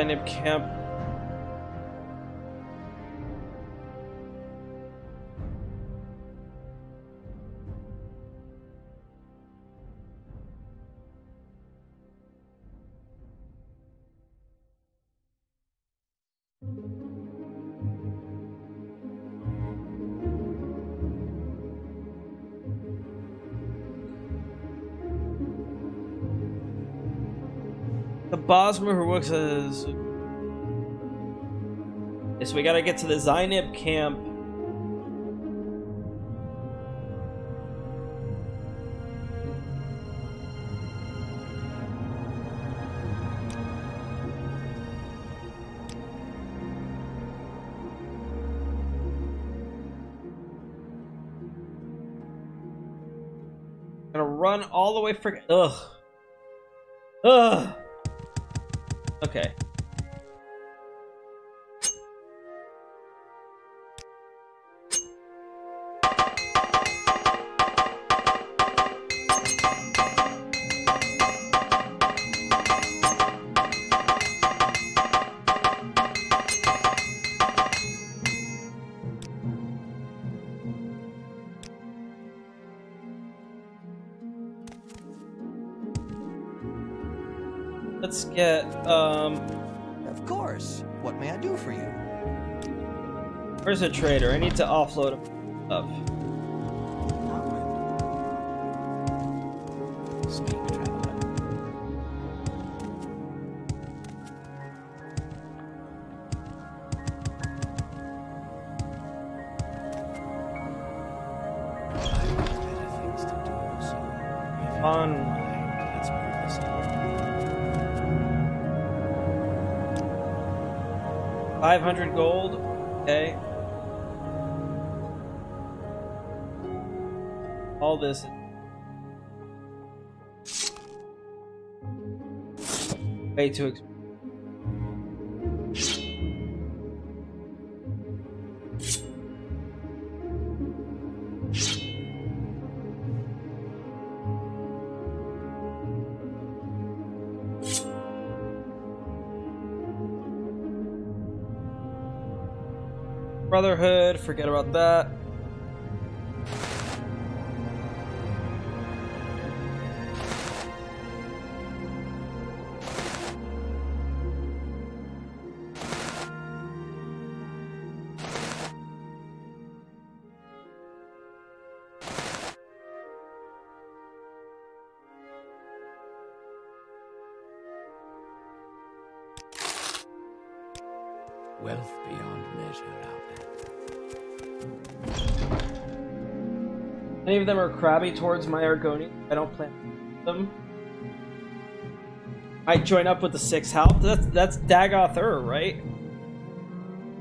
Dynamic camp. The Bosmer who works as... Okay, so we gotta get to the Zainab camp. Gonna run all the way for... Ugh. Ugh. Okay. Let's get, Of course. What may I do for you? Where's a trader? I need to offload stuff. Speak, traveler. I've got better things to do, so if you On. don't mind, let's move this along. 500 gold. Okay. All this. Way too expensive. Brotherhood, forget about that. Wealth beyond measure out there. Any of them are crabby towards my Argonian. I don't plan them. I join up with the 6th house. That's Dagoth Ur, right?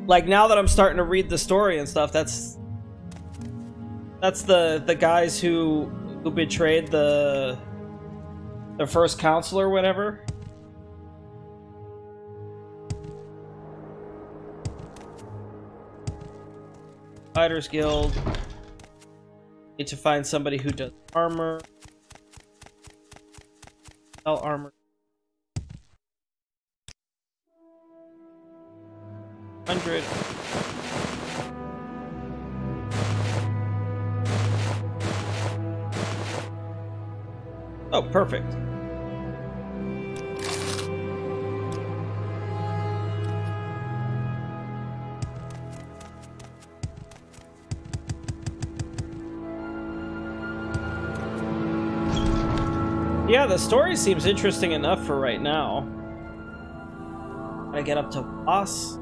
Like now that I'm starting to read the story and stuff, that's the guys who betrayed the first council or whatever. Fighters Guild. Need to find somebody who does armor. Sell armor. 100. Oh, perfect. Yeah, the story seems interesting enough for right now. I get up to boss.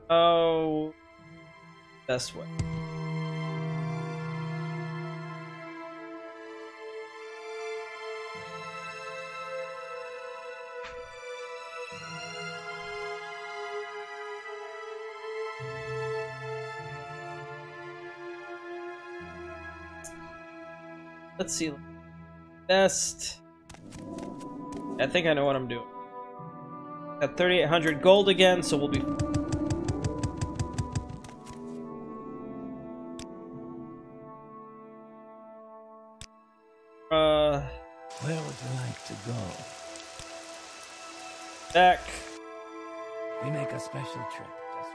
Oh, best way. Let's see. Best. I think I know what I'm doing. Got 3,800 gold again, so we'll be. Back. We make a special trip just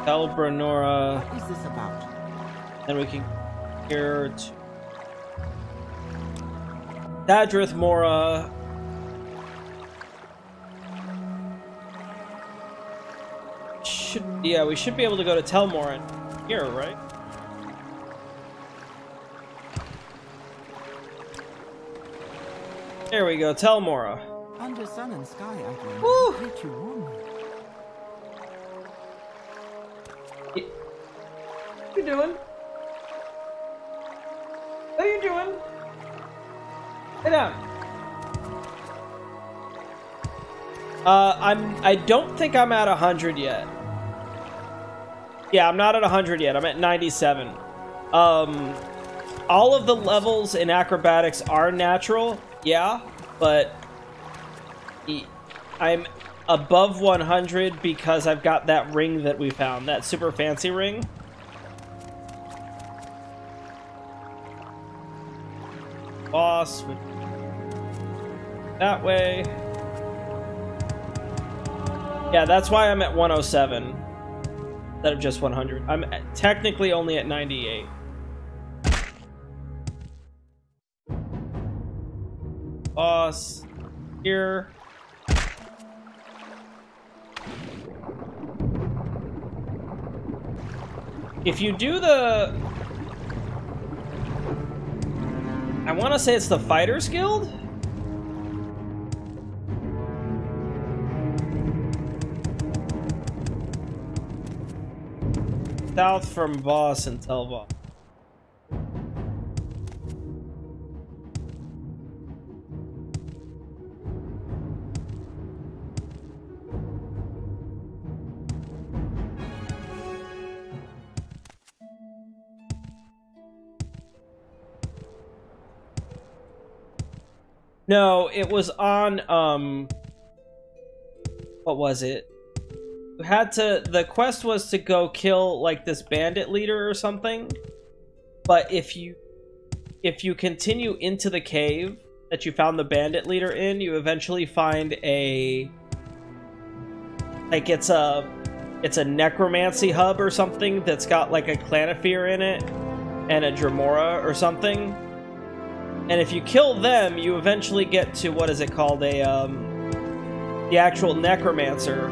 for Elbranora. What is this about? Then we can here to Dadrith Mora. Yeah, we should be able to go to Telmorin here, right? There we go, Telmora. Under sun and sky, I Woo! greet you warmly. What you doing? What are you doing? Sit down. I don't think I'm at 100 yet. Yeah, I'm not at 100 yet. I'm at 97. All of the levels in acrobatics are natural, yeah, but I'm above 100 because I've got that ring that we found, that super fancy ring. Boss, that way. Yeah, that's why I'm at 107 instead of just 100. I'm technically only at 98. Boss here. If you do the... I want to say it's the Fighters Guild? South from Voss and Telva. No, it was on, what was it? You had to, the quest was to go kill, like, this bandit leader or something. But if you continue into the cave that you found the bandit leader in, you eventually find a, like, it's a necromancy hub or something that's got, like, a Clanifear in it and a Dremora or something. And if you kill them, you eventually get to, what is it called, the actual necromancer,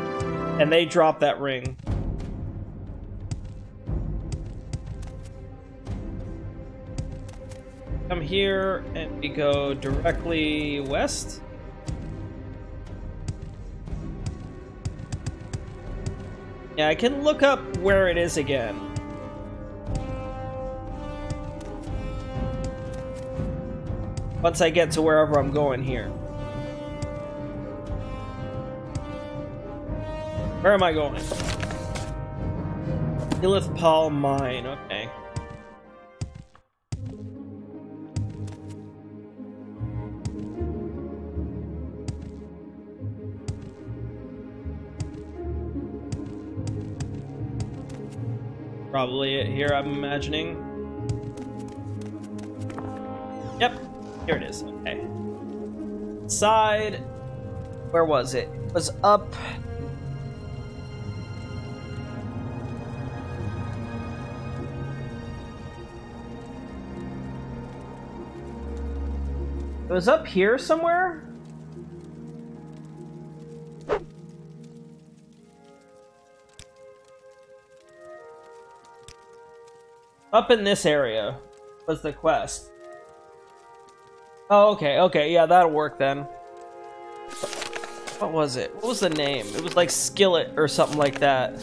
and they drop that ring. Come here, and we go directly west. Yeah, I can look up where it is again. Once I get to wherever I'm going here. Where am I going? Illith Paul Mine, okay. Probably it here, I'm imagining. Yep. Here it is, okay. Side, where was it? It was up. It was up here somewhere? Up in this area was the quest. Oh, okay, okay, yeah, that'll work then. What was it? What was the name? It was like Skillet or something like that.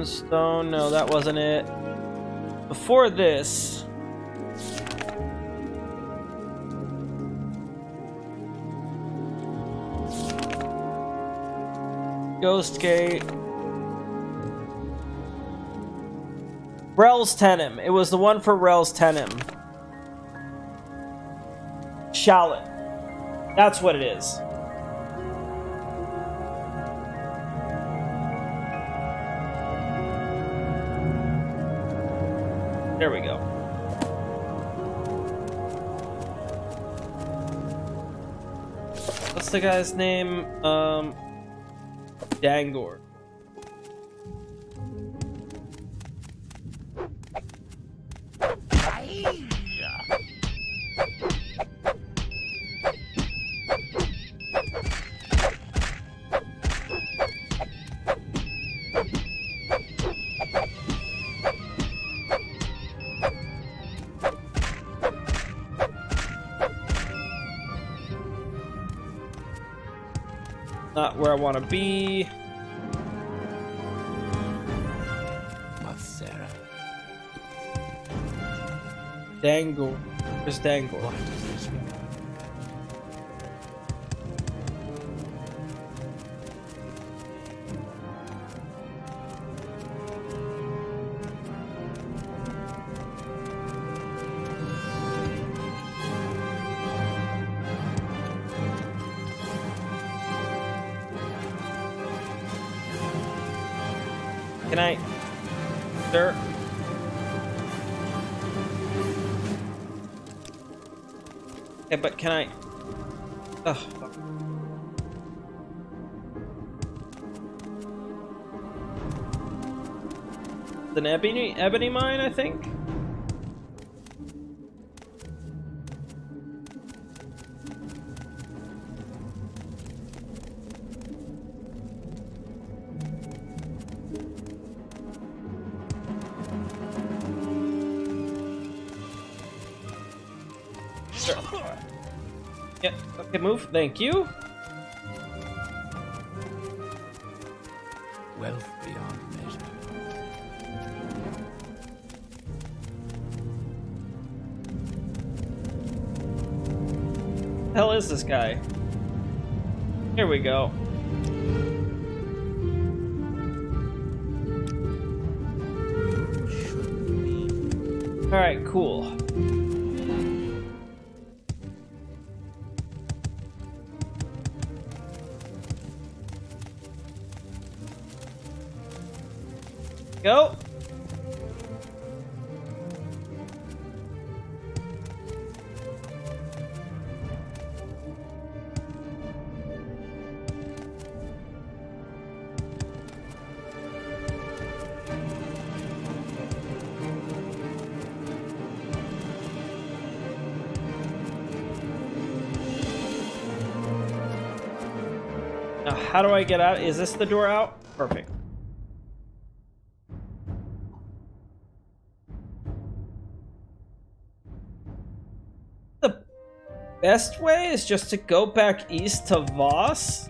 Stone, no, that wasn't it. Before this... Ghost Gate. Rel's Tenem. It was the one for Rel's Tenem. Shallot. That's what it is. There we go. What's the guy's name? Dangor. Not where I want to be. Dangor. Where's Dangor? What does this mean? Can I, sir? Okay, but can I? Oh, fuck. It's an ebony mine, I think. Yeah, okay, move. Thank you. Wealth beyond measure. The hell is this guy? Here we go. Alright, cool. Go. Now, how do I get out? Is this the door out? Perfect. Best way is just to go back east to Voss.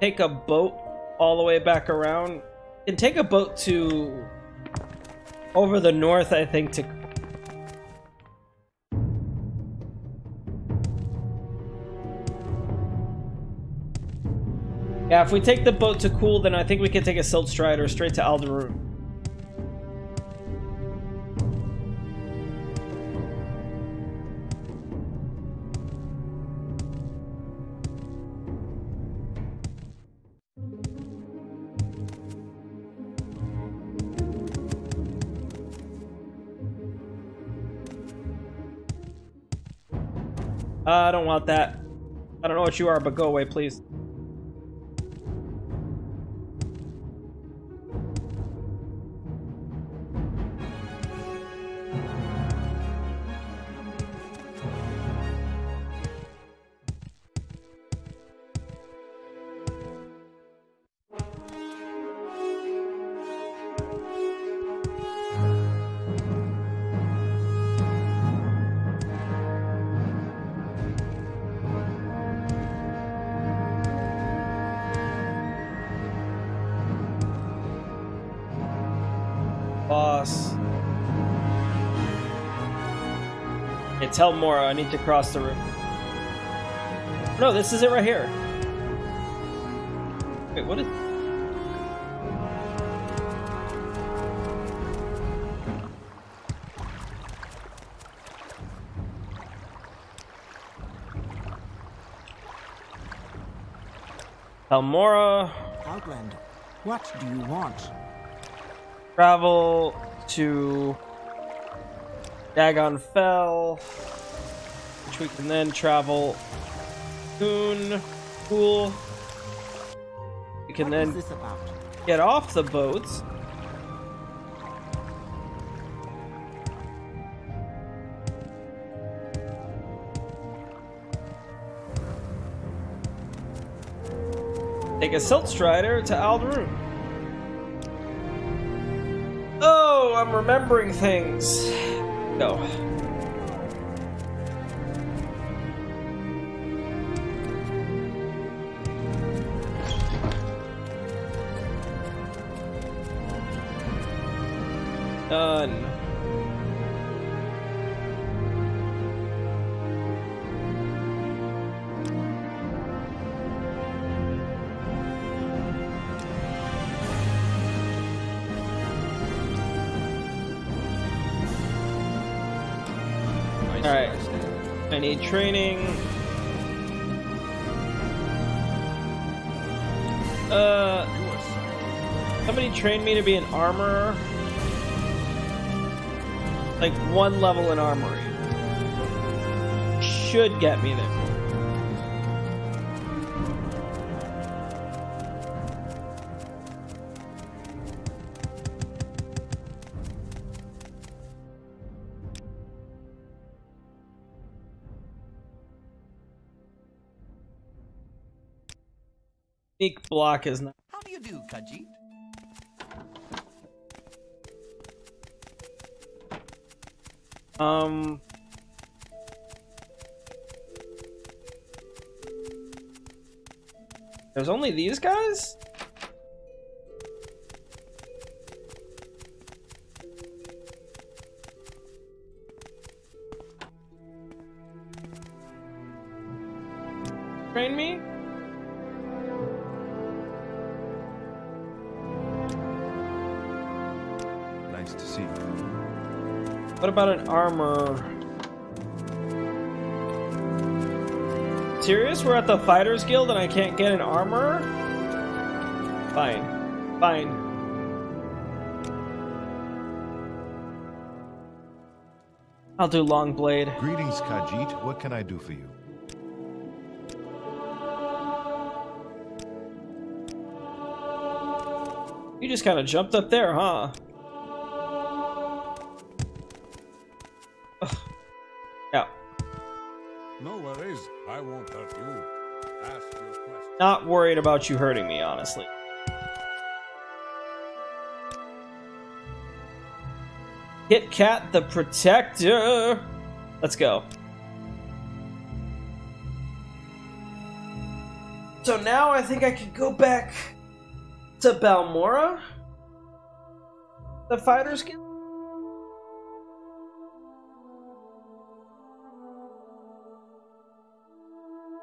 Take a boat all the way back around. And take a boat to over the north, I think, to yeah, if we take the boat to Cool, then I think we can take a Silt Strider straight to Alderun. I don't want that. I don't know what you are, but go away, please. Boss. Okay, tell Mora I need to cross the room. No, this is it right here. Wait, what is... Almora. Outlander, what do you want? Travel to Dagon Fell, which we can then travel Coon Pool. We can What is then this about? get off the boats. Take a Silt Strider to Alderun. Oh, I'm remembering things. Go. Done. Alright, I need training. Somebody trained me to be an armorer. Like 1 level in armory. Should get me there. Sneak block is not. How do you do, Khajiit? There's only these guys? Train me? Nice to see you. What about an armor? Serious? We're at the Fighters Guild and I can't get an armor? Fine. Fine. I'll do long blade. Greetings, Khajiit. What can I do for you? You just kind of jumped up there, huh? Ugh. Yeah. No worries, I won't hurt you. Ask your question. Not worried about you hurting me, honestly. KitKat the Protector. Let's go. So now I think I could go back to Balmora, the Fighters Guild.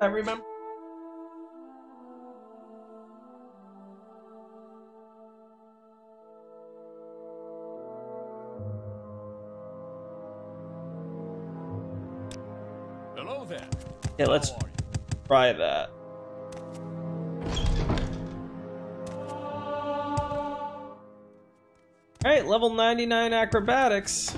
I remember. Hello there. Yeah, let's How are you? try that. Alright, level 99 acrobatics.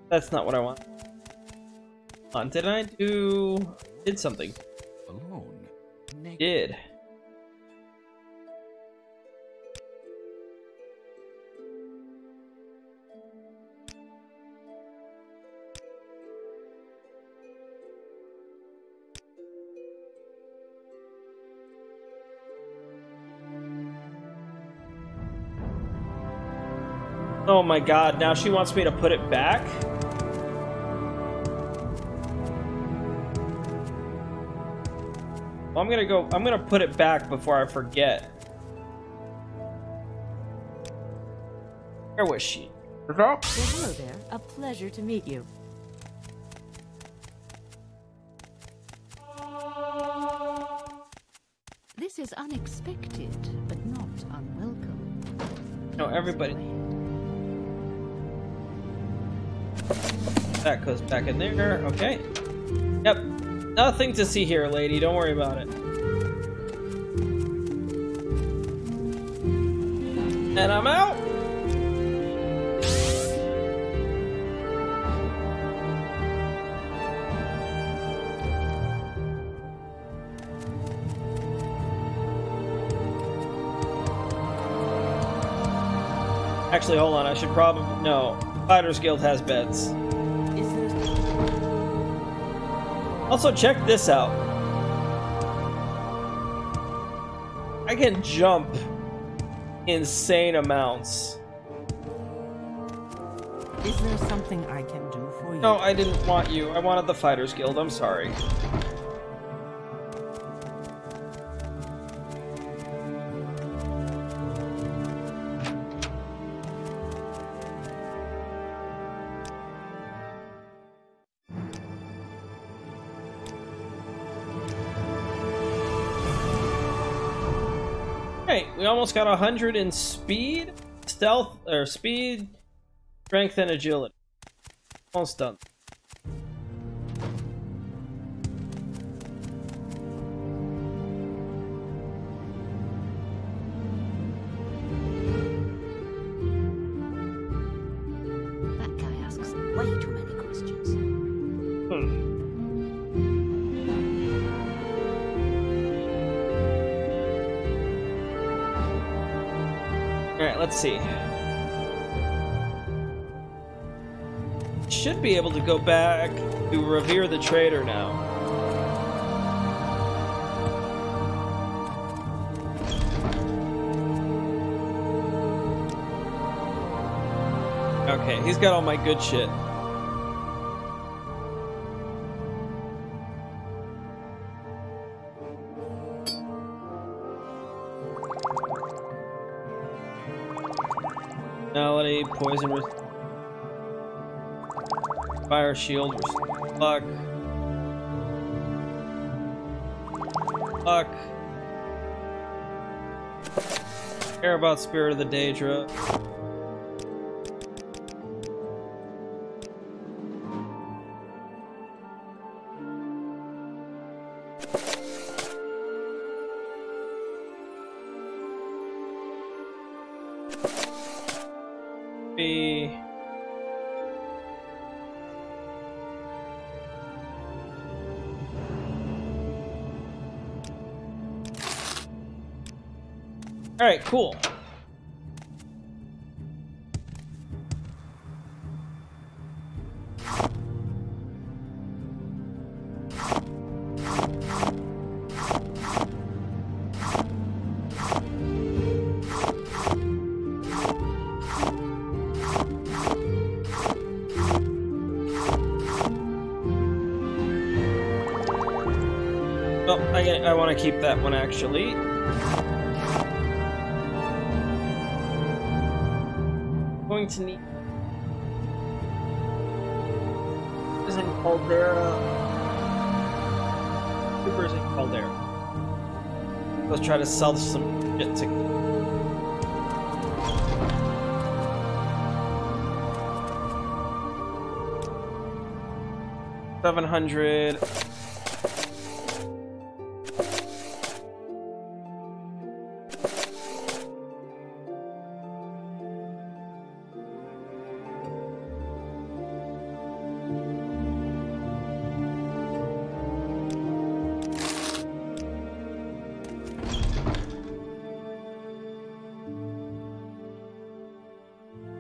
That's not what I want. Hold on, did something. Alone. Did. Oh my god, now she wants me to put it back? Well, I'm gonna put it back before I forget. Where was she? Well, hello there. A pleasure to meet you. This is unexpected, but not unwelcome. No, everybody. That goes back in there. Okay. Yep. Nothing to see here, lady. Don't worry about it. And I'm out. Actually, hold on. I should probably... No. Fighters Guild has beds. Is there... Also, check this out. I can jump insane amounts. Is there something I can do for you? No, I didn't want you. I wanted the Fighters Guild. I'm sorry. Hey, we almost got 100 in speed, stealth, or speed, strength, and agility. Almost done. That guy asks way too many questions. Alright, let's see. Should be able to go back to Revere the Trader now. Okay, he's got all my good shit. Melody, poison, fire shield, luck. Luck. Care about Spirit of the Daedra. Alright, cool. Oh, I want to keep that one actually. Going to need is in Caldera. Cooper's in Caldera. Let's try to sell some shit to 700.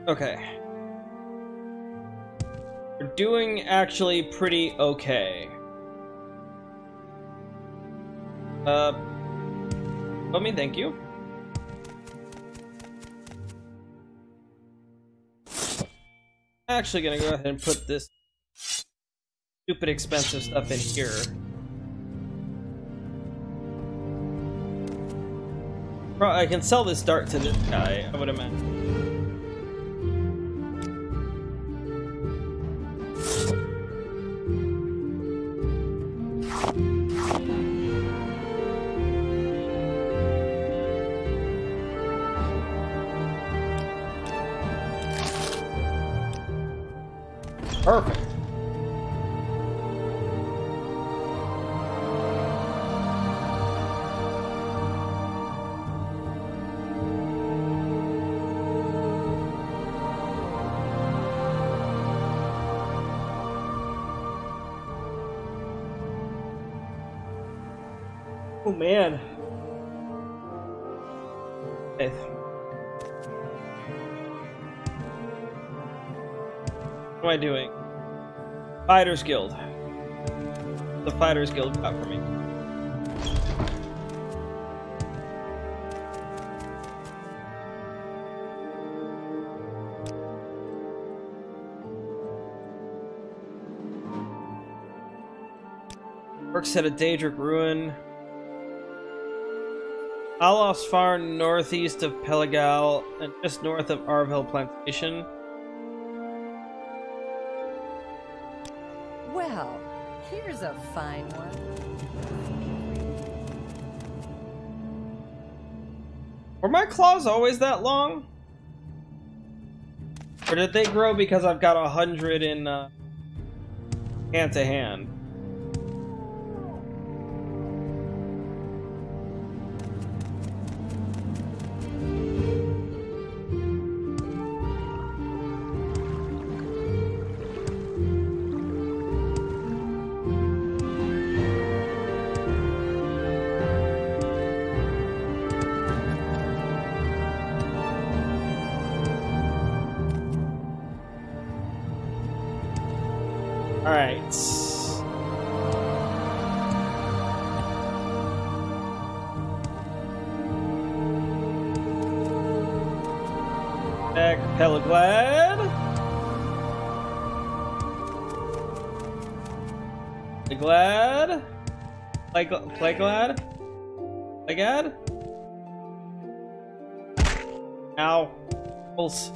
Okay. We're doing actually pretty okay. Let me thank you. Actually gonna go ahead and put this stupid expensive stuff in here. I can sell this dart to this guy, I would imagine. Perfect. Oh man. Okay. What am I doing? Fighters Guild. The Fighters Guild got for me. Works at a Daedric ruin. Alof's far northeast of Pelagal and just north of Arvhill Plantation. Well, here's a fine one. Were my claws always that long? Or did they grow because I've got 100 in hand to hand? Alright. Back Pelaglad. Plaglad. Plaglad. Plaglad. Ow. Pulse.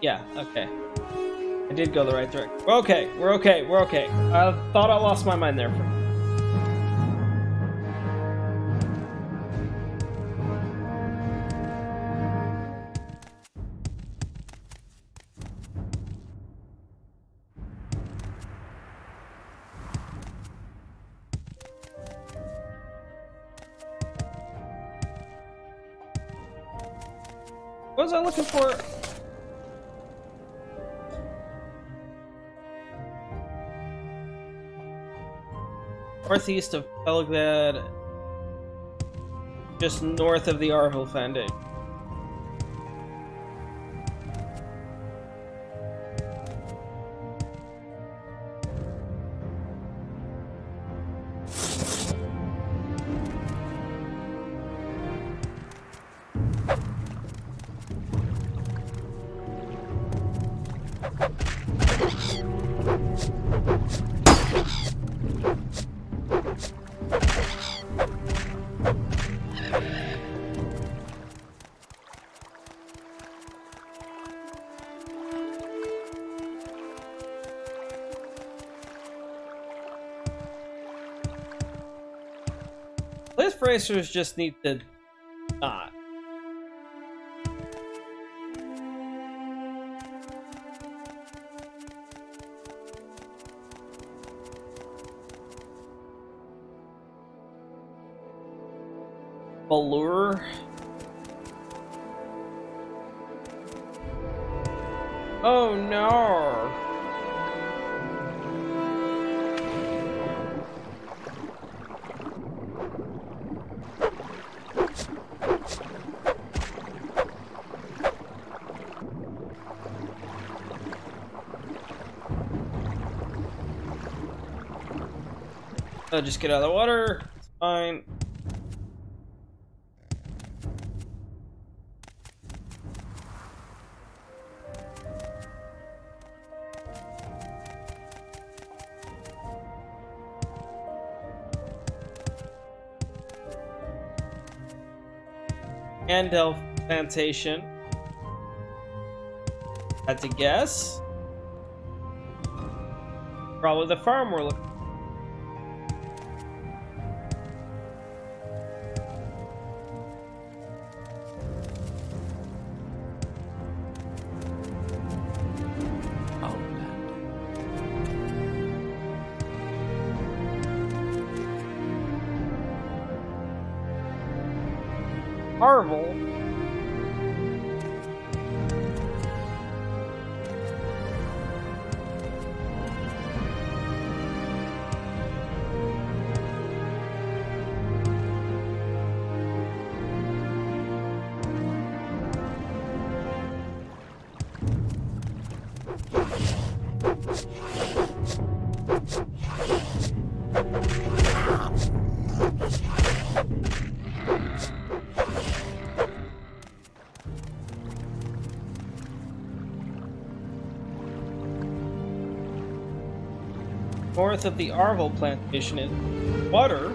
Yeah, okay. I did go the right direction. We're okay, we're okay, we're okay. I thought I lost my mind there for a minute. What was I looking for? Northeast of Pelaglad, just north of the Arvhill Foundation. These racers just need to not. Allure. Oh no. I'll just get out of the water. It's fine. Andel plantation. Had to guess. Probably the farm we're looking. Marvel. North of the Arvel plantation is water.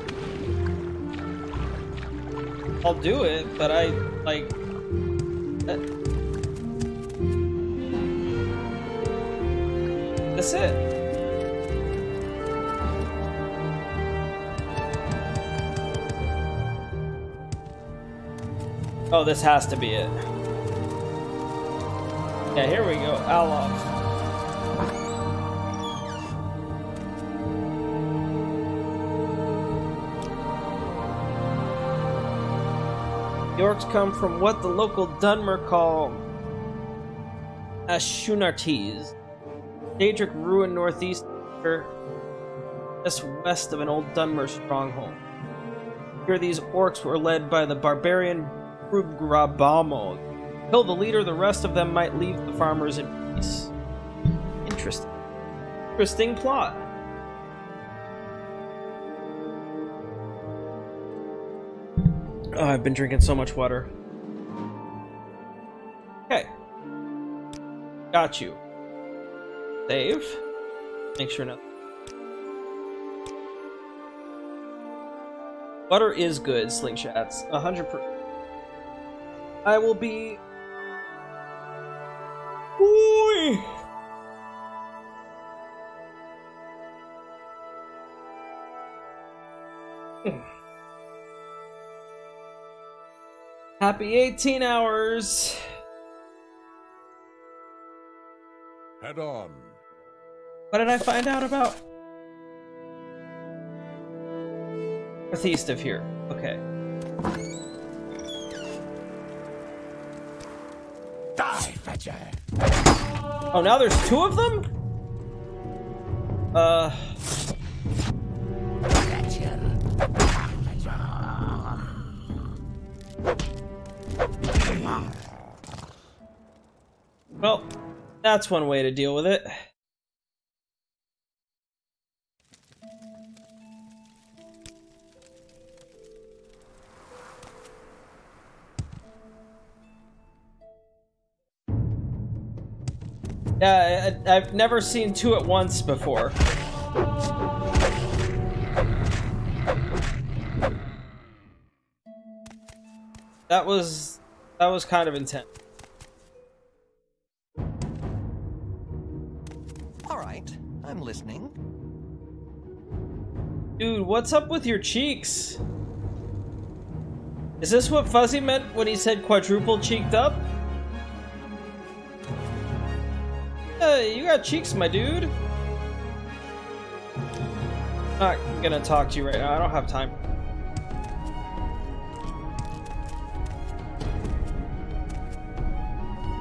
I'll do it, but I like. That's it. Oh, this has to be it. Yeah, here we go. Alof. The orcs come from what the local Dunmer call Ashunartes. Daedric ruined northeast, just west of an old Dunmer stronghold. Here these orcs were led by the barbarian Brubgrabamo. Kill the leader, the rest of them might leave the farmers in peace. Interesting. Interesting plot. Oh, I've been drinking so much water. Okay. Got you. Save. Make sure nothing. Butter is good, slingshots. 100%. I will be... Boy! Happy 18 hours. Head on. What did I find out about? Northeast of here. Okay. Die, fetcher! Oh, now there's two of them? Well, that's one way to deal with it. Yeah, I've never seen two at once before. That was kind of intense. All right, I'm listening. Dude, what's up with your cheeks? Is this what Fuzzy meant when he said quadruple cheeked up? Hey, you got cheeks, my dude. I'm not gonna talk to you right now. I don't have time.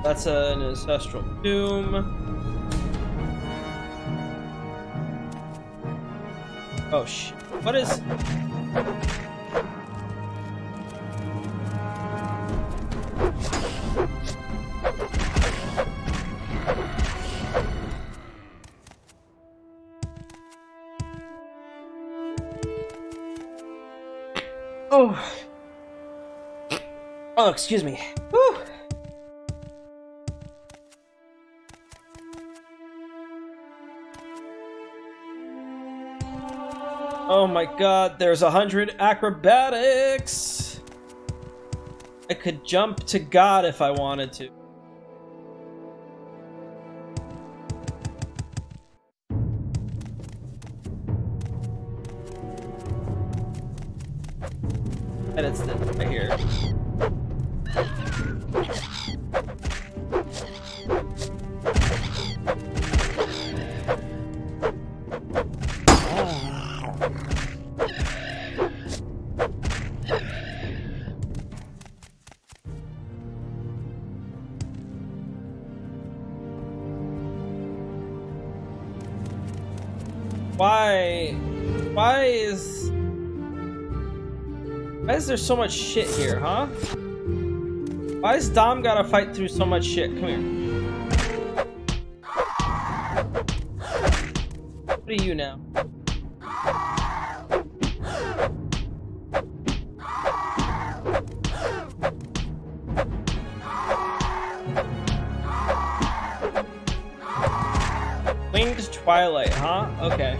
That's an ancestral doom. Oh shit. What is... Oh. Oh, excuse me. Whew. Oh my god, there's 100 acrobatics! I could jump to God if I wanted to. And it's this right here. Why is there so much shit here, huh? Why is Dom gotta fight through so much shit? Come here. What are you now? Winged Twilight, huh? Okay.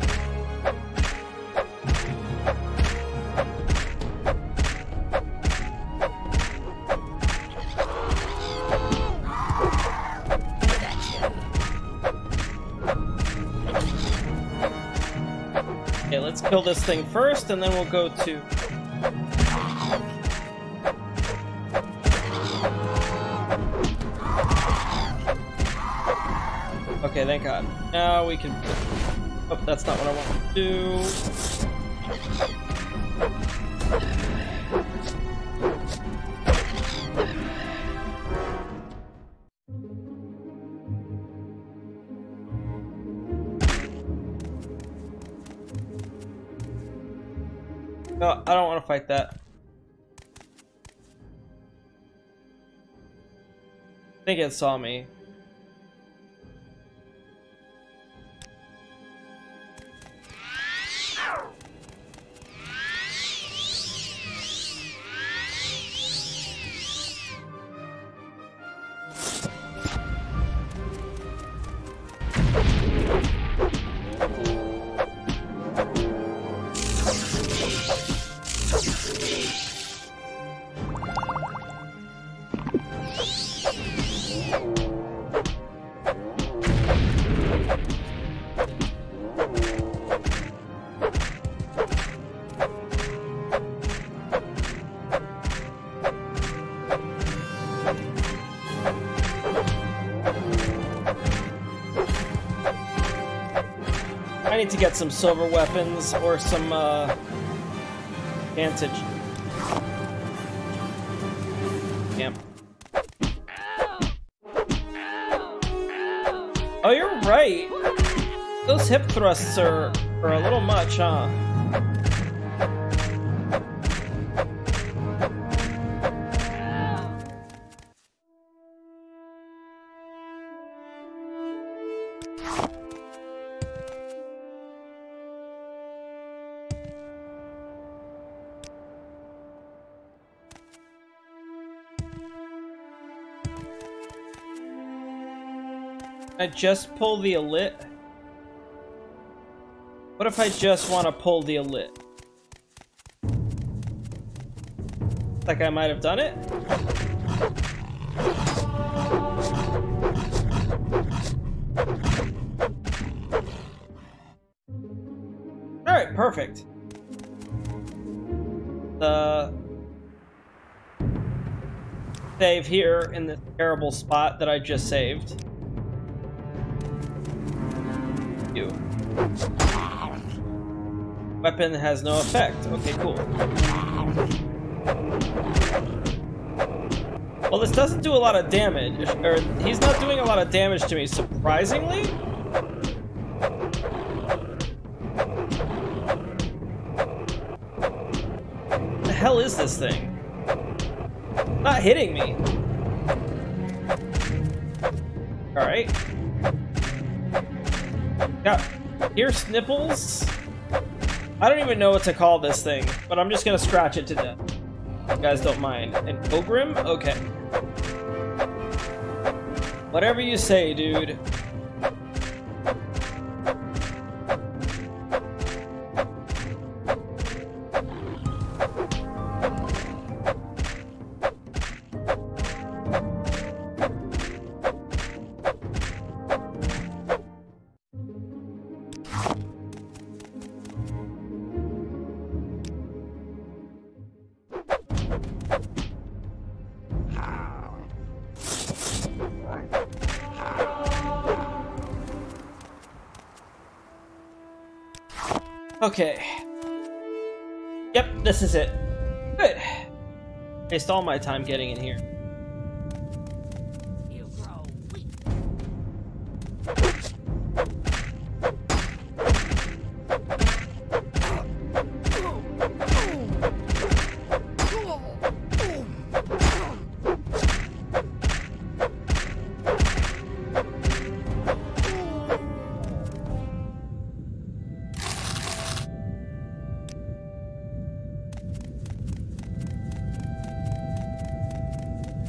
Okay, let's kill this thing first, and then we'll go to... Okay, thank God. Now we can... Oh, that's not what I want to do. No, I don't want to fight that. I think it saw me. I need to get some silver weapons or some vantage. Damn. Oh, you're right. Those hip thrusts are a little much, huh? I just pull the elit? What if I just want to pull the elit? Like I might have done it? Alright, perfect. The save here in this terrible spot that I just saved. You. Weapon has no effect. Okay, cool. Well, this doesn't do a lot of damage, or he's not doing a lot of damage to me, surprisingly. What the hell is this thing? It's not hitting me. All right. Got pierced nipples. I don't even know what to call this thing, but I'm just gonna scratch it to death. You guys don't mind. And Ogrim? Okay. Whatever you say, dude. Okay. Yep, this is it. Good. Waste all my time getting in here. You grow weak.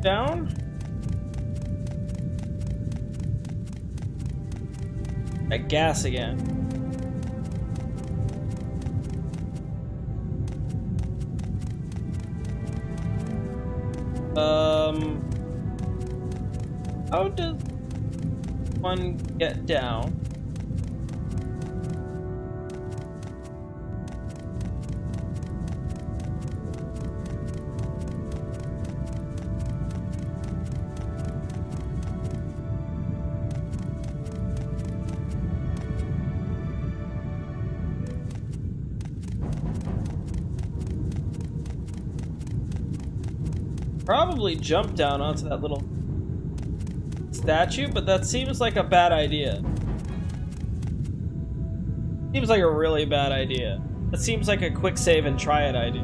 Down. That gas again. How does one get down? Probably jump down onto that little statue, but that seems like a bad idea. Seems like a really bad idea. That seems like a quick save and try it idea.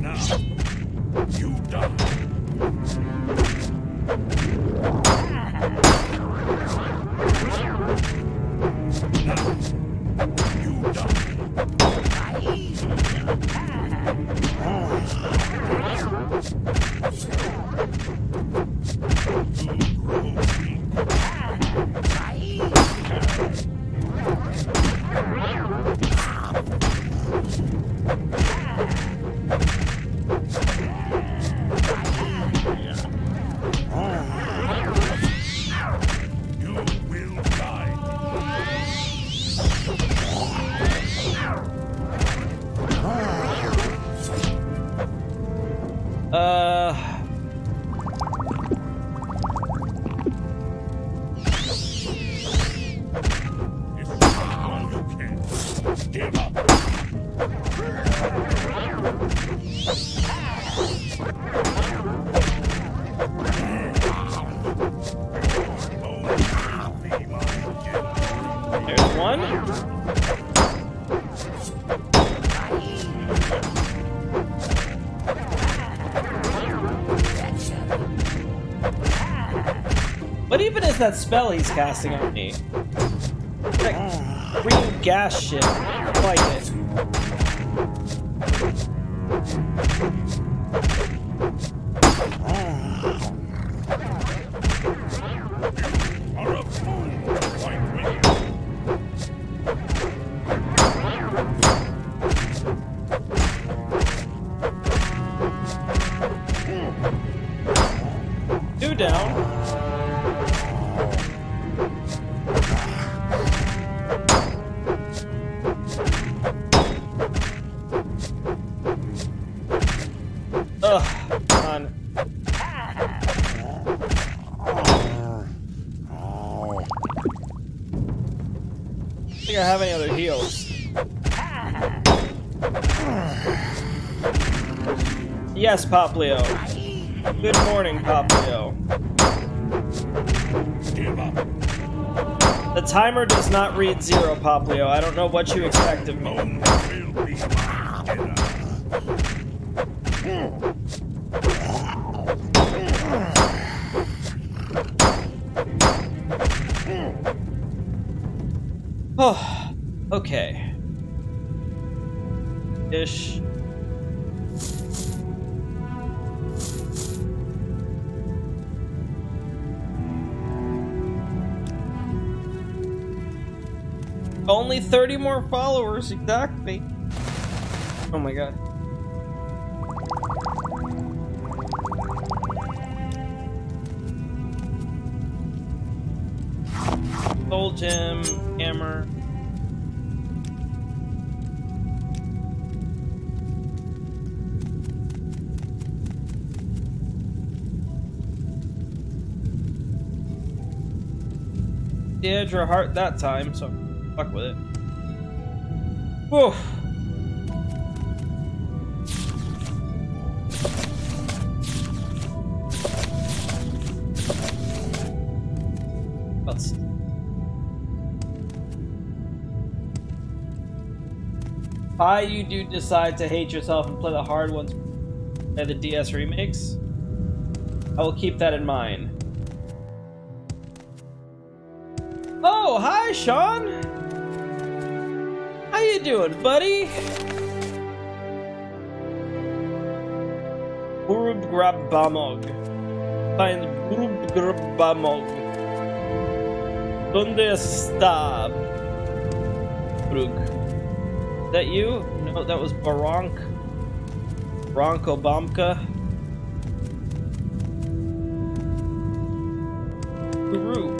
Now, you die. Give up. There's one. What even is that spell he's casting on me? That green gas shit. I like it. Are a fool, like me. Two down. Ugh, come on. I think I have any other heals. Yes, Poplio. Good morning, Poplio. Give up. The timer does not read 0, Poplio. I don't know what you expect of me. Home will be my dinner. Oh, okay. Ish. Only 30 more followers, exactly. Oh my god. Soul gem, hammer. the edge or heart that time, so fuck with it. Whew. Let's see. Why you do decide to hate yourself and play the hard ones by the DS remakes? I will keep that in mind. Oh, hi, Sean! How you doing, buddy? Burub Grabamog. Find Burub Grabamog. Donde está? Brug. Is that you? No, that was Baronk. Bronco Bomka. Guru.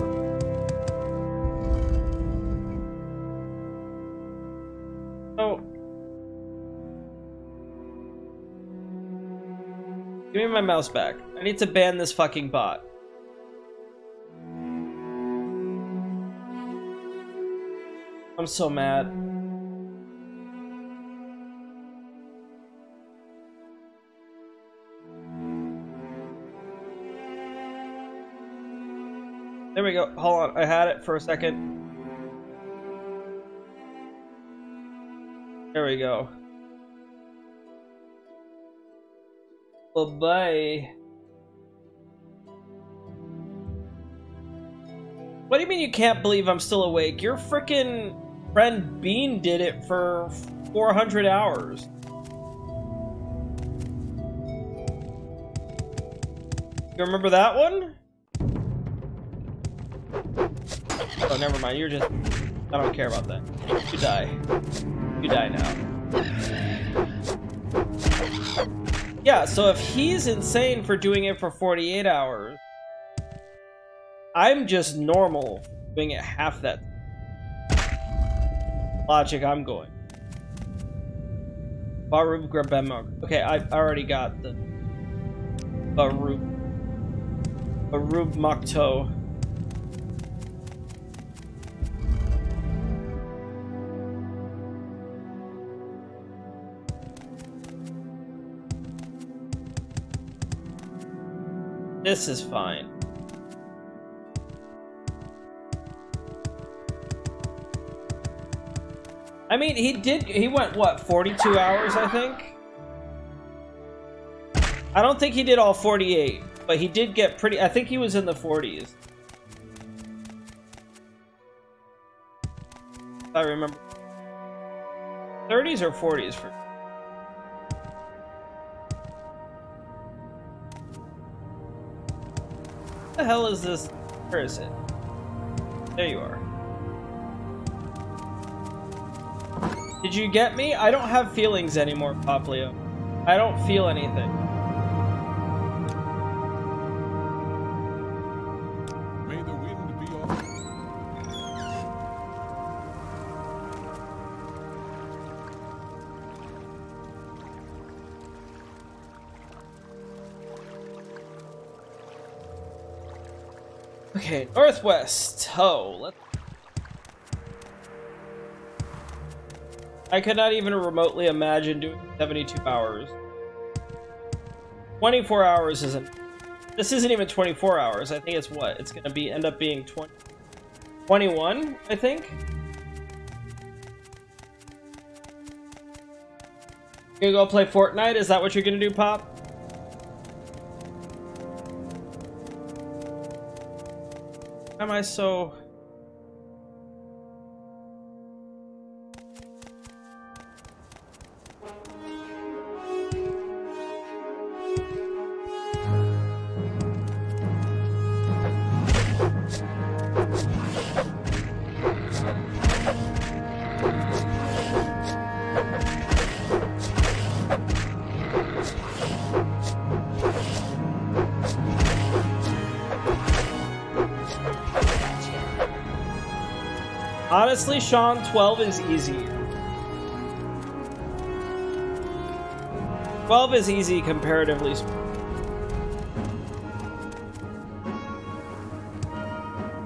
Oh. Give me my mouse back. I need to ban this fucking bot. I'm so mad. There we go. Hold on. I had it for a second. There we go. Well, bye. What do you mean you can't believe I'm still awake? Your frickin' friend Bean did it for 400 hours. You remember that one? Oh, never mind. You're just... I don't care about that. You die. You die now. Yeah, so if he's insane for doing it for 48 hours, I'm just normal doing it half that logic I'm going. Barub Grabemog. Okay, I already got the Barub Makto. This is fine. I mean, he went, what, 42 hours, I think? I don't think he did all 48, but he did get pretty, I think he was in the 40s. I remember. 30s or 40s for... What the hell is this? Where is it? There you are. Did you get me? I don't have feelings anymore, Poplio. I don't feel anything. May the wind be on. Okay, northwest. Oh, let's... I could not even remotely imagine doing 72 hours. 24 hours isn't... This isn't even 24 hours. I think it's what? It's gonna be end up being 21, I think? You gonna go play Fortnite? Is that what you're gonna do, Pop? Why am I so... Honestly, Sean, 12 is easy. 12 is easy comparatively.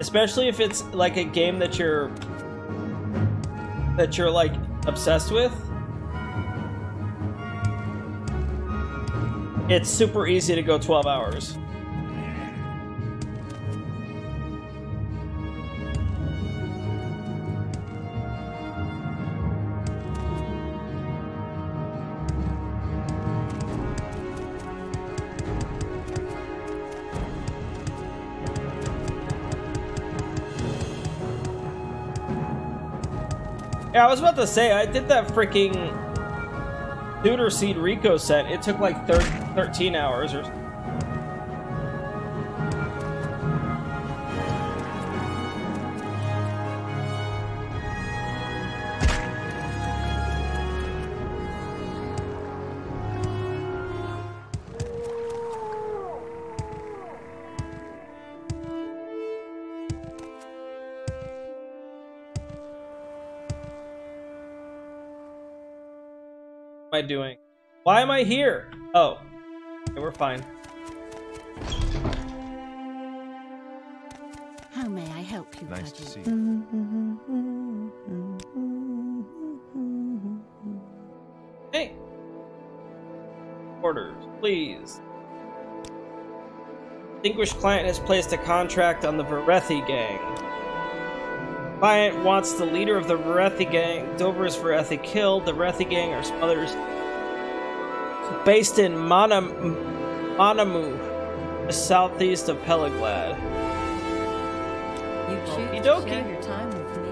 especially if it's like a game that you're like obsessed with. It's super easy to go 12 hours. Yeah, I was about to say, I did that freaking Tutor Seed Rico set. It took like 13 hours or something. What am I doing? Why am I here? Oh, okay, we're fine. How may I help you, Nice to see Kaji? you. Hey. Orders, please. Distinguished client has placed a contract on the Varethi gang. Client wants the leader of the Varethi gang. Dover is Varethi killed. The Varethi gang are others based in Manamu, southeast of Pelaglad. You choose to Okie share dokie. your time with me.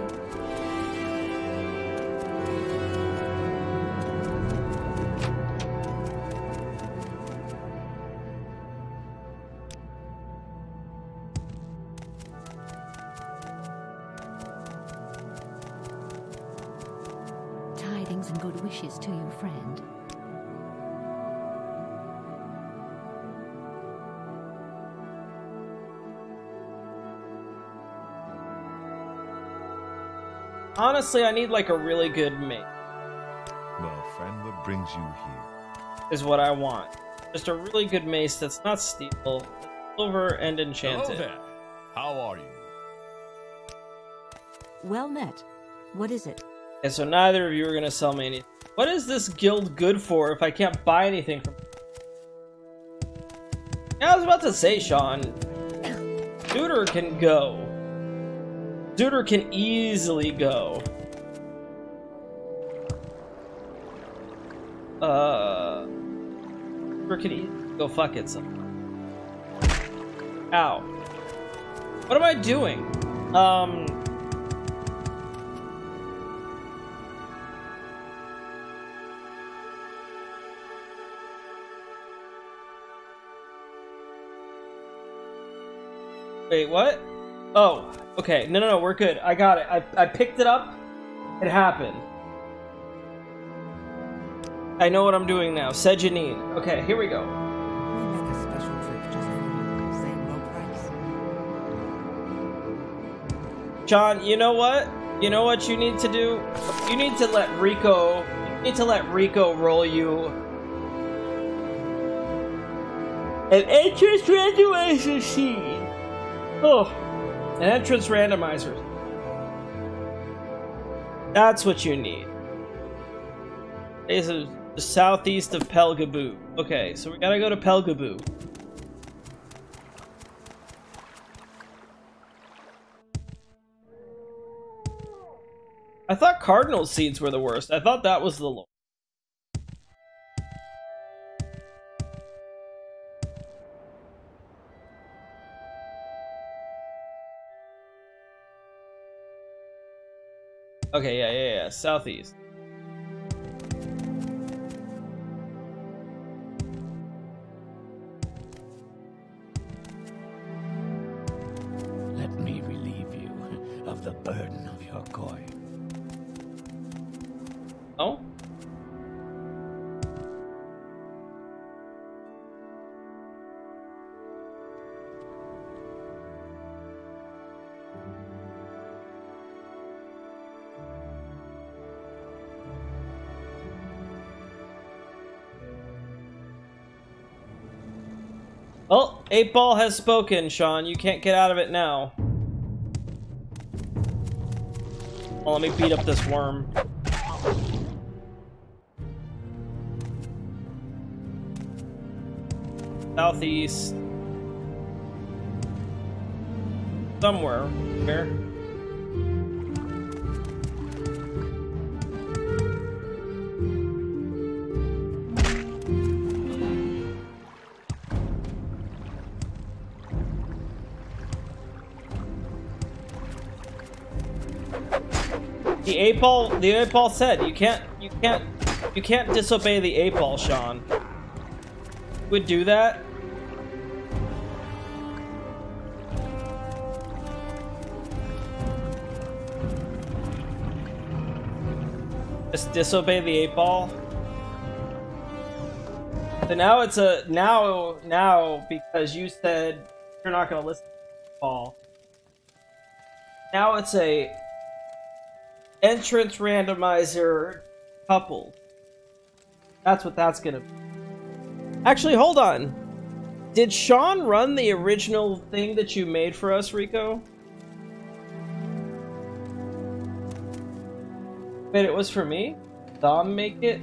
Tidings and good wishes to your friend. Honestly, I need like a really good mate, Well, friend, what brings you here? is what I want. Just a really good mace that's not steel, silver, and Hello enchanted. there. How are you? Well met. What is it? Okay, so neither of you are gonna sell me anything. What is this guild good for if I can't buy anything from? Yeah, I was about to say, Sean. Tutor can go. Tutor can easily go. Tutor can easily go fuck itself. Ow. What am I doing? Wait, what? Oh, okay. No, we're good. I got it. I picked it up. It happened. I know what I'm doing now. Sejanine. Okay, here we go. We make a special trip just for you. Same low price. John, you know what? You know what you need to do? You need to let Rico... You need to let Rico roll you... an entrance randomizer sheet. Oh, an entrance randomizer. That's what you need. This is the southeast of Pelgaboo. Okay, so we gotta go to Pelgaboo. I thought cardinal seeds were the worst. I thought that was the lowest. Okay, yeah. Southeast. Let me relieve you of the burden of your coin. Oh? Well, 8 Ball has spoken, Sean. You can't get out of it now. Well, let me beat up this worm. Southeast. Somewhere here. The 8-ball said you can't disobey the 8-ball, Sean. Would do that? Just disobey the 8-ball? So now it's a now because you said you're not gonna listen to the ball. Now it's a entrance randomizer coupled. That's what that's gonna be. Actually, hold on. Did Sean run the original thing that you made for us, Rico? Wait, it was for me? Dom make it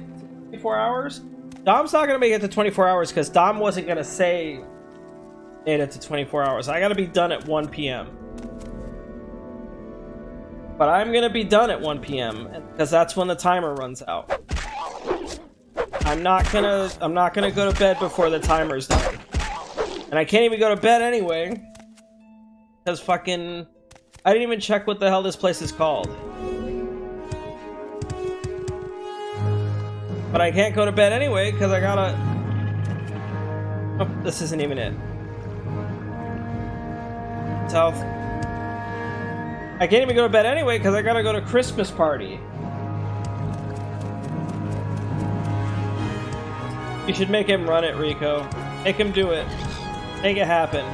24 hours? Dom's not gonna make it to 24 hours because Dom wasn't gonna say made it to 24 hours. I gotta be done at 1 p.m. But I'm gonna be done at 1 p.m. because that's when the timer runs out. I'm not gonna go to bed before the timer's done. And I can't even go to bed anyway. Because fucking I didn't even check what the hell this place is called. But I can't go to bed anyway because I gotta... Oh, this isn't even it. South. I can't even go to bed anyway because I gotta go to Christmas party. You should make him run it, Rico. Make him do it. Make it happen.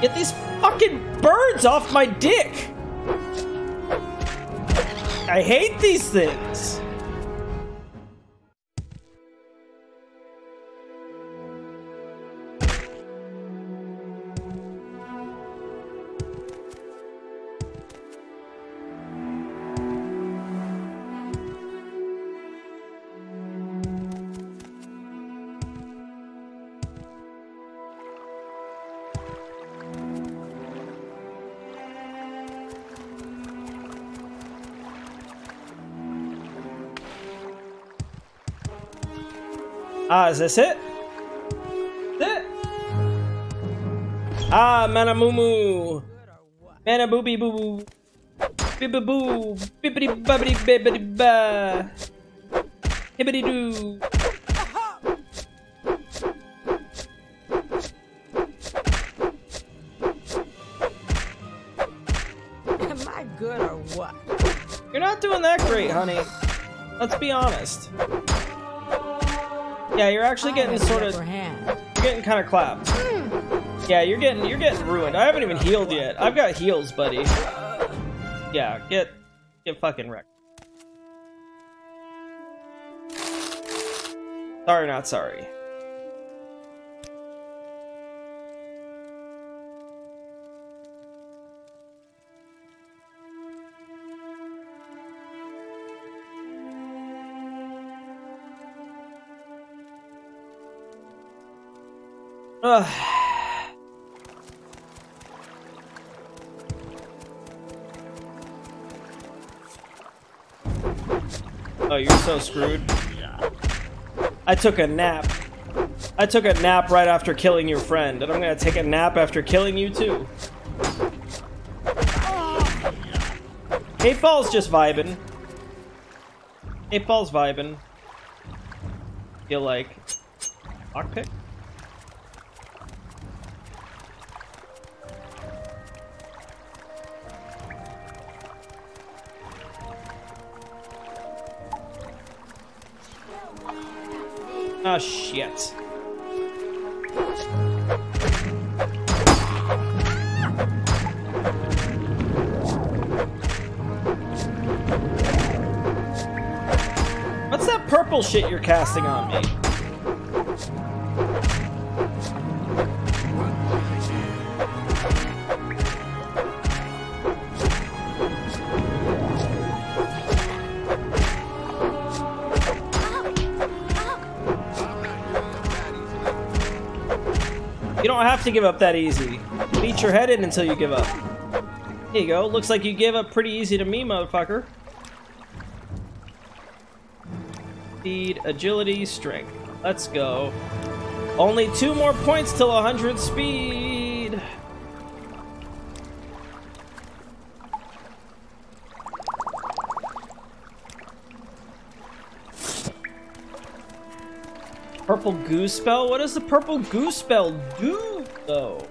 Get these fucking birds off my dick! I hate these things! Ah, is this it? Is it? Ah, Manamumu. Manabooby boo boo. Bibba boo. Bibbidi bubbidi bibbidi ba. Hibbity doo. Am I good or what? You're not doing that great, honey. Let's be honest. Yeah, you're actually getting sort of... You're getting kind of clapped. Yeah, you're getting ruined. I haven't even healed yet. I've got heals, buddy. Yeah, get fucking wrecked. Sorry, not sorry. Oh, you're so screwed. I took a nap. I took a nap right after killing your friend, and I'm gonna take a nap after killing you too. 8-ball's just vibing. 8-ball's vibing. Feel like lockpick? Oh, shit. What's that purple shit you're casting on me? You don't have to give up that easy. Beat your head in until you give up. Here you go. Looks like you gave up pretty easy to me, motherfucker. Speed, agility, strength. Let's go. Only 2 more points till 100 speed. Purple goo spell? What does the purple goo spell do, though?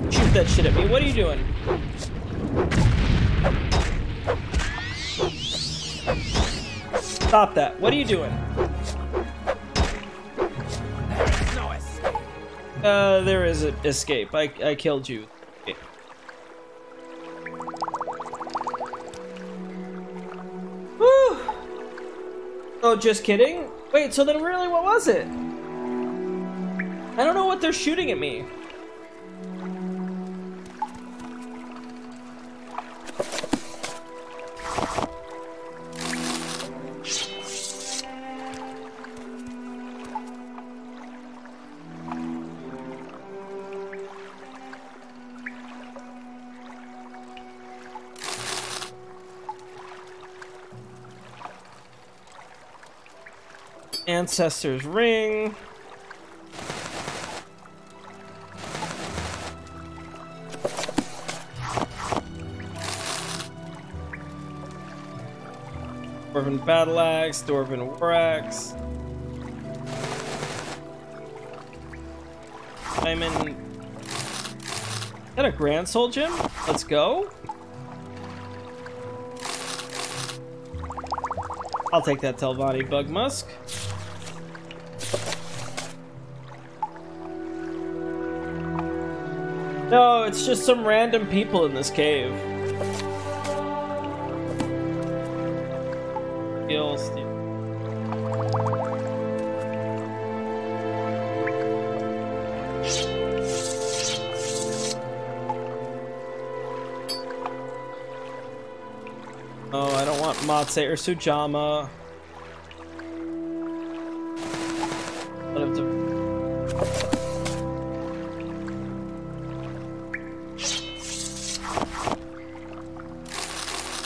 Shoot that shit at me. What are you doing? Stop that. What are you doing? There is an escape. I killed you. Okay. Woo! Oh, just kidding? Wait, so then really what was it? I don't know what they're shooting at me. Ancestor's ring. Dwarven battle axe, Dwarven war axe. Diamond. Is that a Grand Soul gem? Let's go. I'll take that Telvanni Bug Musk. No, it's just some random people in this cave. Oh, I don't want Matse or Sujama.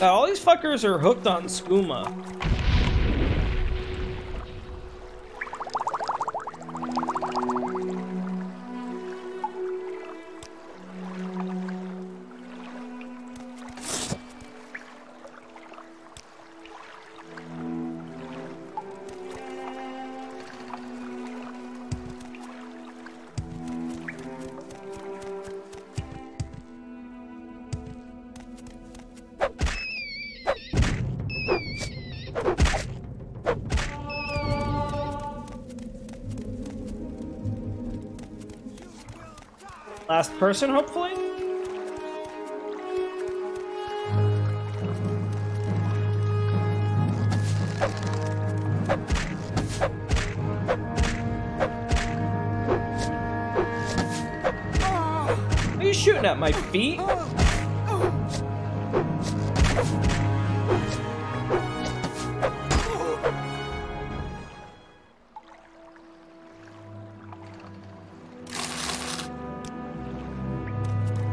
All these fuckers are hooked on skooma. Last person, hopefully? Are you shooting at my feet?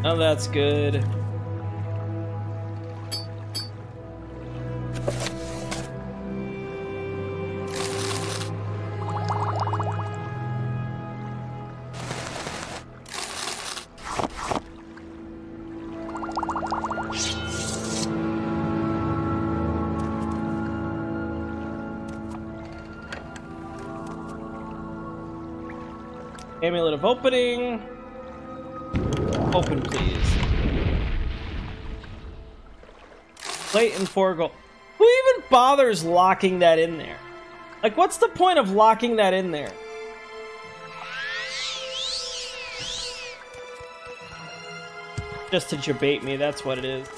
Oh, that's good. Amulet of opening. Open, please. Plate and 4 gold. Who even bothers locking that in there? Like, what's the point of locking that in there? Just to debate me, that's what it is.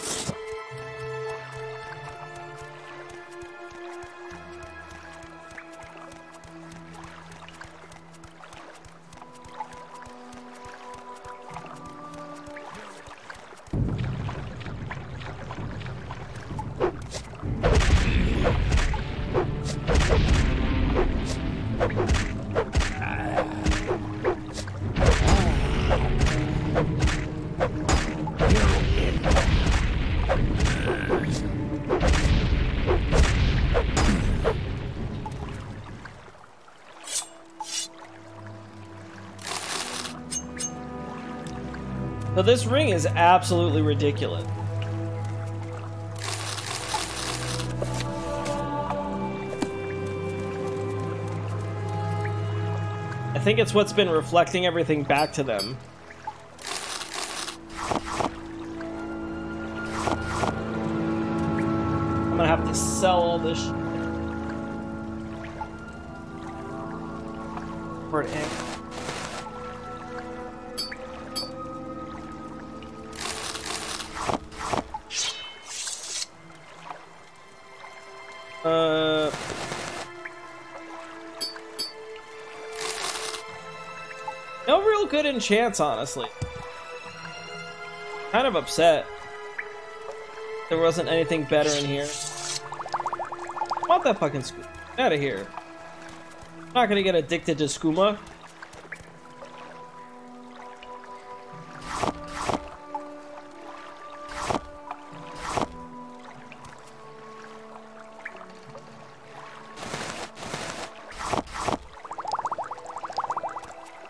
So this ring is absolutely ridiculous. I think it's what's been reflecting everything back to them. I'm gonna have to sell all this shit. For an egg. No real good enchants, honestly. Kind of upset. There wasn't anything better in here. I want that fucking skooma. Get out of here. I'm not gonna get addicted to skooma.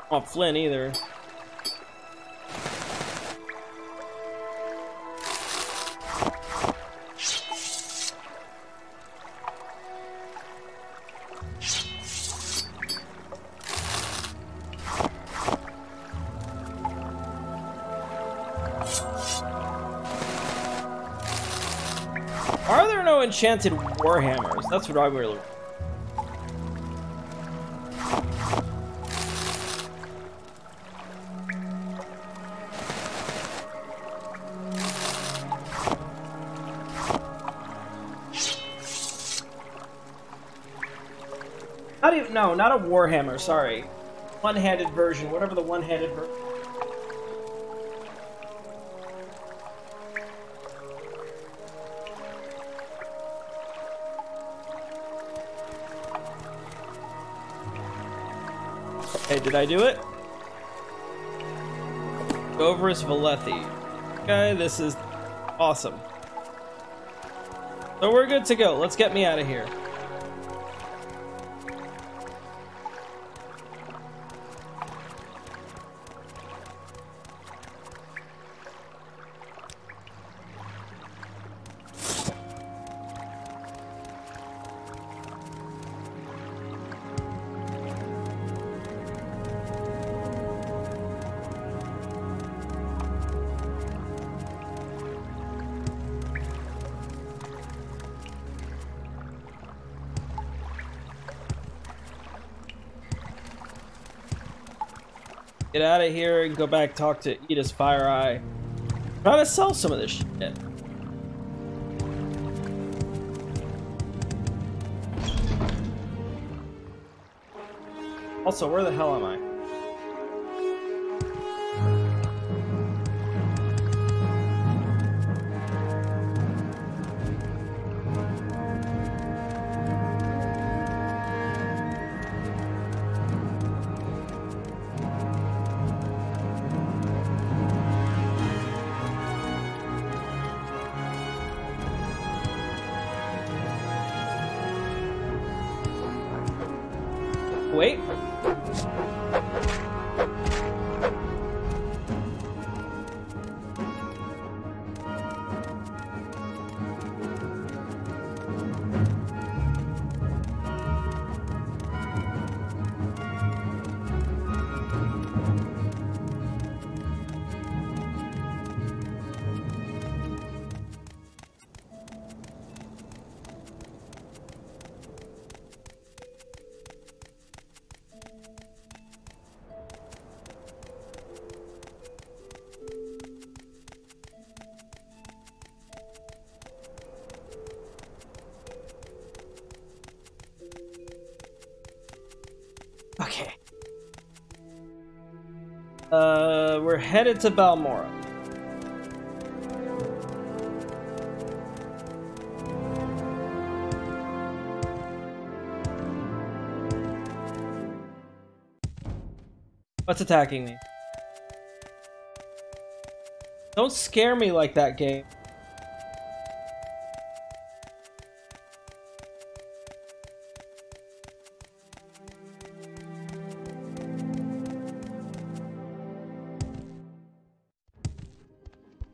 I don't want Flynn either. Are there no enchanted warhammers? That's what I really... Not even, no, not a warhammer, sorry. One-handed version, whatever the one-handed version. Hey, did I do it? Goverus Valethi. Okay, this is awesome. So we're good to go. Let's get me out of here. Get out of here and go back talk to Edith's Fire Eye. Try to sell some of this shit. Also, where the hell am I? Wait. Okay. We're headed to Balmora. What's attacking me? Don't scare me like that, game.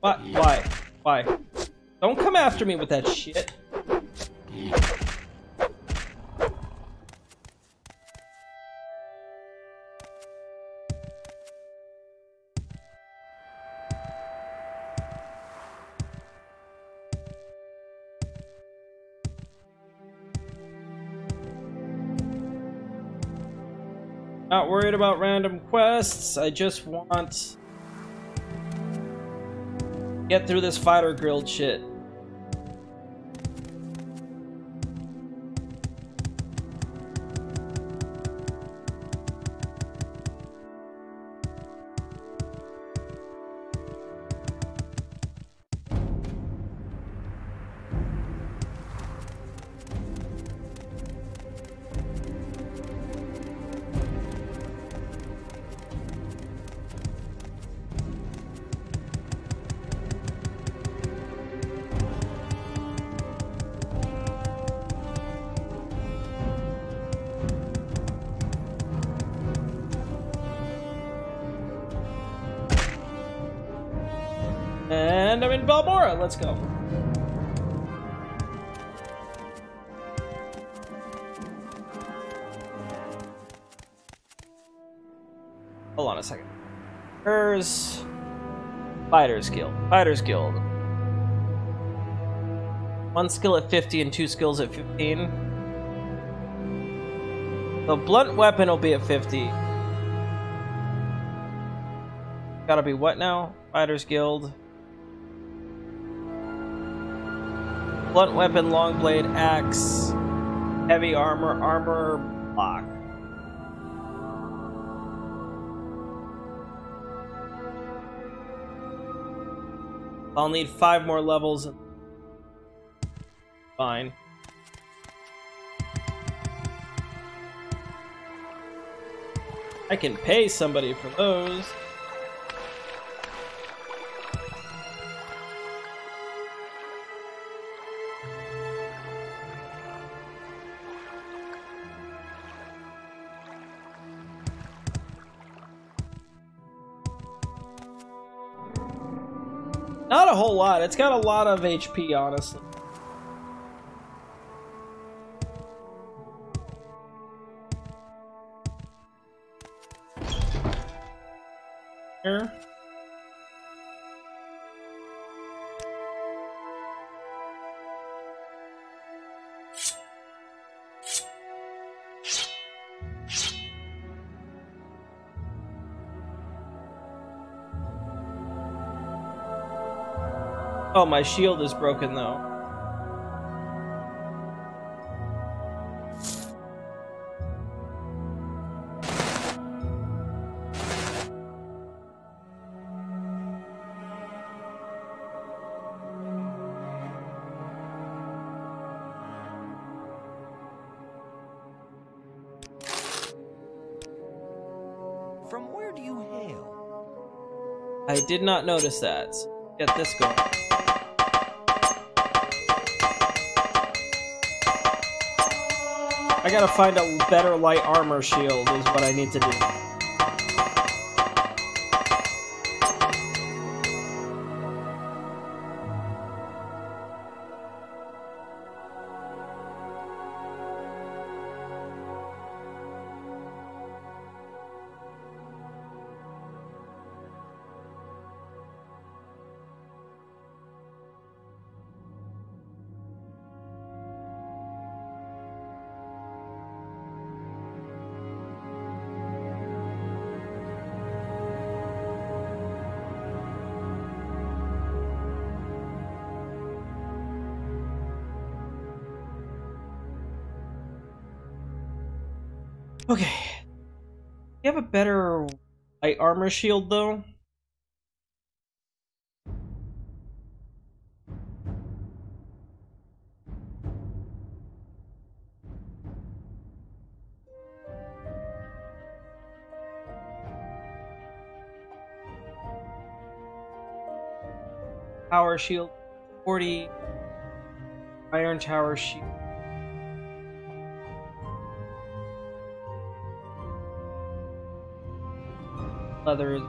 What? Why? Why? Don't come after me with that shit. Not worried about random quests. I just want get through this fighter guild shit. And I'm in Balmora. Let's go. Hold on a second. Hers. Fighters Guild. Fighters Guild. One skill at 50 and two skills at 15. The blunt weapon will be at 50. Gotta be what now? Fighters Guild. Blunt weapon, long blade, axe, heavy armor, armor block. I'll need 5 more levels. Fine. I can pay somebody for those. Not a whole lot. It's got a lot of HP, honestly. Here. Oh, my shield is broken, though. From where do you hail? I did not notice that. Get this going. I gotta find a better light armor shield is what I need to do. Okay. You have a better light armor shield, though? Power shield, 40. Iron tower shield. Leather is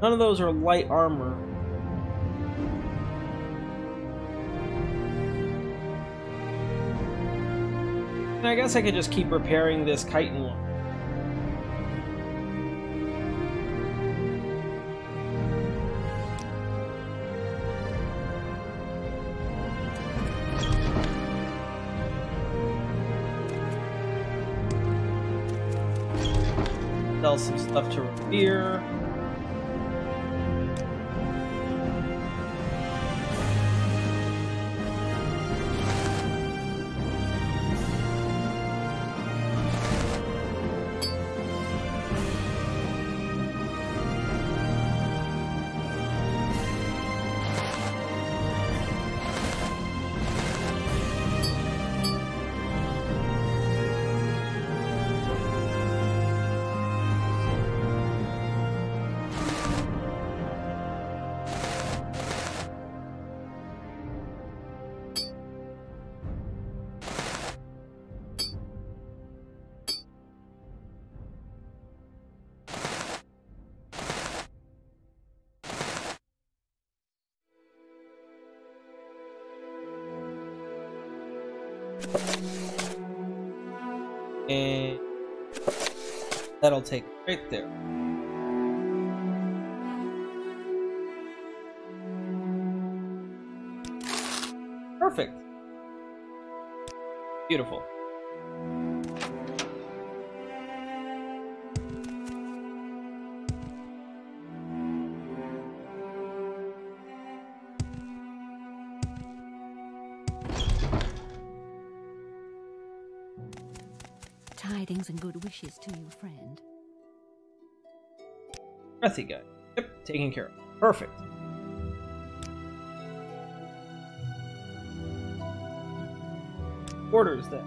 None of those are light armor. And I guess I could just keep repairing this chitin one. Sell some stuff to repair. And that'll take it right there. Perfect. Beautiful. Tidings and good wishes to you, friend. Breathy guy. Yep, taken care of. Perfect. Orders then.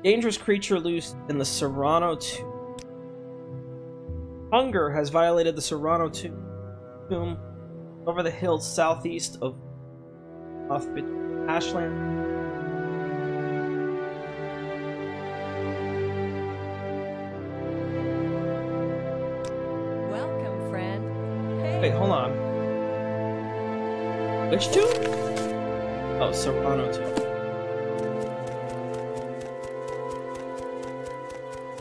Dangerous creature loose in the Serrano tomb. Hunger has violated the Serrano tomb over the hills southeast of Ashland. Welcome, friend. Hey. Wait, hold on. Which tomb? Oh, Serrano tomb.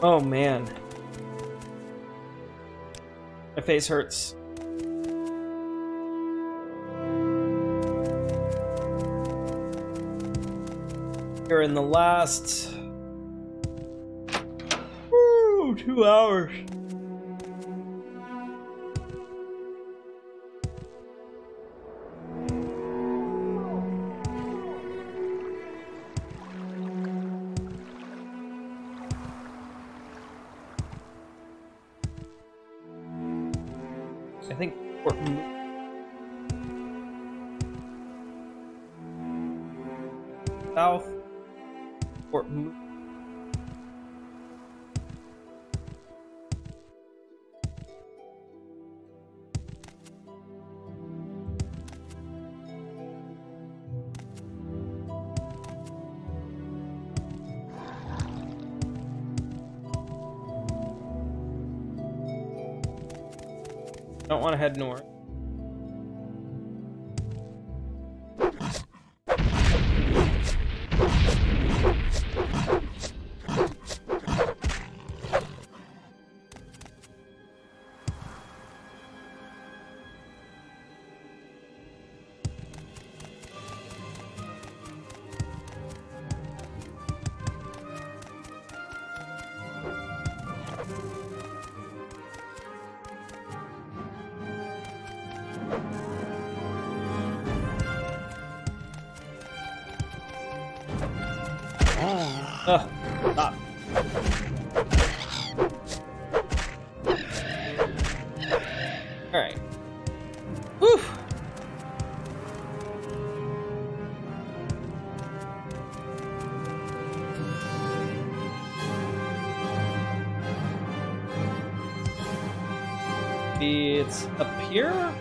Oh man. My face hurts. Here in the last 2 hours. I think South Fort Don't want to head north. Ugh, stop. Alright. Whew. It's up here?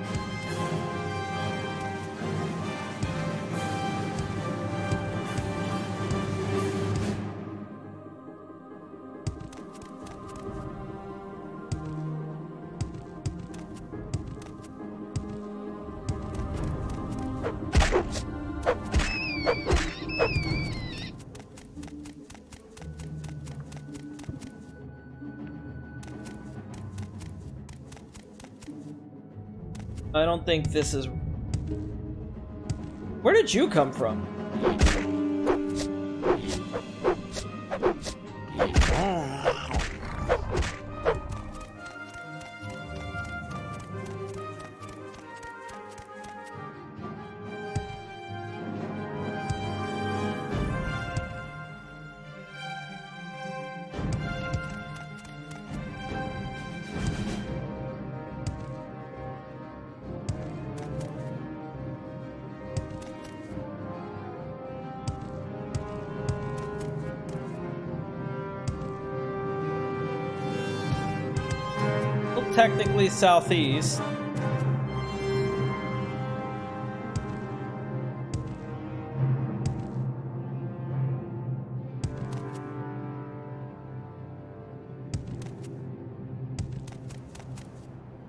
I don't think this is... Where did you come from? Technically southeast.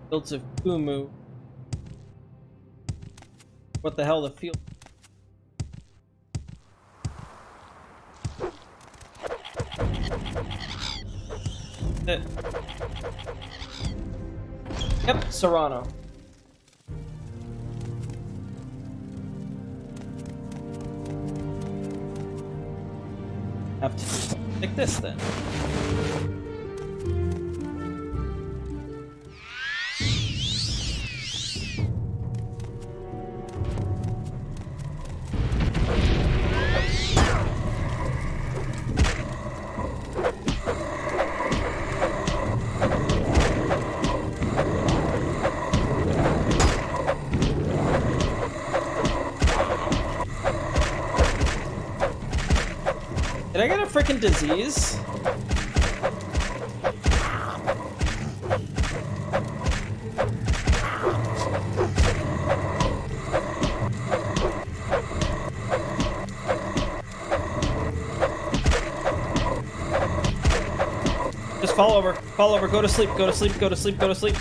Fields of Kumu. What the hell, the field? Yep, Serrano. Have to do something like this then. Did I get a freaking disease? Just fall over, go to sleep, go to sleep, go to sleep, go to sleep.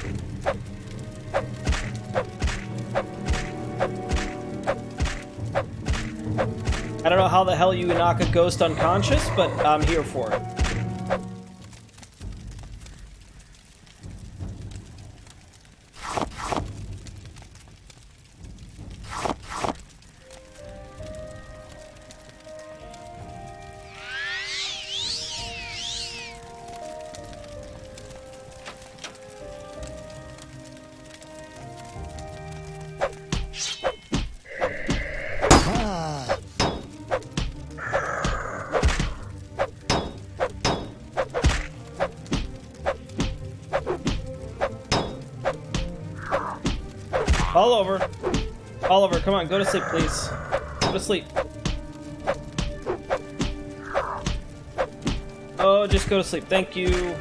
I don't know how the hell you knock a ghost unconscious, but I'm here for it. Oliver, come on, go to sleep, please. Go to sleep. Oh, just go to sleep. Thank you.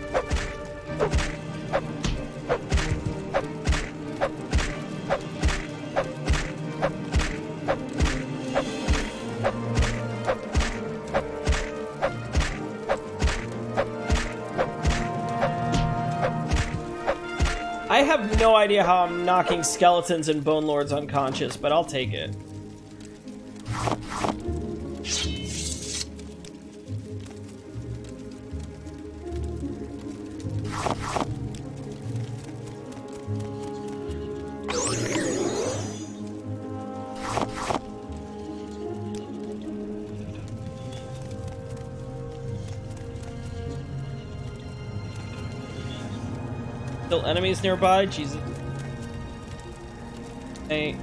I have no idea how I'm knocking skeletons and bone lords unconscious, but I'll take it. Still enemies nearby? Jesus. Hey.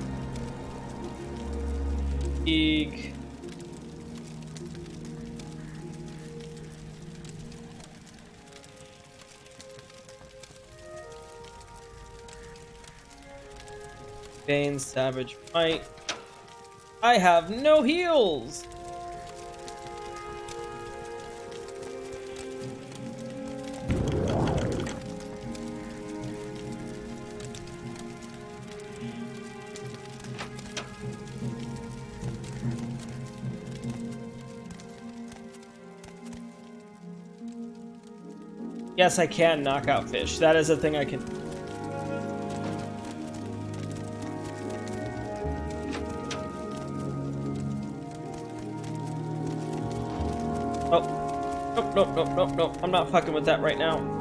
Eeg. Bane, Savage Might. I have no heals! Yes, I can knock out fish. That is a thing I can. Oh. Nope, nope, nope, nope, nope. I'm not fucking with that right now.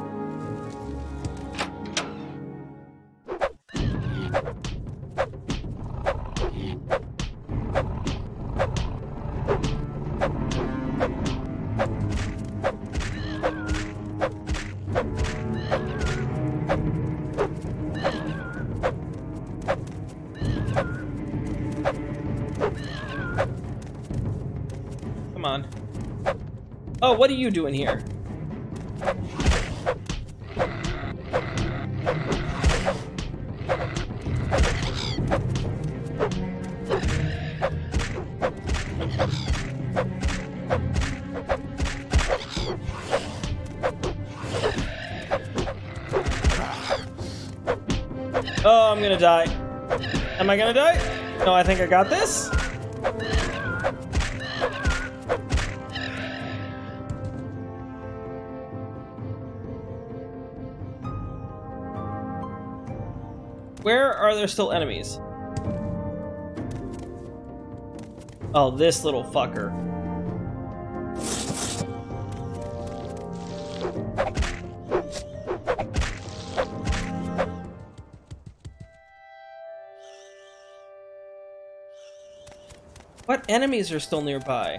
Oh, what are you doing here? Oh, I'm gonna die. Am I gonna die? No, I think I got this. Where are there still enemies? Oh, this little fucker. What enemies are still nearby?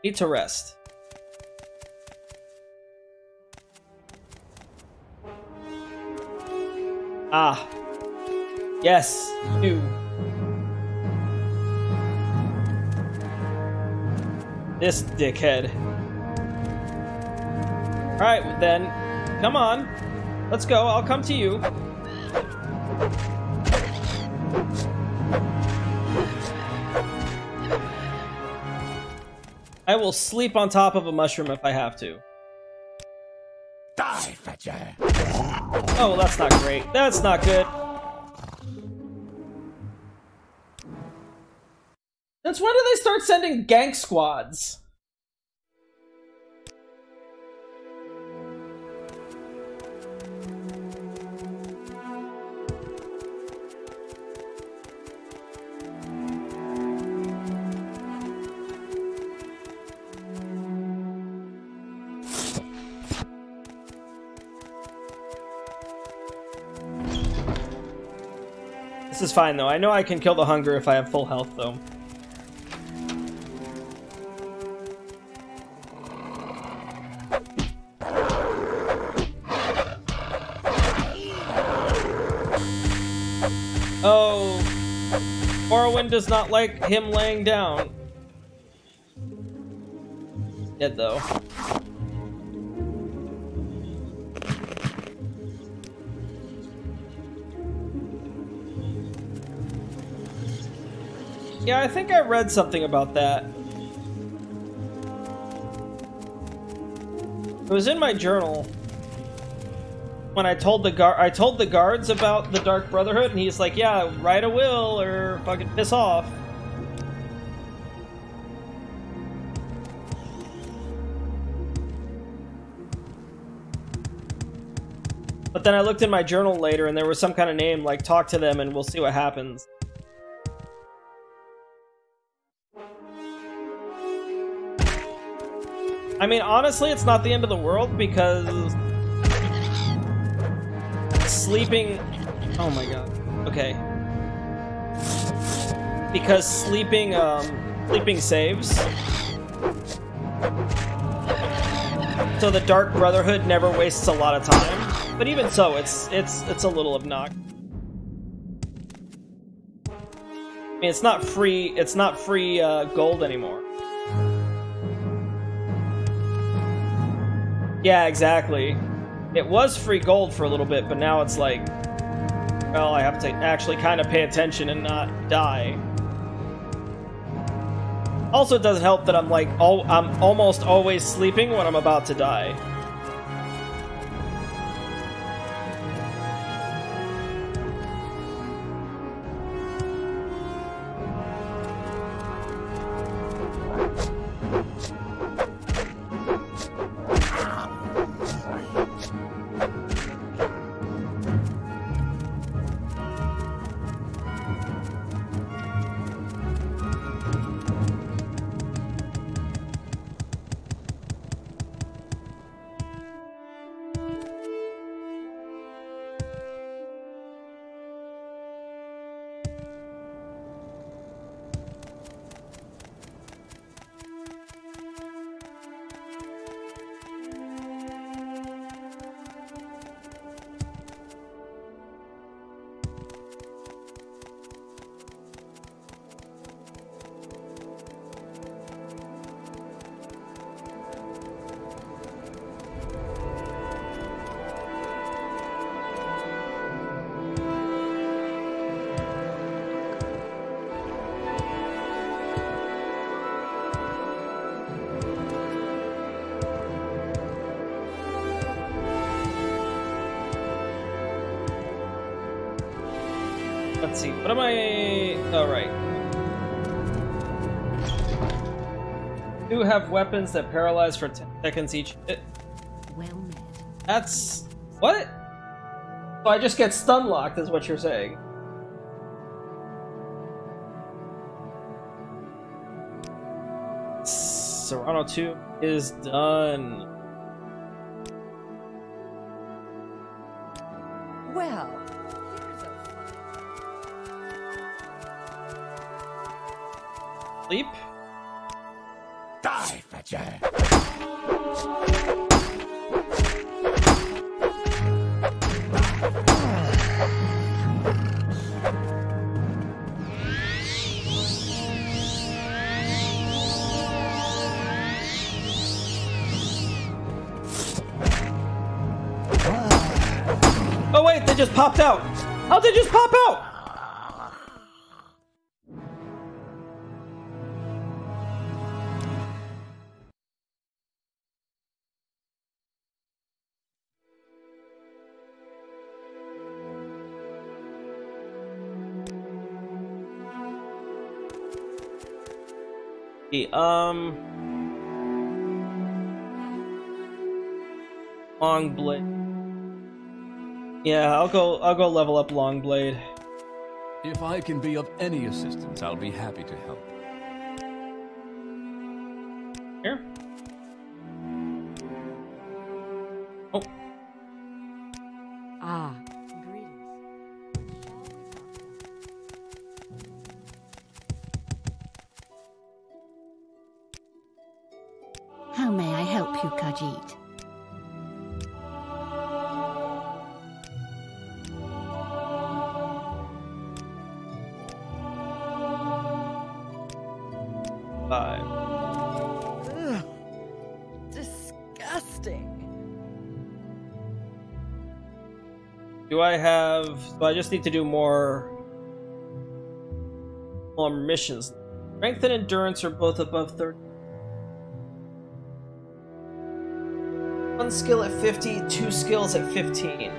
Need to rest. Ah. Yes, you. This dickhead. Alright, then. Come on. Let's go. I'll come to you. I will sleep on top of a mushroom if I have to. Die, fetcher! Oh, well, that's not great. That's not good. Since when did they start sending gank squads? This is fine, though. I know I can kill the hunger if I have full health, though. Oh, Morrowind does not like him laying down. Dead, though. Yeah, I think I read something about that. It was in my journal when I told the guards about the Dark Brotherhood, and he's like, "Yeah, write a will or fucking piss off." But then I looked in my journal later, and there was some kind of name like "talk to them, and we'll see what happens." I mean, honestly, it's not the end of the world because sleeping... Oh my god. Okay. Because sleeping saves. So the Dark Brotherhood never wastes a lot of time. But even so, it's a little obnoxious. I mean, it's not free gold anymore. Yeah, exactly. It was free gold for a little bit, but now it's like, well, I have to actually kind of pay attention and not die. Also, it doesn't help that I'm like, I'm almost always sleeping when I'm about to die. Let's see. What am I? Oh, right. Do have weapons that paralyze for 10 seconds each hit. Well met. That's what? So I just get stun locked, is what you're saying. Serrano 2 is done. Well, here's a Sleep. Die, Fetcher! Oh wait, they just popped out. How'd they just pop out? Long blade. Yeah, I'll go level up long blade. If I can be of any assistance, I'll be happy to help. Here. Oh. Ah, greetings. How may I help you, Khajiit? Ugh, disgusting. Do I have... So I just need to do more missions. Strength and endurance are both above 30. One skill at 50, 2 skills at 15.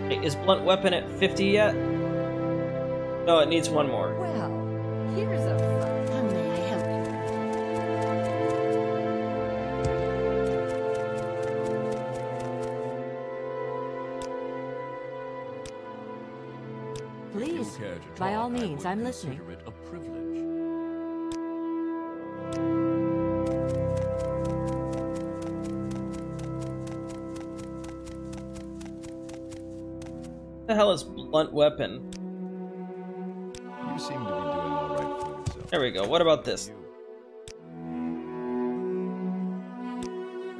Wait, is blunt weapon at 50 yet? No, it needs one more. Well, here's a fun. How may I help you? Please, by all means, I'm listening. Consider it a privilege. What the hell is blunt weapon? You seem to be doing all right for yourself. There we go. What about this?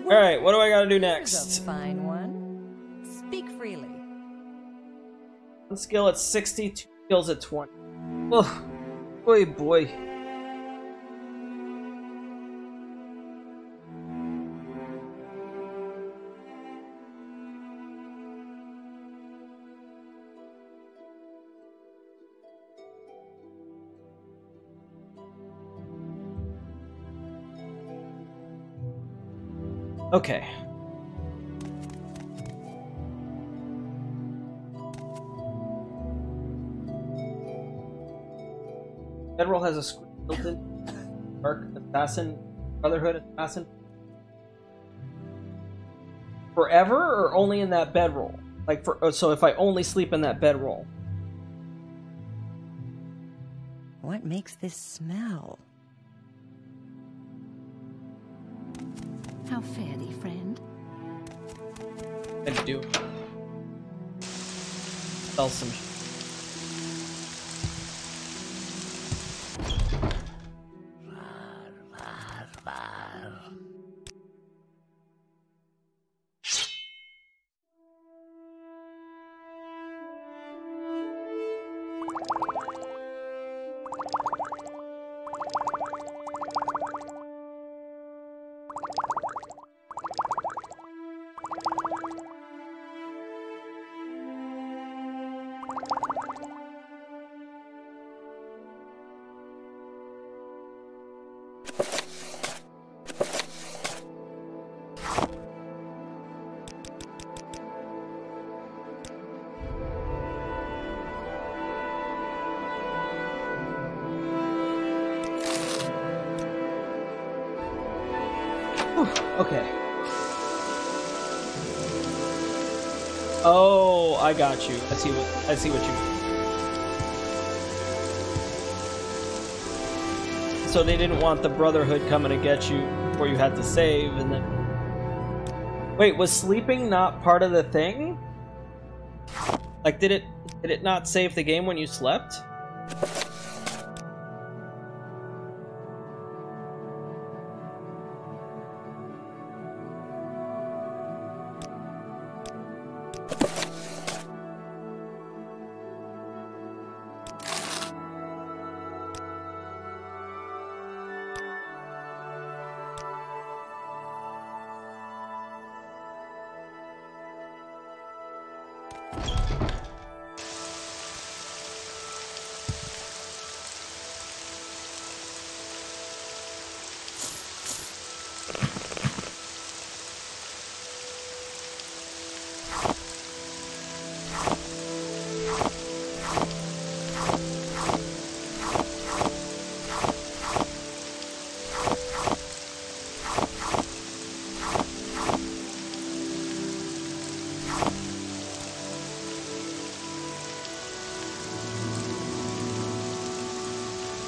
Alright, what do I gotta do Here's next? a fine one. Speak freely. One skill at 60, 2 skills at 20. Oh, boy, boy. Okay. Bedroll has a screen built in. Dark Assassin, Brotherhood Assassin. Forever or only in that bedroll? Like so if I only sleep in that bedroll. What makes this smell? How fare thee, friend? I do. Sell some. Okay. Oh, I got you. I see what you mean. So they didn't want the Brotherhood coming to get you before you had to save, and then... Wait, was sleeping not part of the thing? Like, did it not save the game when you slept?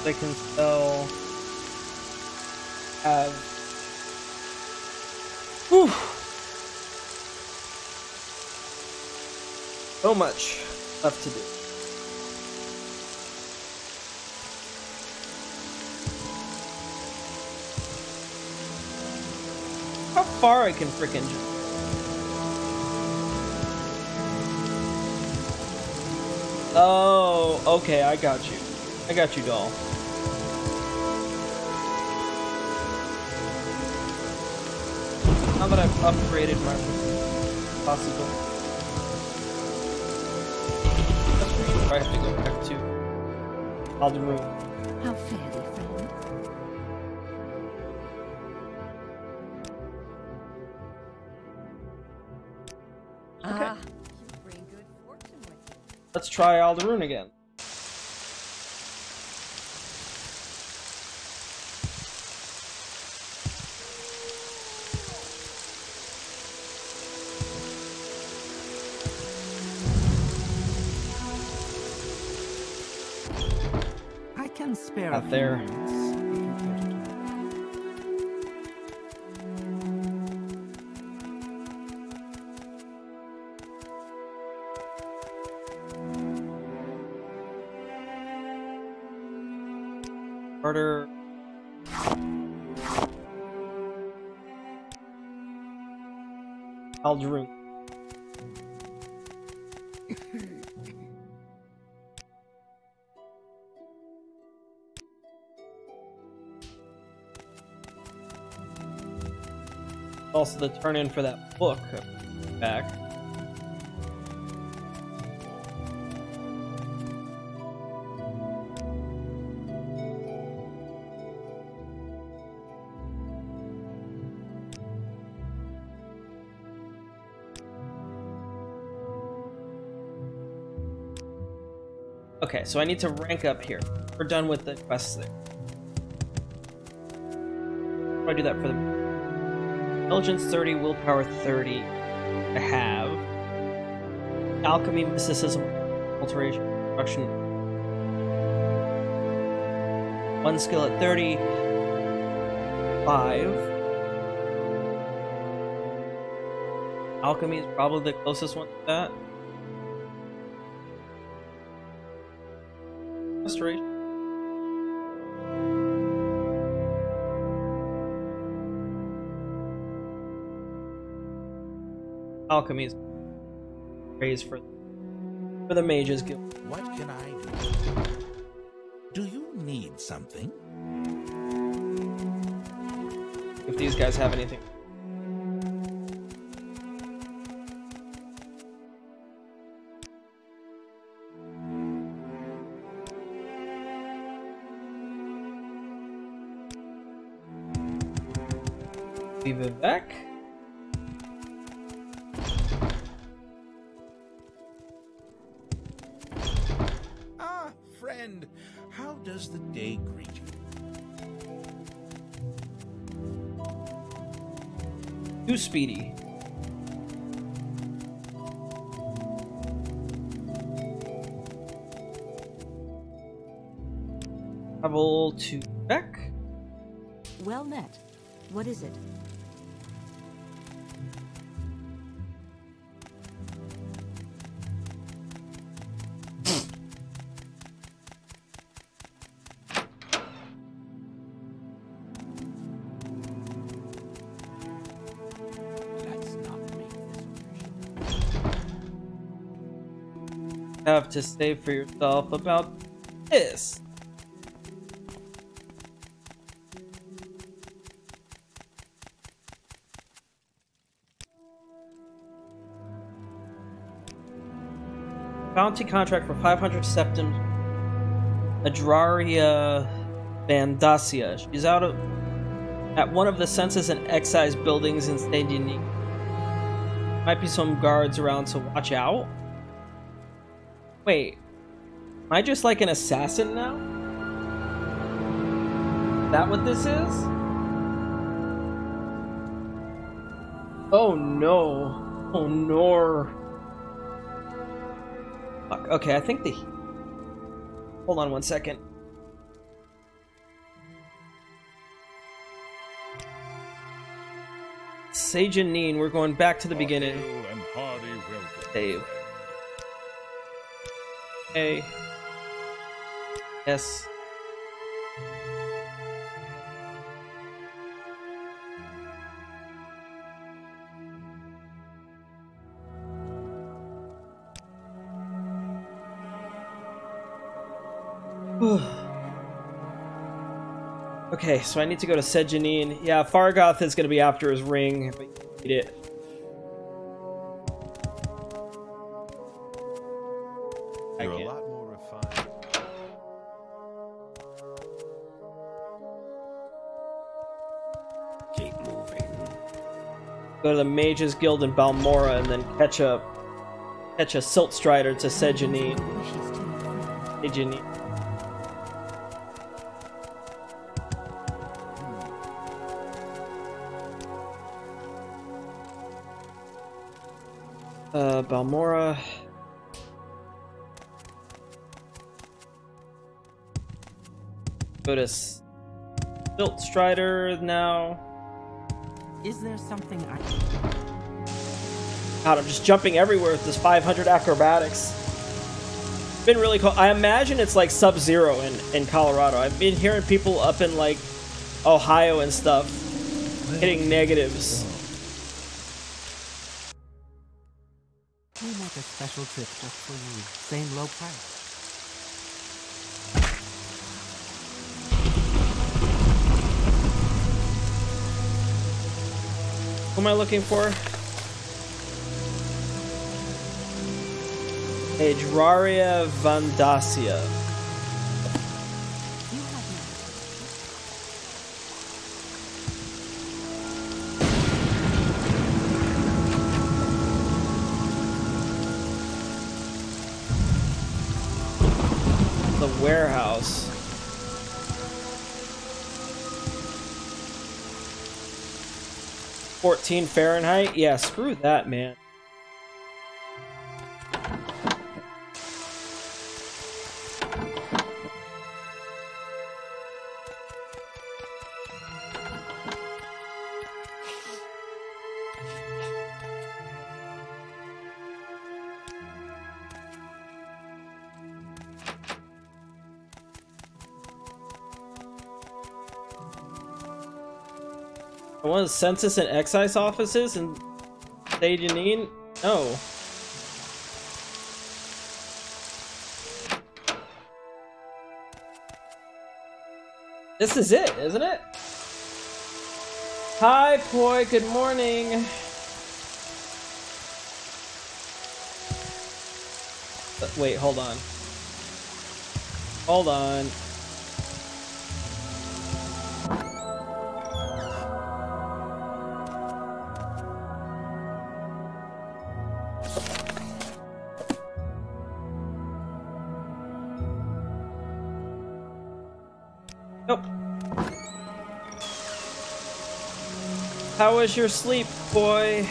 They can still have... Whew. So much left to do. How far I can frickin' jump? Oh, okay, I got you. I got you, doll. Now that I've upgraded my possible, I have to go back to Alderaan. How fairly, friend. Ah, you bring good fortune with you. Let's try Alderaan again. I can spare Out a few there. moments. Harder. Alderaan. Also the turn in for that book back. Okay, so I need to rank up here. We're done with the quests there. How do I do that for the Intelligence 30, Willpower 30. I have Alchemy, Mysticism, Alteration, Destruction. One skill at 30. 5. Alchemy is probably the closest one to that. Restoration. Alchemy is praised for the Mages Guild. What can I do? Do you need something? If these guys have anything. Vivek. Ah, friend, how does the day greet you? Too speedy. Travel to Beck. Well met. What is it? Have to say for yourself about this. Bounty contract for 500 septims. Adraria Vandacia. She's out of at one of the census and excise buildings in Saint Denis. Might be some guards around, so watch out. Wait, am I just like an assassin now? Is that what this is? Oh no. Oh no. Fuck. Okay, I think the... Hold on one second. Sajanine, we're going back to the beginning. Save. Okay. Yes. Okay, so I need to go to Sejanine. Yeah, Fargoth is going to be after his ring, but you need it. You're a lot more refined. Keep moving. Go to the Mages Guild in Balmora and then catch a Silt Strider to Sejanine. Sejanine. Balmora. Go to Silt Strider now. Is there something I... God, I'm just jumping everywhere with this 500 acrobatics. It's been really cool. I imagine it's like Sub-Zero in Colorado. I've been hearing people up in like Ohio and stuff hitting negatives. We make a special trip just for you. Same low price. Who am I looking for? Adraria Vandacia. The warehouse. $14 Fahrenheit? Yeah, screw that, man. One of the census and excise offices in Sajanine? No. This is it, isn't it? Hi, Poi, good morning. Wait, hold on. Hold on. How was your sleep, boy?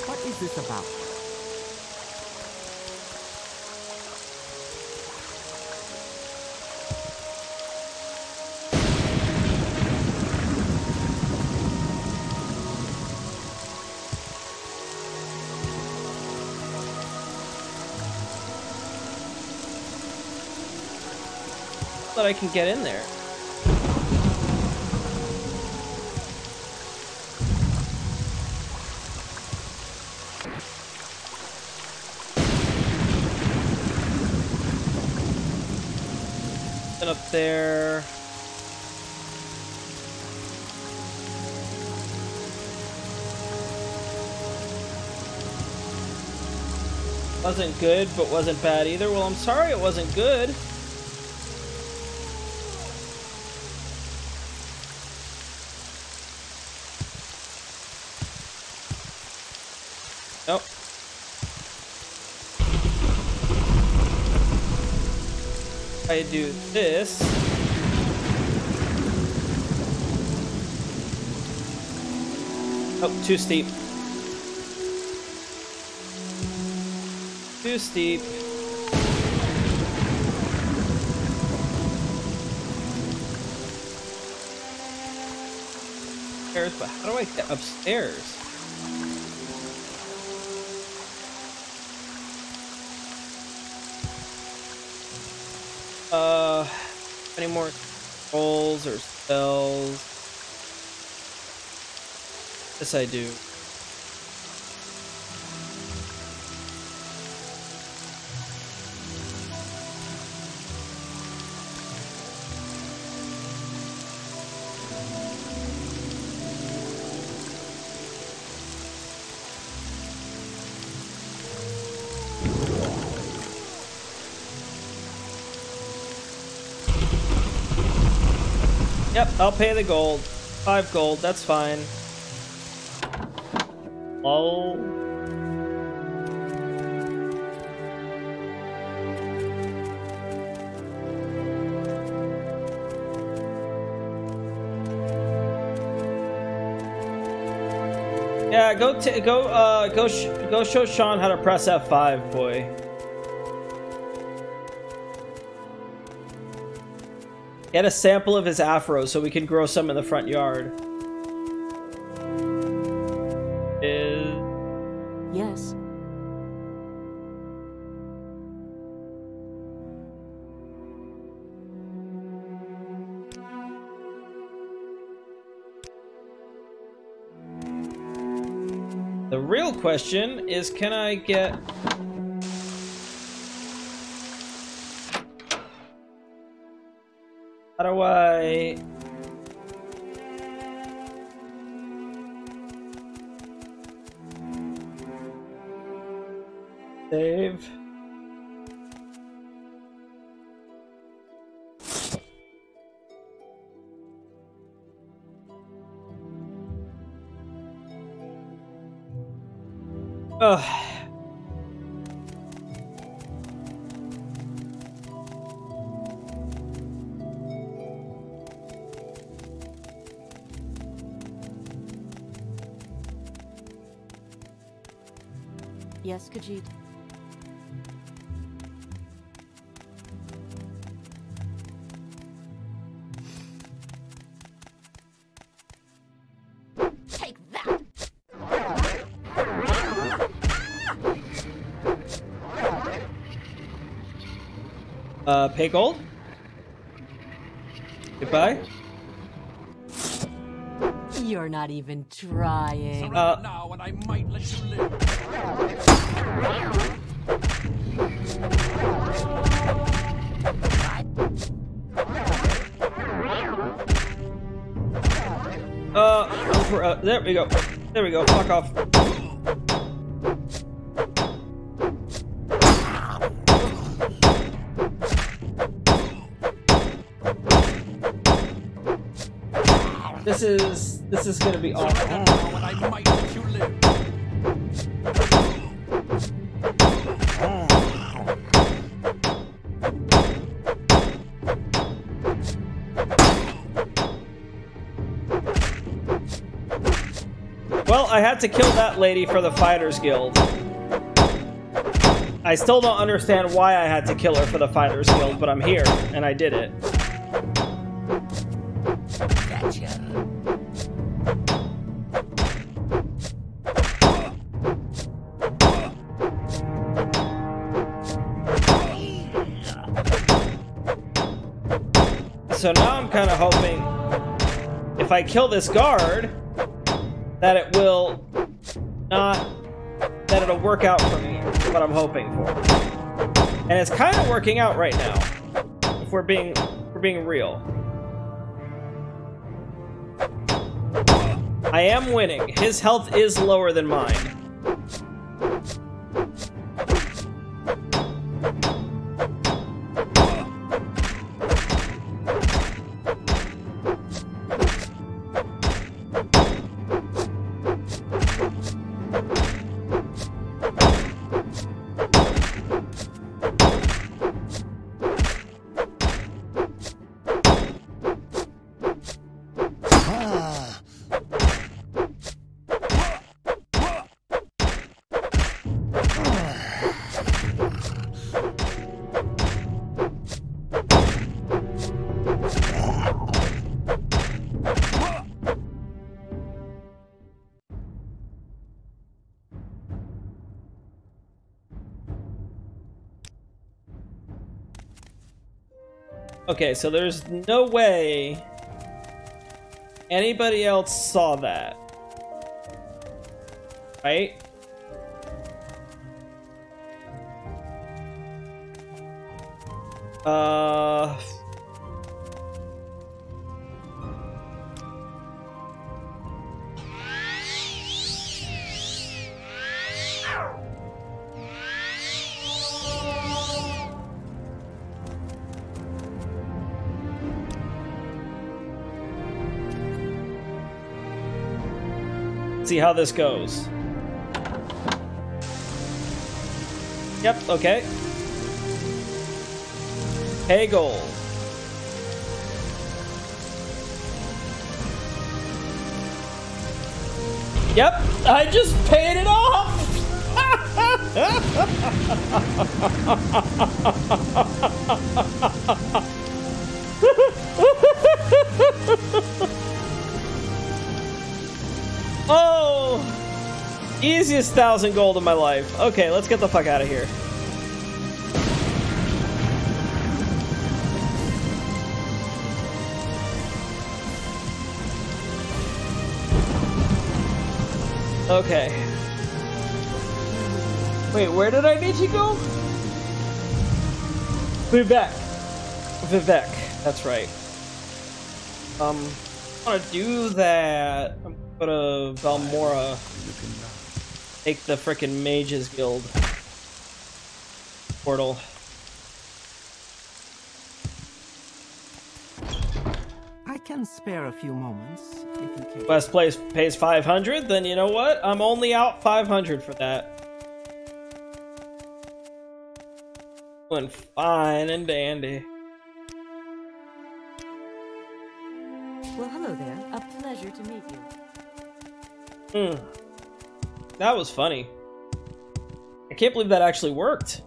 What is this about? That I can get in there. And up there. Wasn't good, but wasn't bad either. Well, I'm sorry it wasn't good. Nope. I do this. Oh, too steep. Too steep. But how do I get upstairs? Any more rolls or spells? Yes, I do. Yep, I'll pay the gold. 5 gold, that's fine. Lol. Yeah, go show Sean how to press F5, boy. Get a sample of his afro so we can grow some in the front yard. Yes. The real question is, can I get... How do I... Save. Ugh. Yes, Khajiit. Take that! Pay gold? Goodbye? You're not even trying. Surrender now, and I might let you live. There we go. There we go. Fuck off. This is gonna be awful. Surrender now, and I might let you live. Well, I had to kill that lady for the Fighters Guild. I still don't understand why I had to kill her for the Fighters Guild, but I'm here, and I did it. Gotcha. So now I'm kind of hoping if I kill this guard, that it will not, that it'll work out for me, what I'm hoping for. And it's kind of working out right now, if we're being real. I am winning. His health is lower than mine. Okay, so there's no way anybody else saw that. Right? See how this goes. Yep, okay. Pay gold. Yep, I just paid it off! Oh! Easiest 1,000 gold of my life. Okay, let's get the fuck out of here. Okay. Wait, where did I need to go? Vivek. Vivek, that's right. I'm gonna do that. I'm gonna Valmora. Take the frickin' Mages Guild portal. I can spare a few moments if you care. West Place pays 500, then you know what? I'm only out 500 for that. Doing fine and dandy. Well, hello there. A pleasure to meet you. That was funny. I can't believe that actually worked.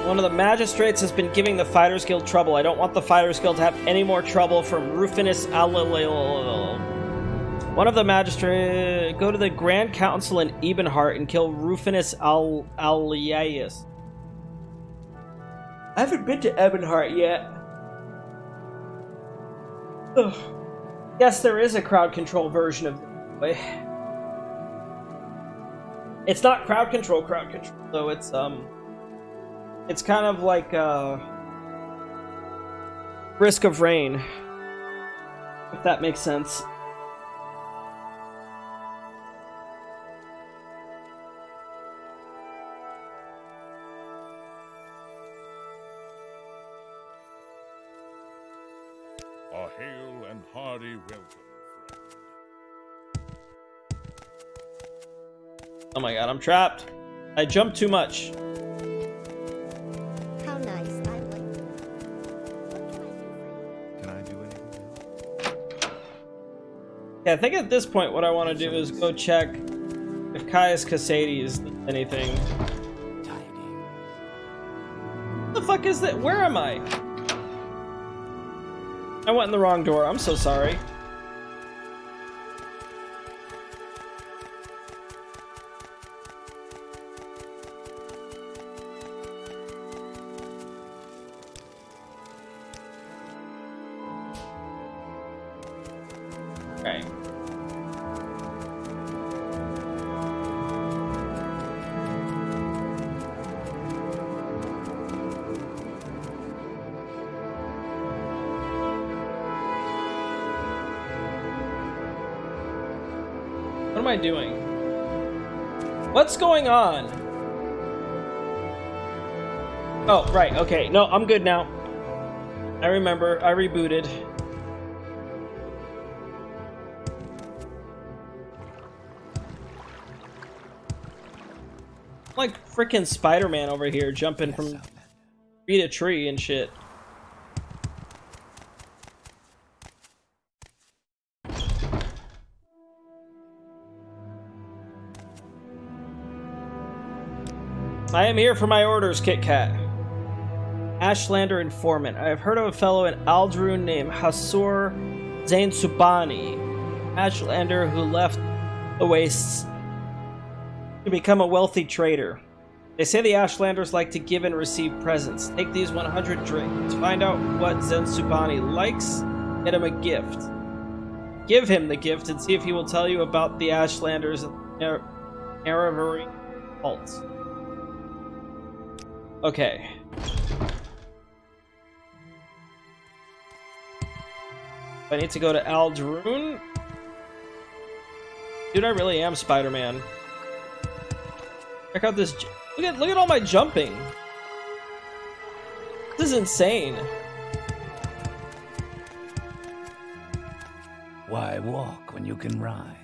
One of the magistrates has been giving the Fighters Guild trouble. I don't want the Fighters Guild to have any more trouble from Rufinus Alalil. One of the magistrates... Go to the Grand Council in Ebenheart and kill Rufinus Alias. I haven't been to Ebenheart yet. Ugh. Yes, there is a crowd control version of this. It's not crowd control, though. It's kind of like Risk of Rain, if that makes sense. hail and hearty welcome, friend. Oh my god, I'm trapped. I jumped too much. How nice. I like it. What can I do for you? Can I do anything else? Yeah, I think at this point what I want to do is go check if Caius Casades needs anything. What the fuck is that? Where am I? I went in the wrong door. I'm so sorry. Okay. What am I doing? What's going on? Oh, right, okay. No, I'm good now. I remember. I rebooted. Like freaking Spider-Man over here, jumping from tree to tree and shit. I am here for my orders, KitKat. Ashlander Informant. I have heard of a fellow in Aldrune named Hasur Zainsubani. Ashlander who left the wastes to become a wealthy trader. They say the Ashlanders like to give and receive presents. Take these 100 drinks. Find out what Zainsubani likes. Get him a gift. Give him the gift and see if he will tell you about the Ashlanders and Aravari cult. Okay. I need to go to Aldrune. Dude, I really am Spider-Man. Check out this. Look at all my jumping. This is insane. Why walk when you can ride?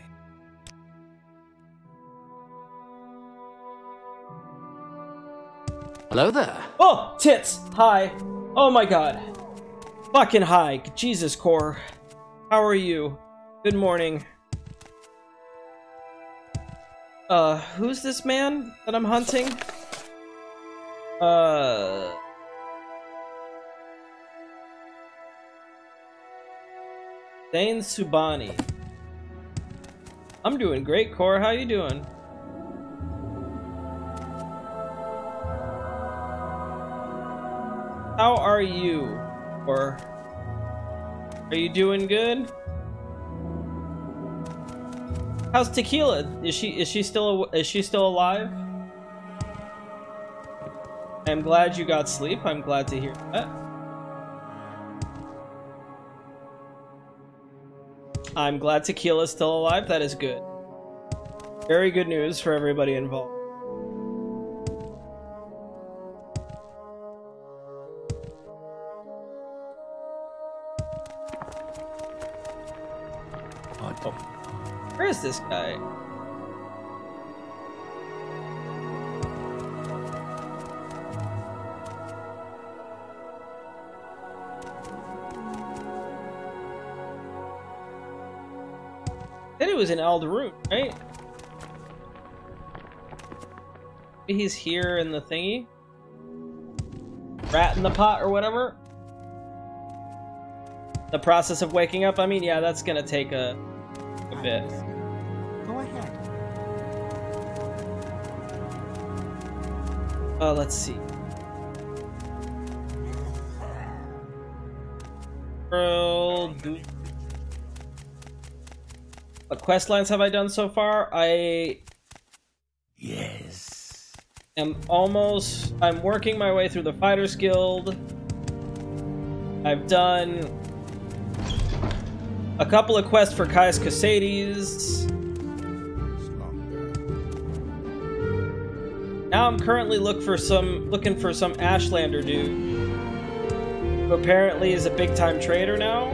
Hello there. Oh, tits. Hi. Oh my god. Fucking hi. Jesus, Core. How are you? Good morning. Who's this man that I'm hunting? Zainsubani. I'm doing great, Core. How you doing? How are you? Or are you doing good? How's Tequila? Is she still alive? I'm glad you got sleep. I'm glad to hear that. I'm glad Tequila's still alive. That is good. Very good news for everybody involved. Oh. Where is this guy? Said he was in Aldrune, right? Maybe he's here in the thingy? Rat in the pot or whatever? The process of waking up, I mean, yeah, that's gonna take a bit. Go ahead. Let's see. What quest lines have I done so far? Yes. I'm working my way through the Fighters Guild. I've done a couple of quests for Caius Casades. Now I'm currently looking for some Ashlander dude, who apparently is a big-time trader now.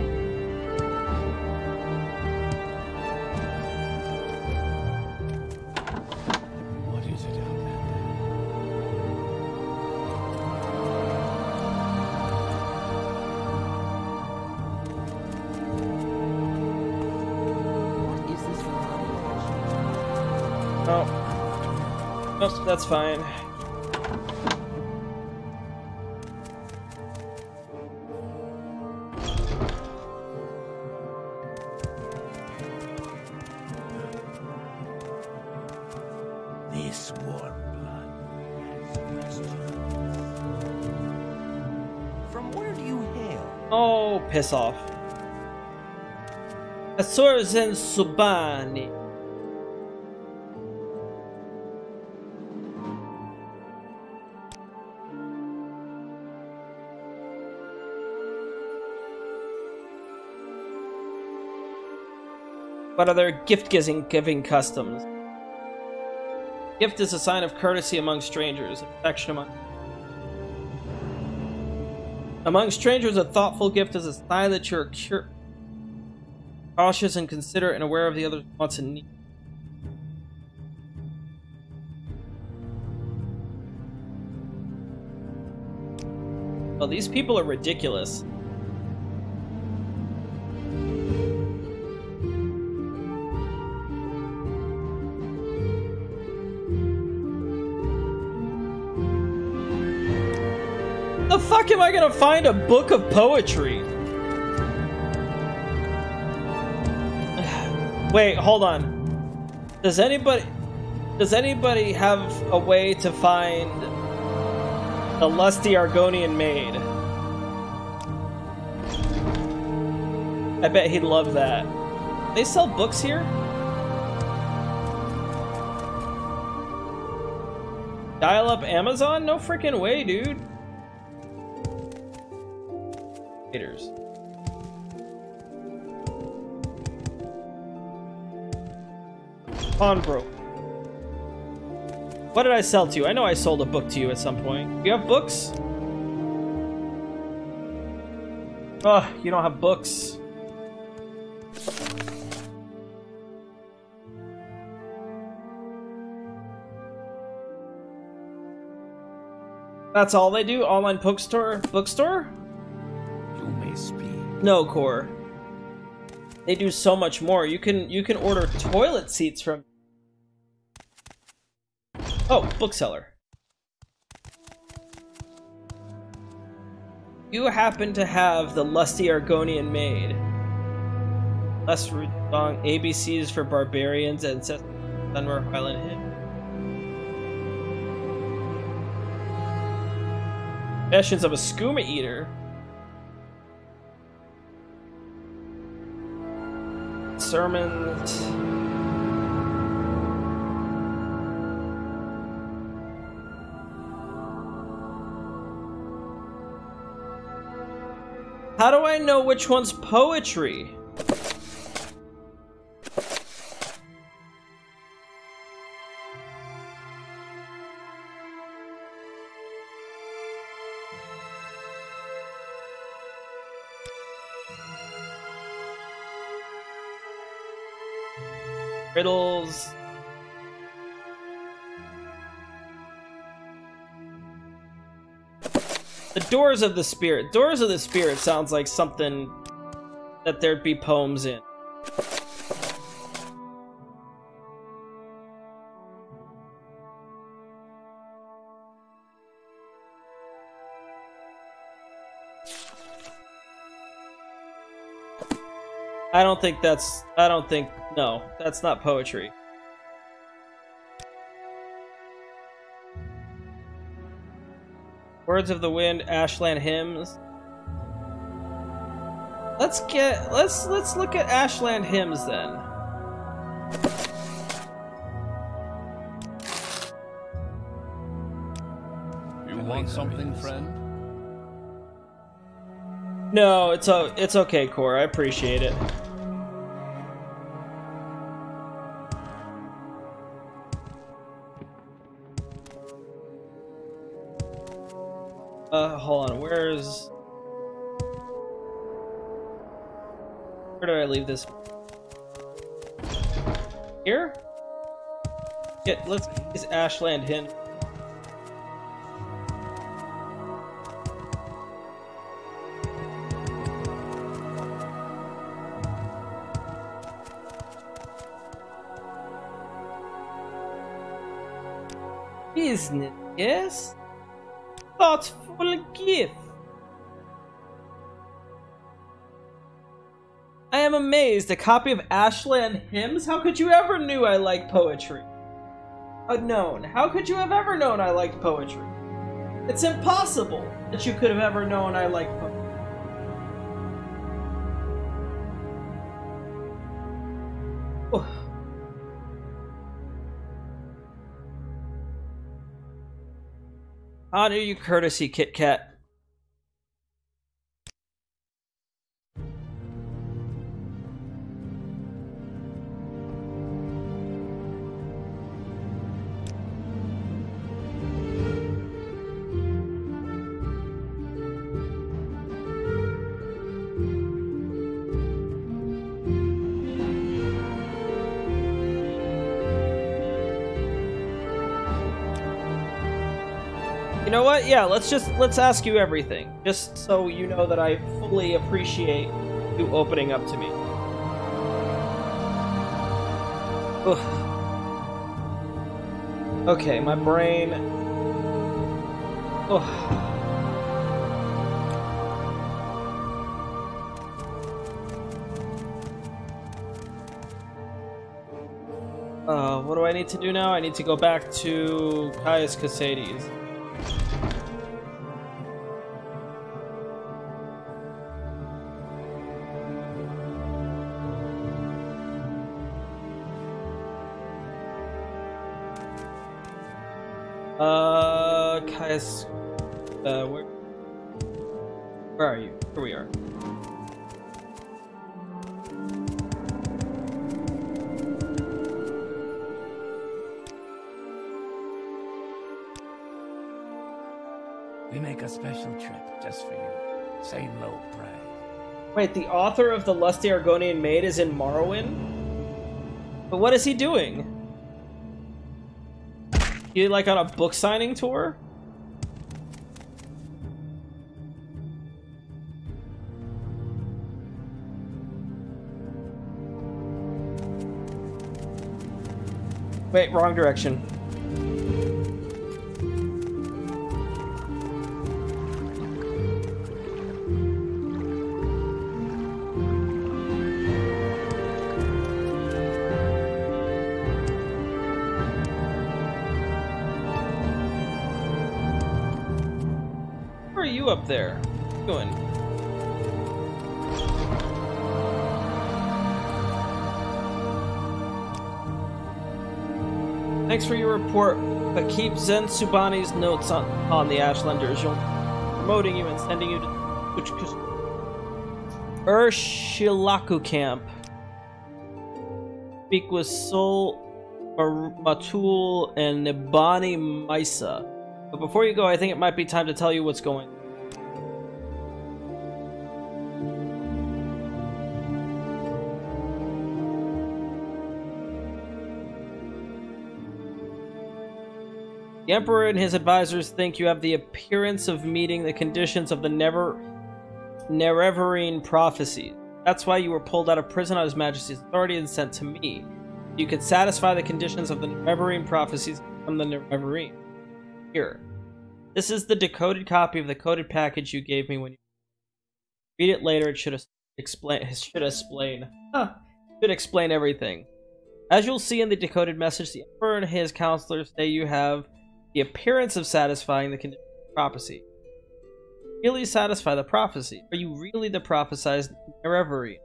Oh. Nope, that's fine. This warm blood has questions. From where do you hail? Oh, piss off. Azores Subani. What are their gift-giving customs? Gift is a sign of courtesy among strangers, affection among strangers. A thoughtful gift is a sign that you're cautious and considerate and aware of the other's wants and needs. Well, these people are ridiculous. The fuck am I gonna find a book of poetry? Wait, hold on. Does anybody have a way to find the lusty Argonian maid? I bet he'd love that. They sell books here? Dial up Amazon? No freaking way, dude. Pawnbroker. What did I sell to you? I know I sold a book to you at some point. You have books? Oh, you don't have books. That's all they do? Online bookstore? Bookstore? You may speak. No, Core. They do so much more. You can order toilet seats from. Oh, bookseller. You happen to have the lusty Argonian maid. Less song ABCs for barbarians and Sunmer Highland Hit. Confessions of a skooma eater. Sermons. How do I know which one's poetry? Riddles. The Doors of the Spirit. Doors of the Spirit sounds like something that there'd be poems in. No, that's not poetry. Words of the Wind, Ashland Hymns. Let's look at Ashland Hymns then. You want something, friend? No, it's okay, Core. I appreciate it. Hold on, where did I leave this? Here? Yeah, let's get this Ashland Hymn. business, yes? Thoughtful gift. I am amazed. A copy of Ashland Hymns? How could you ever knew I like poetry? Unknown. How could you have ever known I liked poetry? It's impossible that you could have ever known I liked poetry. Oh. Honor your courtesy, KitKat. You know what? Yeah, let's ask you everything, just so you know that I fully appreciate you opening up to me. Ugh. Okay, my brain. Ugh. What do I need to do now? I need to go back to Caius Casades. Caius, where are you? Here we are. We make a special trip just for you. Say low price. Wait, the author of The Lusty Argonian Maid is in Morrowind? But what is he doing? You like on a book signing tour? Wait, wrong direction. Where are you up there? What are you doing? Thanks for your report, but keep Zen Subani's notes on the Ashlanders. You'll promoting you and sending you to Urshilaku camp. Speak with Sol Matul and Nibani Maisa. But before you go, I think it might be time to tell you what's going on. The Emperor and his advisors think you have the appearance of meeting the conditions of the Nerevarine prophecy. That's why you were pulled out of prison on His Majesty's authority and sent to me. You could satisfy the conditions of the Nerevarine prophecies from the Nerevarine. Here. This is the decoded copy of the coded package you gave me when you read it later. It should explain everything. As you'll see in the decoded message, the Emperor and his counselors say you have the appearance of satisfying the condition of the prophecy. Really satisfy the prophecy? Are you really the prophesized Nerevarine?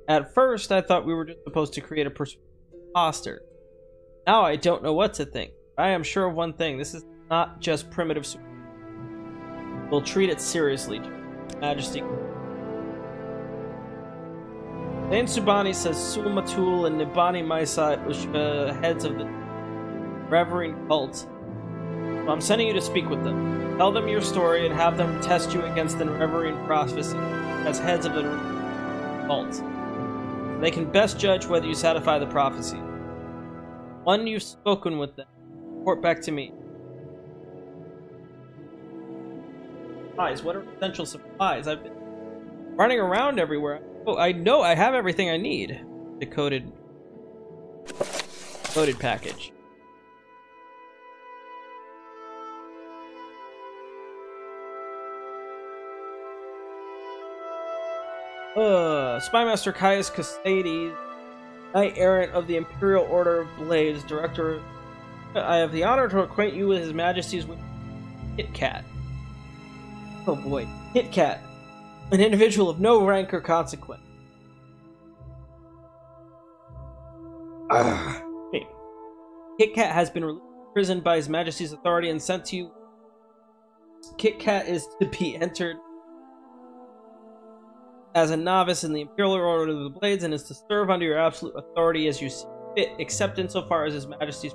At first, I thought we were just supposed to create a imposter. Now I don't know what to think. I am sure of one thing. This is not just primitive super. We'll treat it seriously, Majesty. Dane Subani says Sulmatul and Nibani Maisat were heads of the Reverend cult. So I'm sending you to speak with them. Tell them your story and have them test you against the Reverend prophecy as heads of the cult. They can best judge whether you satisfy the prophecy. When you've spoken with them, report back to me. Supplies. What are essential supplies? I've been running around everywhere. Oh, I know I have everything I need. Decoded package. Spymaster Caius Custades, Knight Errant of the Imperial Order of Blades, Director. I have the honor to acquaint you with His Majesty's KitKat. Oh boy, KitKat, an individual of no rank or consequence. Hey. KitKat has been released from prison by His Majesty's authority and sent to you. KitKat is to be entered as a novice in the Imperial Order of the Blades and is to serve under your absolute authority as you see fit, except insofar as His Majesty's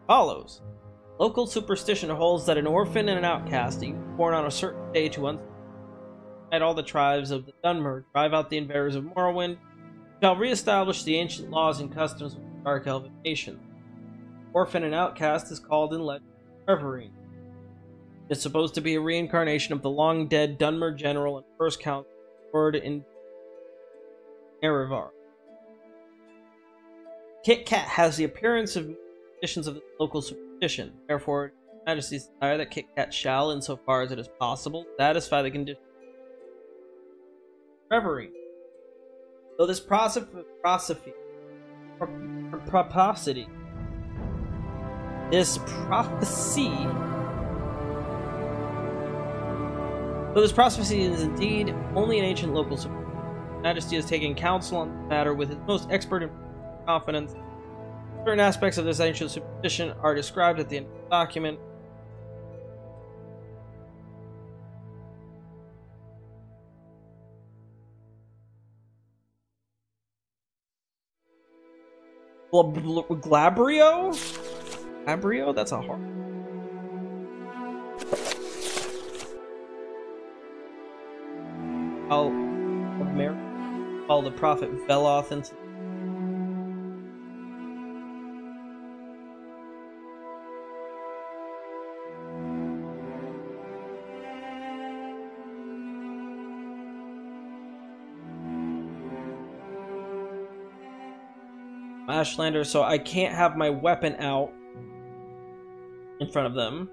follows. Local superstition holds that an orphan and an outcast, a youth born on a certain day to unite all the tribes of the Dunmer, drive out the invaders of Morrowind, shall reestablish the ancient laws and customs of the Dark Elven nation. Orphan and outcast is called in legend Reverie. It's supposed to be a reincarnation of the long-dead Dunmer general and first count word in Erevar. KitKat has the appearance of traditions of the local superstition. Therefore, His Majesty's desire that KitKat shall, insofar as it is possible, satisfy the conditions of Reverie. Though this prosody This prophecy is indeed only an ancient local superstition, His Majesty has taken counsel on the matter with his most expert and confidence. Certain aspects of this ancient superstition are described at the end of the document. Glabrio? Glabrio? That's a hard. Call the prophet Veloth into Ashlander, so I can't have my weapon out in front of them.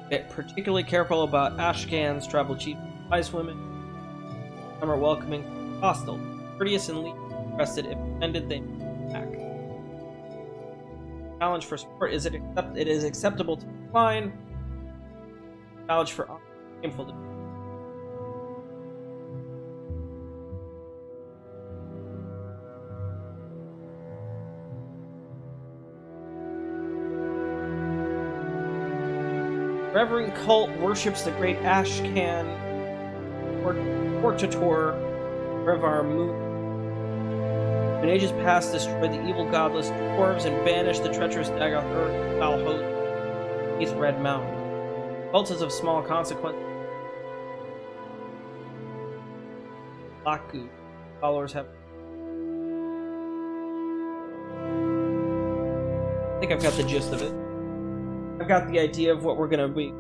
Get particularly careful about Ashcan's tribal chief wise women. Some are welcoming, hostile, courteous, and least interested. If offended, they attack. Challenge for sport is it is acceptable to decline. Challenge for honor is shameful to decline. Reverend cult worships the great Ashcan Portator Revar Moon. When ages past destroyed the evil godless dwarves and banished the treacherous Dagoth Earth foul host beneath Red Mountain. Cult is of small consequence. Laku followers have. I think I've got the gist of it. I've got the idea of what we're gonna be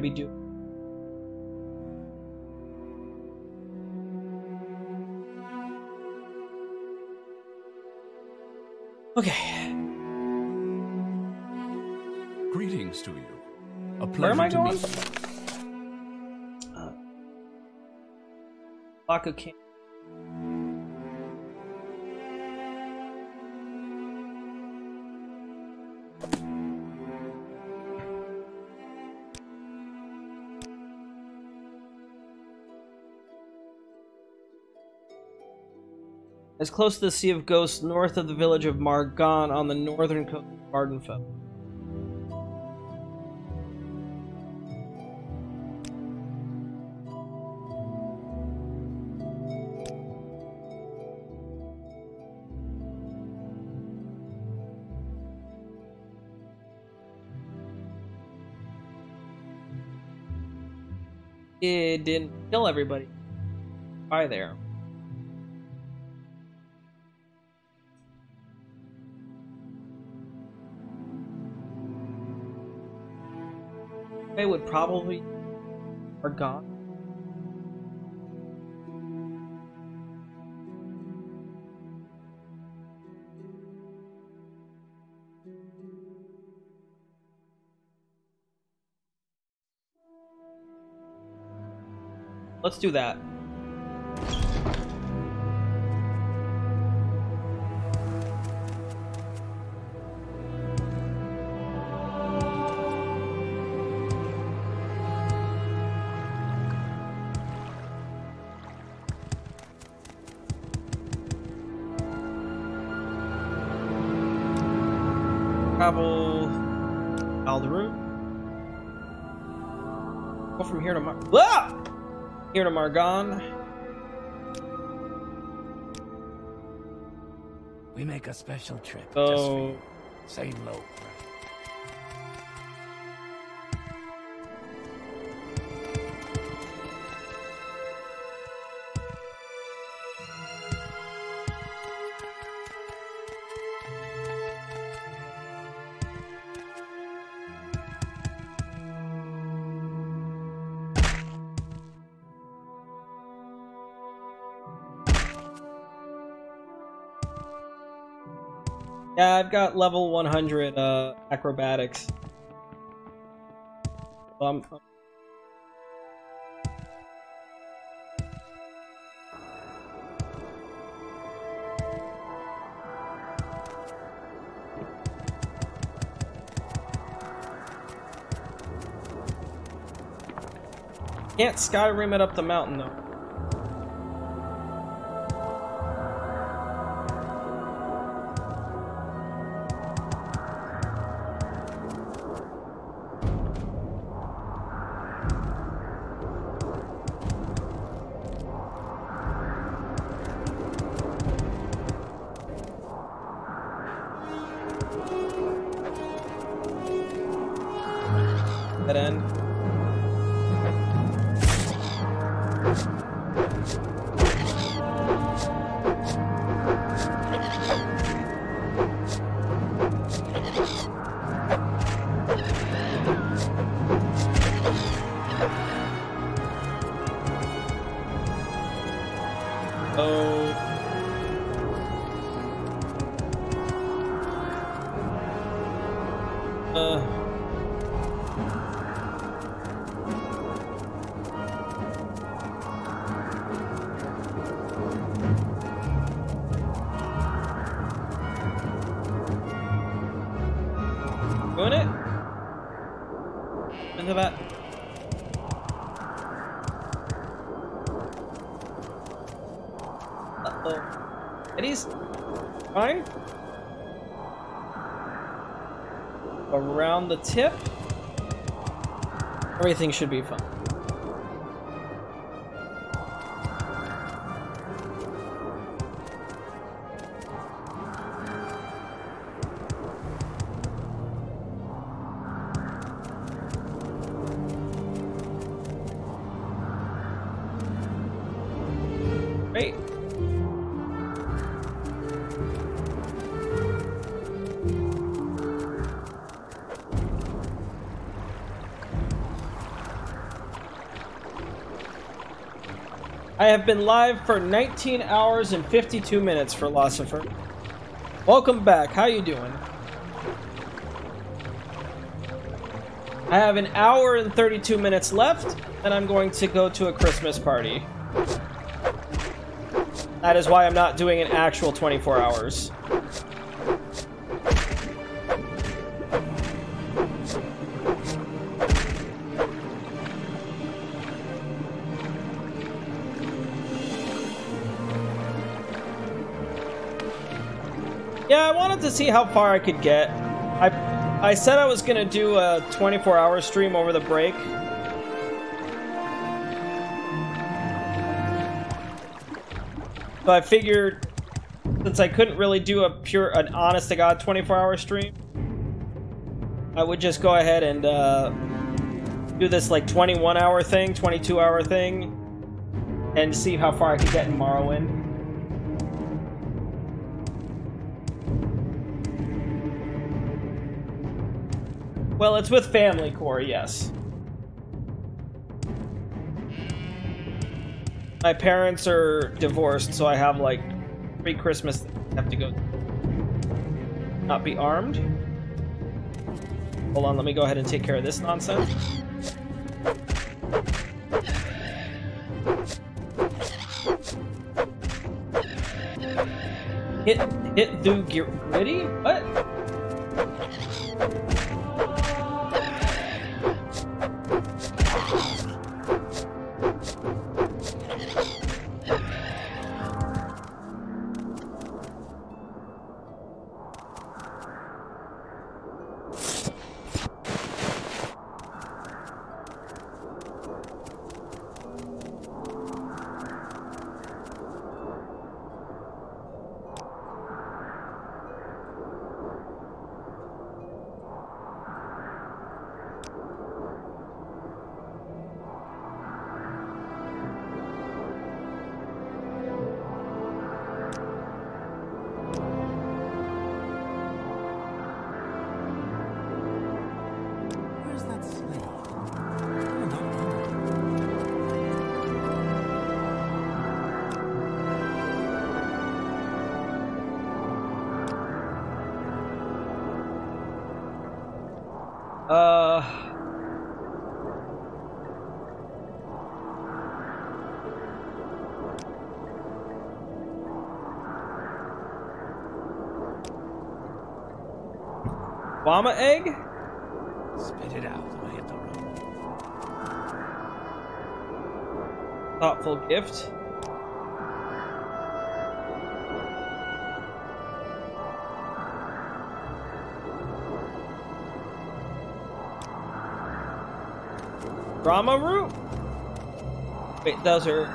doing. Okay. Greetings to you. A pleasure Where am I to going? meet you. Laku camp. As close to the Sea of Ghosts, north of the village of Margon on the northern coast of Vardenfell. It didn't kill everybody by there. They would probably are gone. Let's do that. Travel Alderu. Go from here to here to Margon. We make a special trip just Oh. for you. Say low, right? Yeah, I've got level 100 acrobatics. Can't Skyrim it up the mountain though. That end. Doing it? Into that. Uh-oh. Eddie's fine. Around the tip. Everything should be fine. Great. I have been live for 19 hours and 52 minutes for Philosopher. Welcome back. How you doing? I have an hour and 32 minutes left, and I'm going to go to a Christmas party. That is why I'm not doing an actual 24 hours. Yeah, I wanted to see how far I could get. I said I was gonna do a 24-hour stream over the break. So I figured, since I couldn't really do an honest-to-God 24-hour stream, I would just go ahead and do this like 21-hour thing, 22-hour thing, and see how far I could get in Morrowind. Well, it's with family core, yes. My parents are divorced, so I have like pre-Christmas I have to go. Not be armed. Hold on, let me go ahead and take care of this nonsense. Hit do gritty? What? Where's that slave? Llama egg? Spit it out or hit the road. Thoughtful gift. Drama root? Wait, those are...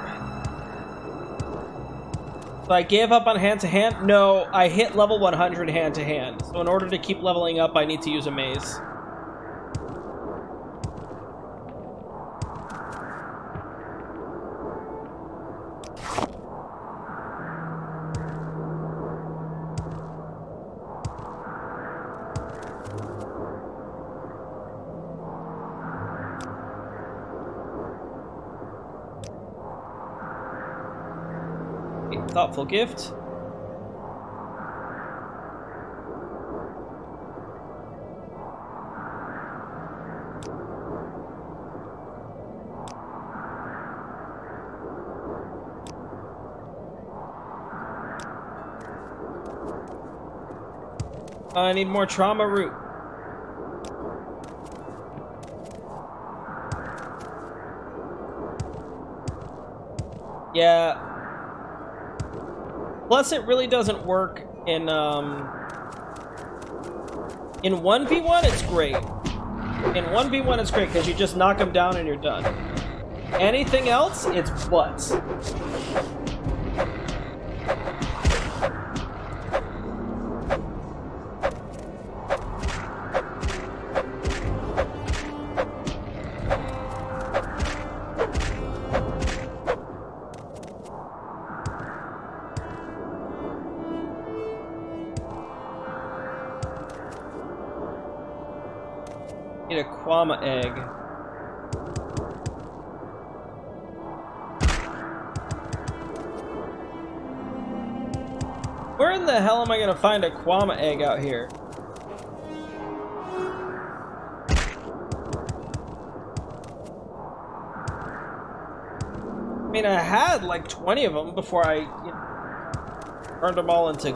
So I gave up on hand-to-hand? No, I hit level 100 hand-to-hand. So in order to keep leveling up, I need to use a maze. Thoughtful gift. I need more trauma root. Yeah. Plus, it really doesn't work in 1v1, it's great. In 1v1, it's great because you just knock them down and you're done. Anything else, it's butts. Need a Kwama egg. Where in the hell am I gonna find a Kwama egg out here? I mean, I had like 20 of them before I turned them all into...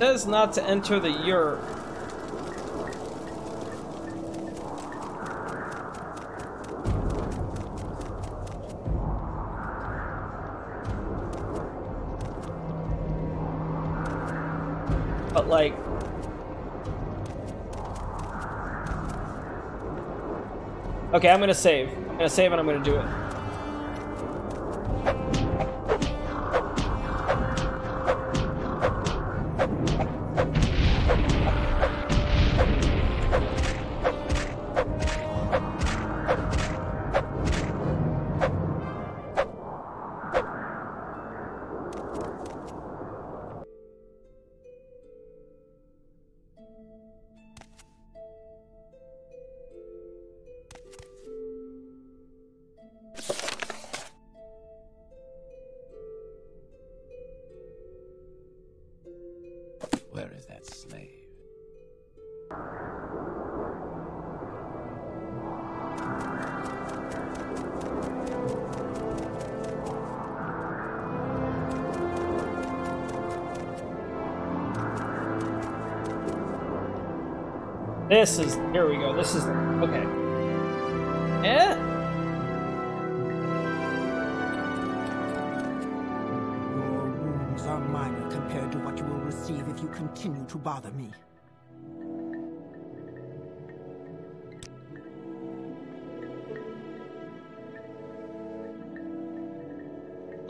Says not to enter the yurt. But like, okay, I'm gonna save. I'm gonna save and I'm gonna do it. as that slave. This is, here we go, this is, okay. Yeah? Your wounds are minor compared to what you will receive if you continue to bother me.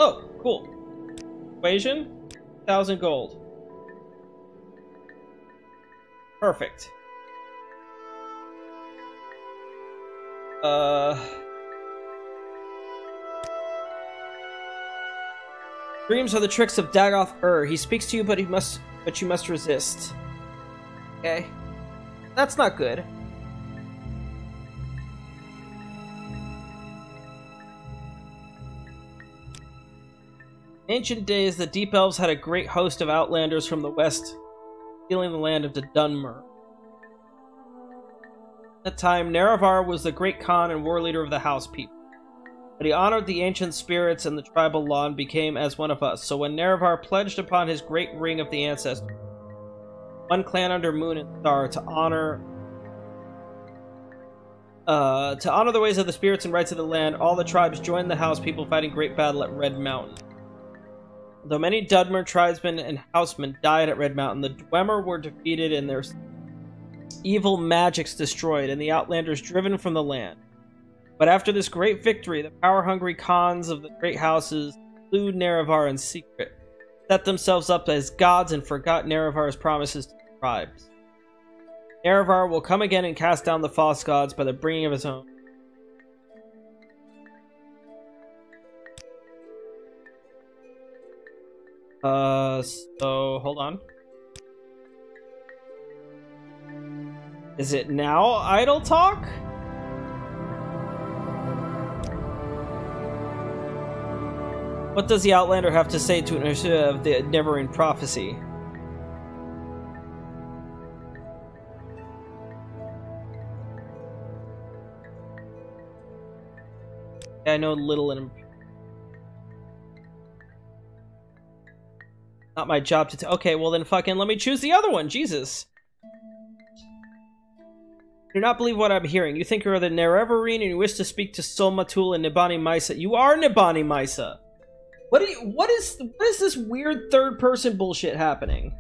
Oh, cool. Equation? 1,000 gold. Perfect. Dreams are the tricks of Dagoth He speaks to you, but you must resist. Okay. That's not good. In ancient days, the Deep Elves had a great host of outlanders from the west, stealing the land of the Dunmer. At that time, Nerevar was the great Khan and war leader of the House people. But he honored the ancient spirits and the tribal law and became as one of us. So when Nerevar pledged upon his great ring of the ancestors, one clan under Moon and Star, to honor the ways of the spirits and rights of the land, all the tribes joined the House people fighting great battle at Red Mountain. Though many Dunmer tribesmen and housemen died at Red Mountain, the Dwemer were defeated and their evil magics destroyed, and the Outlanders driven from the land. But after this great victory, the power-hungry Khans of the great houses slew Nerevar in secret, set themselves up as gods, and forgot Nerevar's promises to the tribes. Nerevar will come again and cast down the false gods by the bringing of his own. So, hold on. Is it now idle talk? What does the Outlander have to say to of the Neverend prophecy? I know little and not my job to okay, well then fucking let me choose the other one, Jesus. Do not believe what I'm hearing. You think you're the Nerevarine and you wish to speak to Solmatul and Nibani Misa. You are Nibani Misa. What is this weird third person bullshit happening?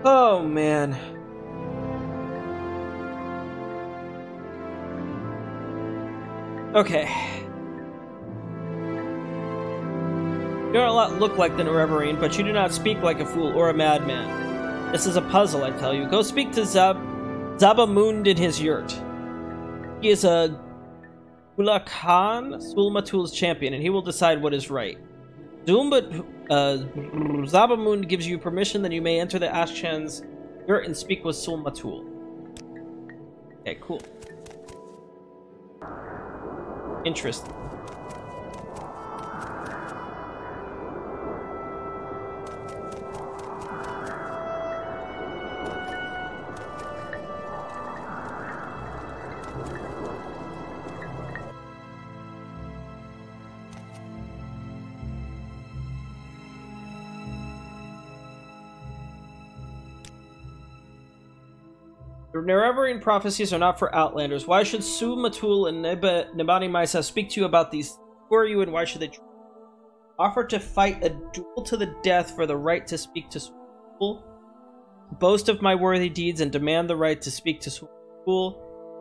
Oh man. Okay. You do not look like the Nerevarine, but you do not speak like a fool or a madman. This is a puzzle, I tell you. Go speak to Zabamund in his yurt. He is a Ula Khan, Sulmatul's champion, and he will decide what is right. Zabamund gives you permission that you may enter the Ashchan's yurt and speak with Sulmatul. Okay, cool. Interesting. The Nerevarine prophecies are not for Outlanders. Why should Sulmatul and Nibani Misa speak to you about these? Who are you and why should they offer to fight a duel to the death for the right to speak to Sulmatul? Boast of my worthy deeds and demand the right to speak to Sulmatul.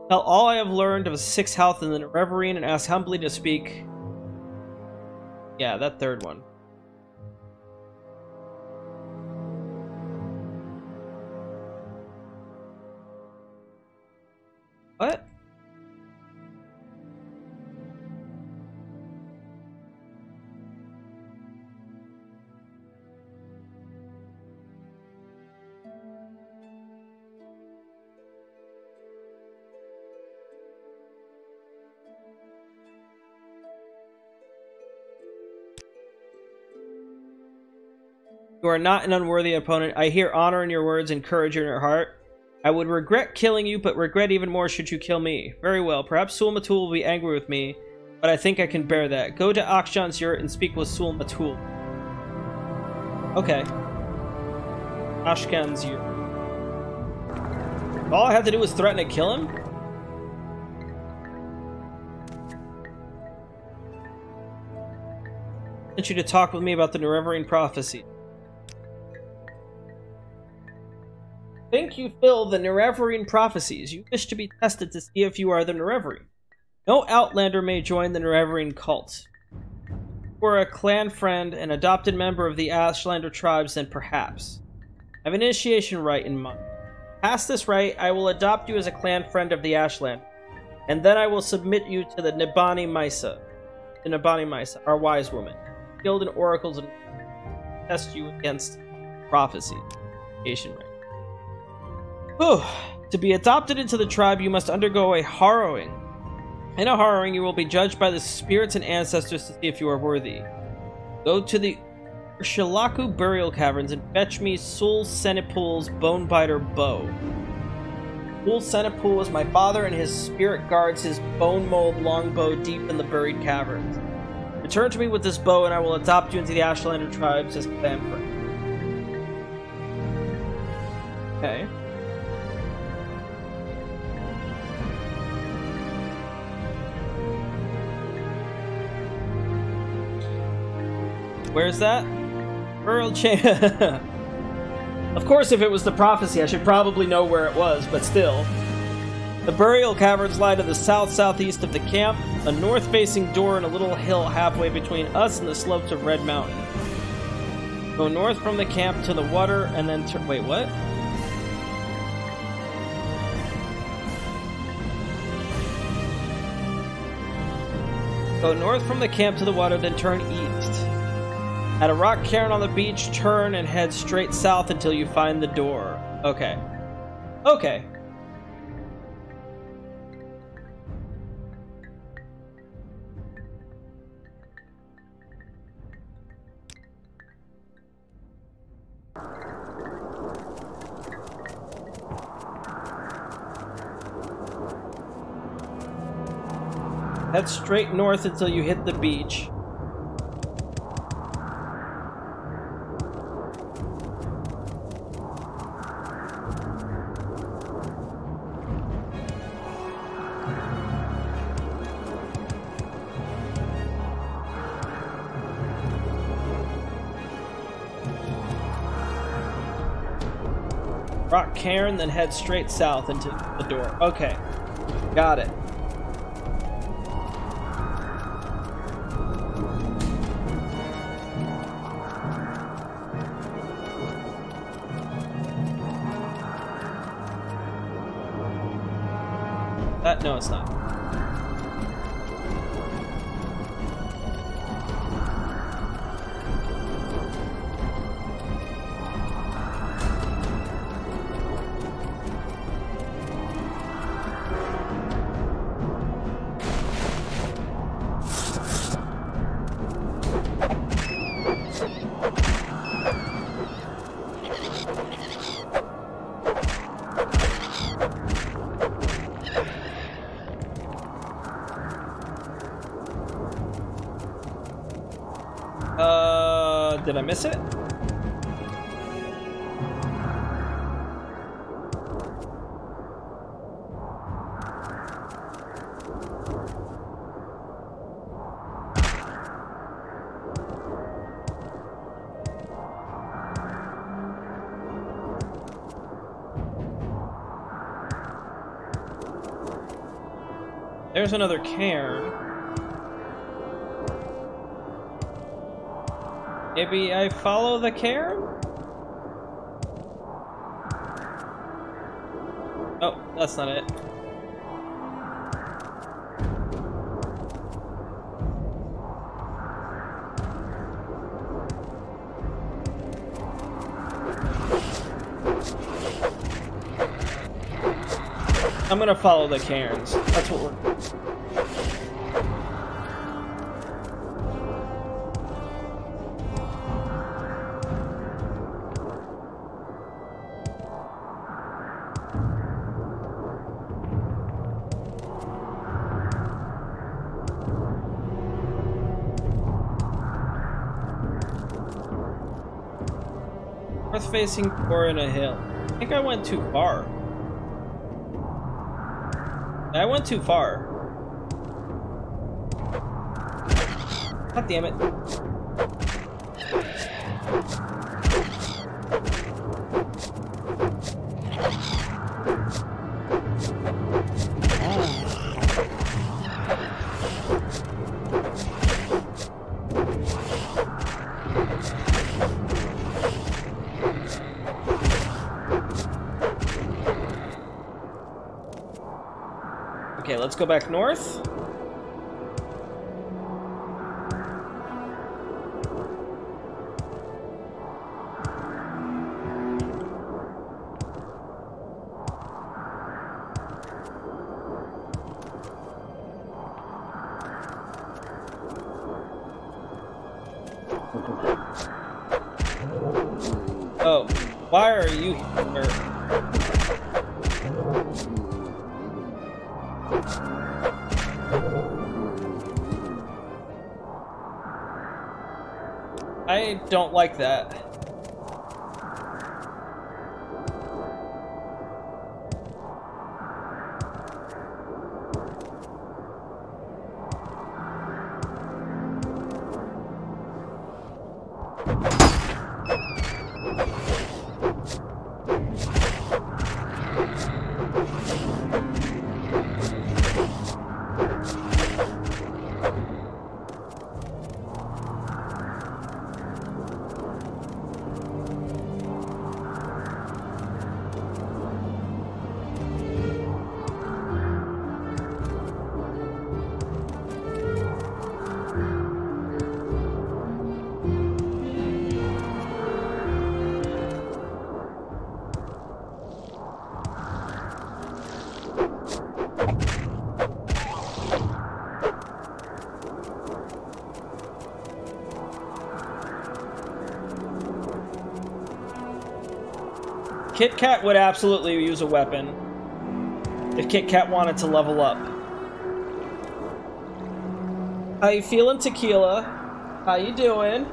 Tell all I have learned of 6 health in the Nerevarine and ask humbly to speak. Yeah, that third one. What? You are not an unworthy opponent. I hear honor in your words and courage in your heart. I would regret killing you, but regret even more should you kill me. Very well. Perhaps Sul Matul will be angry with me, but I think I can bear that. Go to Akshan's yurt and speak with Sul Matul. Okay. Ashkan's yurt. All I had to do was threaten to kill him? I want you to talk with me about the Nerevarine prophecy. Think you fill the Nerevarine prophecies. You wish to be tested to see if you are the Nerevarine. No outlander may join the Nerevarine cult. If you were a clan friend, an adopted member of the Ashlander tribes, then perhaps. I have an initiation rite in mind. Past this rite, I will adopt you as a clan friend of the Ashland, and then I will submit you to the Nibani Maisa. The Nibani Maisa, our wise woman, skilled in oracles and test you against prophecy. Initiation rite. To be adopted into the tribe, you must undergo a harrowing. In a harrowing, you will be judged by the spirits and ancestors to see if you are worthy. Go to the Shilaku burial caverns and fetch me Sul Senipul's Bonebiter bow. Sul Senipul is my father, and his spirit guards his bone mold longbow deep in the buried caverns. Return to me with this bow, and I will adopt you into the Ashlander tribes as clan friend. Okay. Where's that? Burial chain. Of course, if it was the prophecy, I should probably know where it was, but still. The burial caverns lie to the south-southeast of the camp, a north-facing door and a little hill halfway between us and the slopes of Red Mountain. Go north from the camp to the water, and then wait, what? Go north from the camp to the water, then turn east. At a rock cairn on the beach, turn and head straight south until you find the door. Okay. Okay. Head straight north until you hit the beach. Rock cairn, then head straight south into the door. Okay, got it. No, it's not. Did I miss it? There's another cairn. Maybe I follow the cairn? Oh, that's not it. I'm gonna follow the cairns. That's what we're... North-facing door in a hill. I think I went too far. I went too far. God damn it. Okay, let's go back north. Oh, why are you here? I don't like that. KitKat would absolutely use a weapon if KitKat wanted to level up. How you feeling, Tequila? How you doing?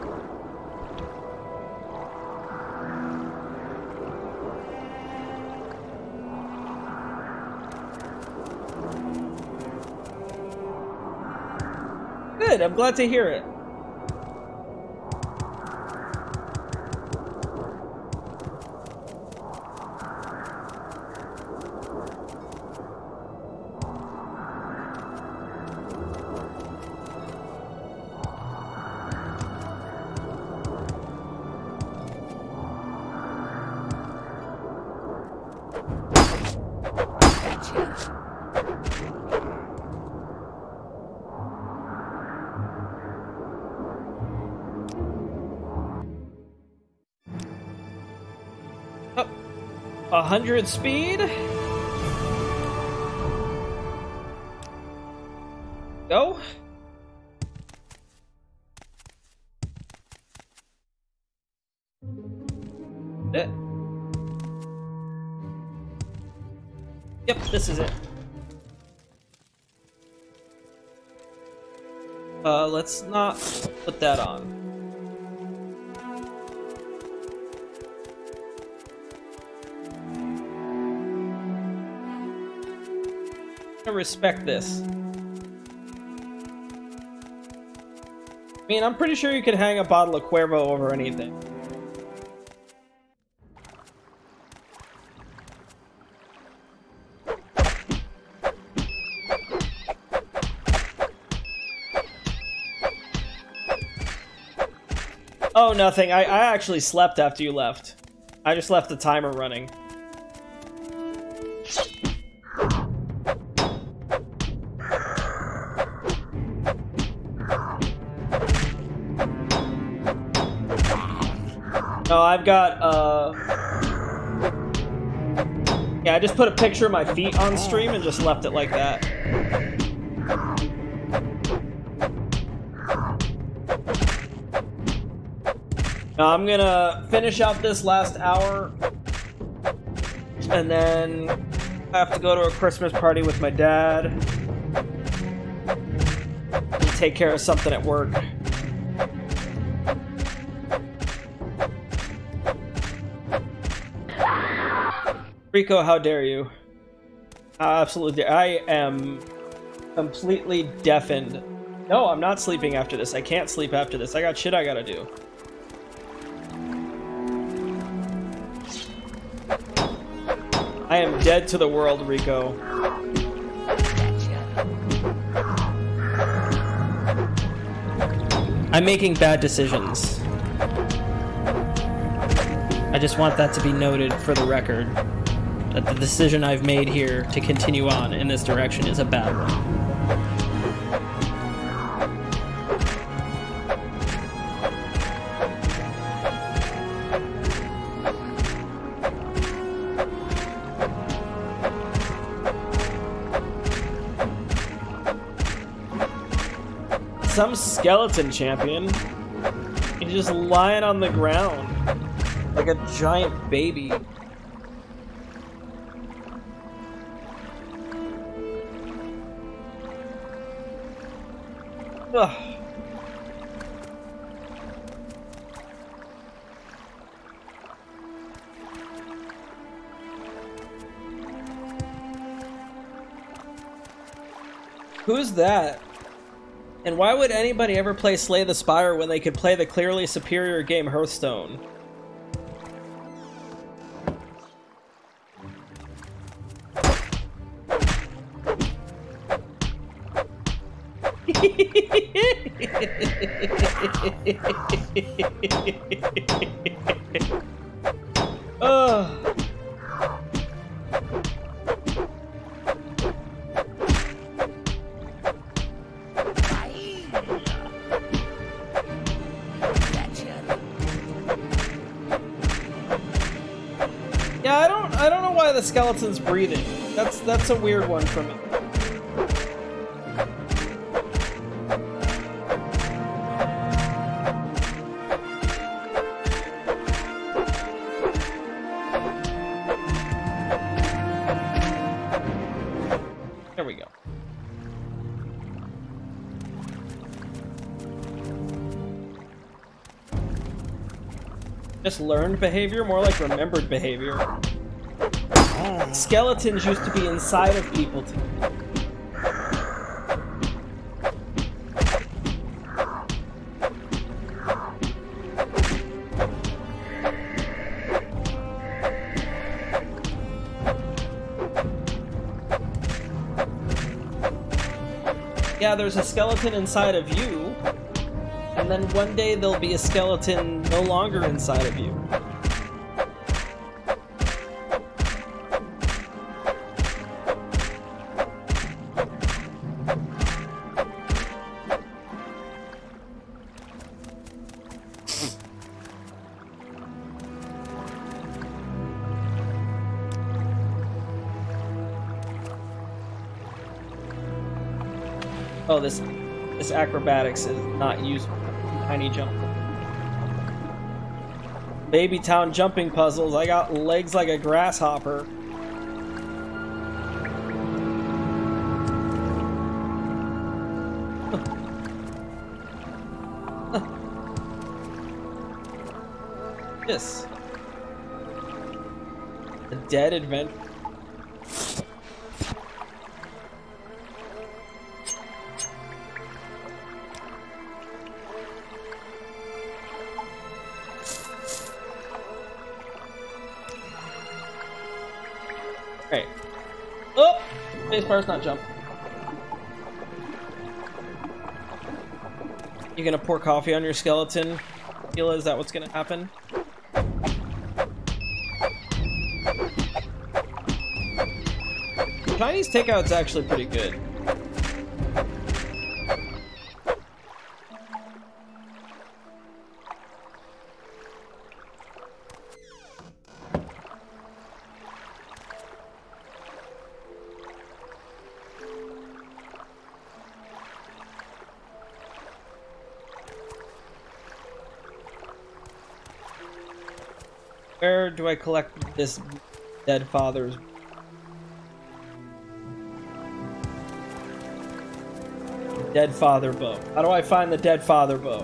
Good, I'm glad to hear it. Oh, 100 speed. Go. Yep, this is it. Let's not put that on. I respect this. I mean, I'm pretty sure you could hang a bottle of Cuervo over anything. Oh, nothing. I actually slept after you left. I just left the timer running. No, I've got, yeah, I just put a picture of my feet on stream and just left it like that. Now I'm gonna finish out this last hour, and then I have to go to a Christmas party with my dad and take care of something at work. Rico, how dare you? Absolutely. I am completely deafened. No, I'm not sleeping after this. I can't sleep after this. I got shit I gotta do. I am dead to the world, Rico. I'm making bad decisions. I just want that to be noted for the record. That the decision I've made here to continue on in this direction is a bad one. Some skeleton champion. He's just lying on the ground like a giant baby. Ugh. Who's that? And why would anybody ever play Slay the Spire when they could play the clearly superior game Hearthstone? Oh. Yeah, I don't know why the skeleton's breathing. That's a weird one for me. There we go. Just learned behavior, more like remembered behavior. Skeletons used to be inside of people too. Yeah, there's a skeleton inside of you, and then one day there'll be a skeleton no longer inside of you. Oh, this acrobatics is not useful. Tiny jump. Baby town jumping puzzles. I got legs like a grasshopper. This. A dead adventure. Right. Oh! Spacebar's not jump. You gonna pour coffee on your skeleton? Gila, is that what's gonna happen? Chinese takeout's actually pretty good. Where do I collect this dead father's? Dead father bow. How do I find the dead father bow?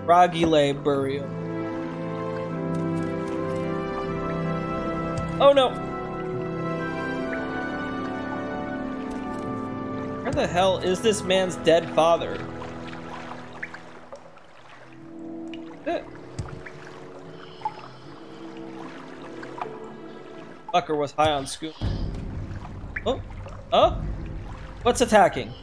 Ragile burial. Oh no! Where the hell is this man's dead father? Fucker was high on scoop. Oh, oh! What's attacking?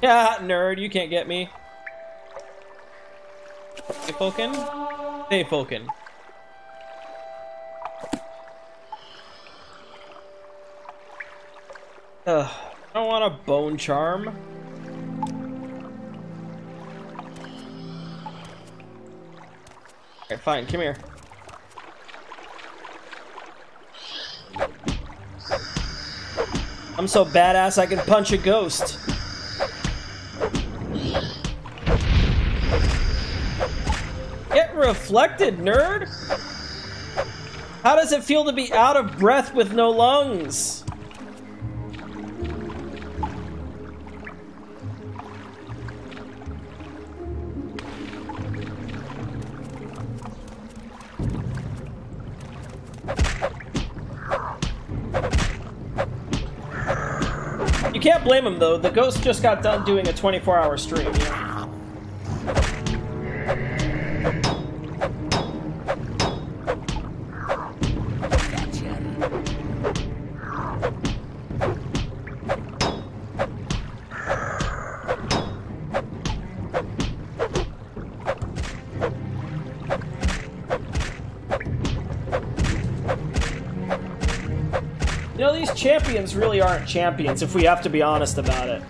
Yeah, nerd, you can't get me. Hey, Falcon. Hey, Falcon. I don't want a bone charm. Okay, fine, come here. I'm so badass I can punch a ghost. Get reflected, nerd! How does it feel to be out of breath with no lungs? You can't blame him though, the ghost just got done doing a 24-hour stream. You know, these champions really aren't champions, if we have to be honest about it.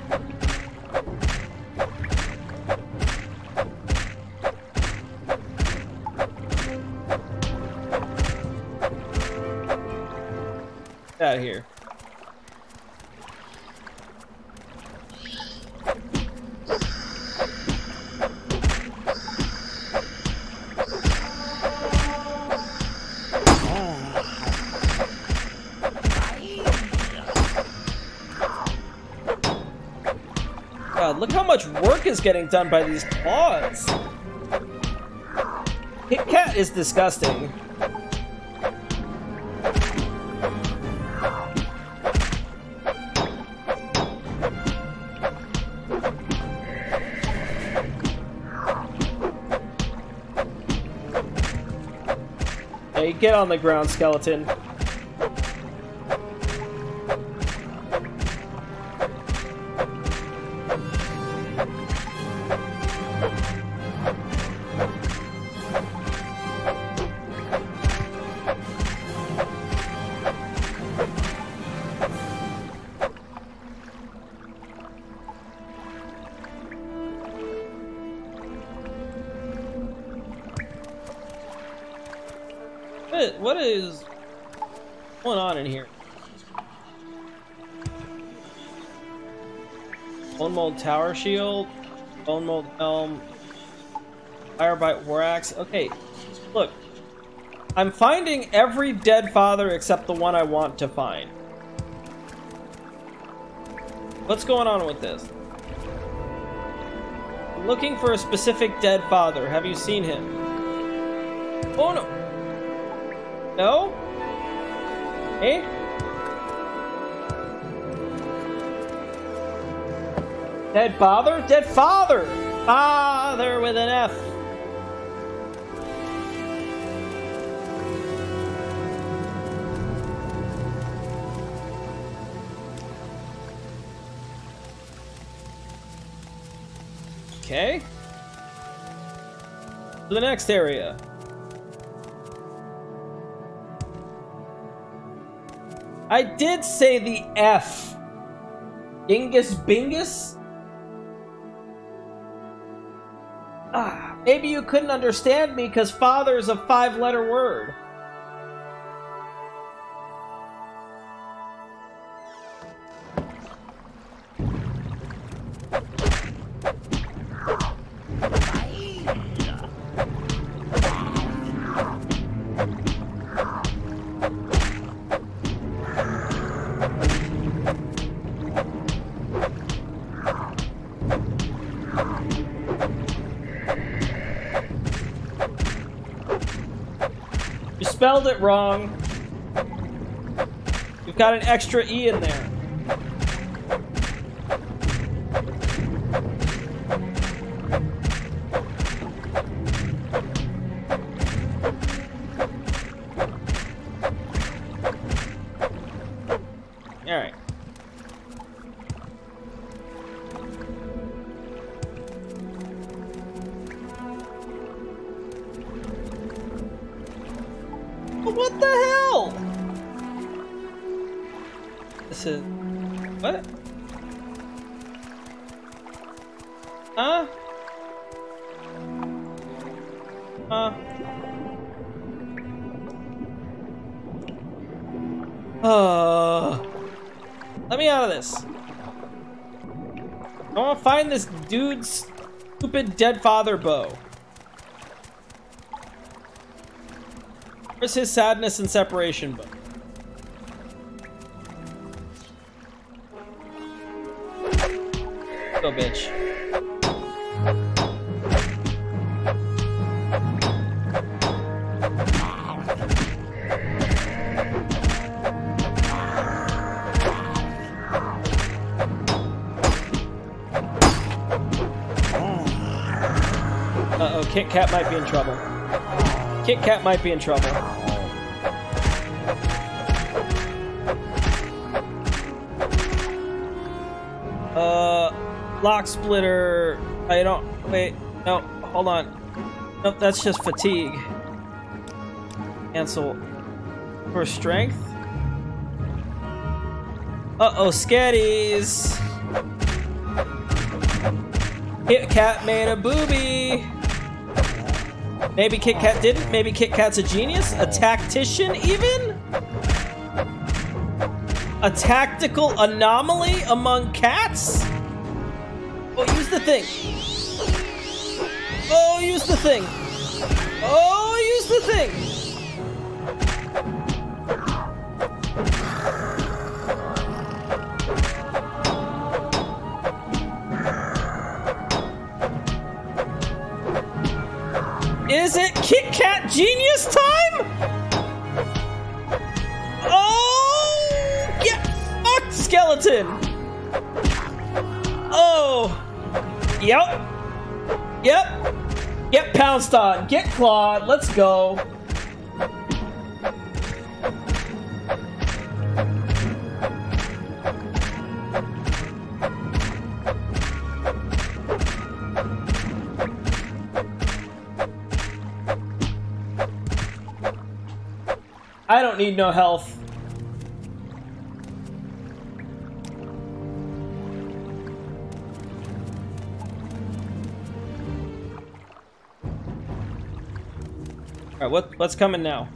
Get out of here. God, look how much work is getting done by these claws. KitKat is disgusting. Hey, get on the ground, skeleton. What is going on in here? Bone mold tower shield, bone mold helm, firebite war axe. Okay, look, I'm finding every dead father except the one I want to find. What's going on with this? I'm looking for a specific dead father. Have you seen him? Oh no. No? Eh? Dead father? Dead father! Father with an F. Okay. To the next area. I did say the F. Dingus Bingus? Ah, maybe you couldn't understand me because father is a 5-letter word. spelled it wrong. You've got an extra E in there. Alright. What the hell? This is... What? Huh? Let me out of this. I want to find this dude's stupid dead father bow. Where's his sadness and separation bow? Go, bitch. Uh-oh, KitKat might be in trouble. KitKat might be in trouble. Lock splitter. I don't... Wait. No, hold on. Nope, that's just fatigue. Cancel. For strength? Uh-oh, sketties. KitKat made a booby. Maybe KitKat didn't. Maybe KitKat's a genius. A tactician, even? A tactical anomaly among cats? Oh, use the thing. Oh, use the thing. Oh, use the thing. Is it KitKat genius time? Oh, get fucked, skeleton. Oh. Yep. Yep. Get pounced on. Get clawed. Let's go. I don't need no health. All right, what's coming now?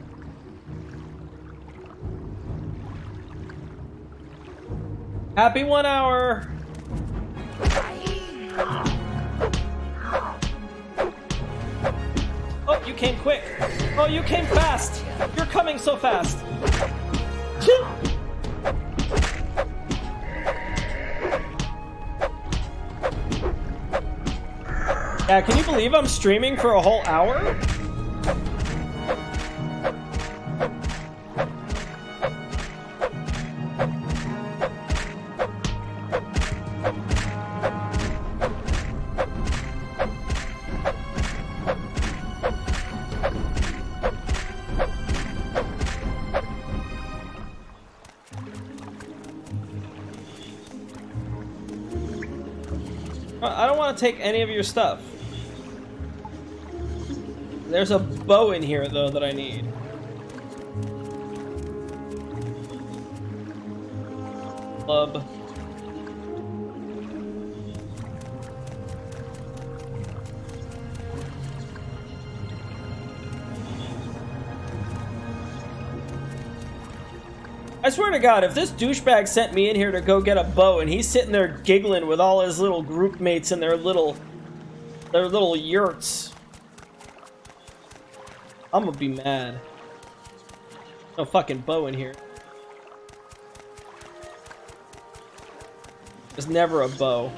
Happy 1 hour. Oh, you came quick. Oh, you came fast. You're coming so fast. Yeah, can you believe I'm streaming for a whole hour? I don't want to take any of your stuff. There's a bow in here, though, that I need. Club. I swear to God, if this douchebag sent me in here to go get a bow and he's sitting there giggling with all his little group mates and their little yurts, I'm gonna be mad. No fucking bow in here. There's never a bow.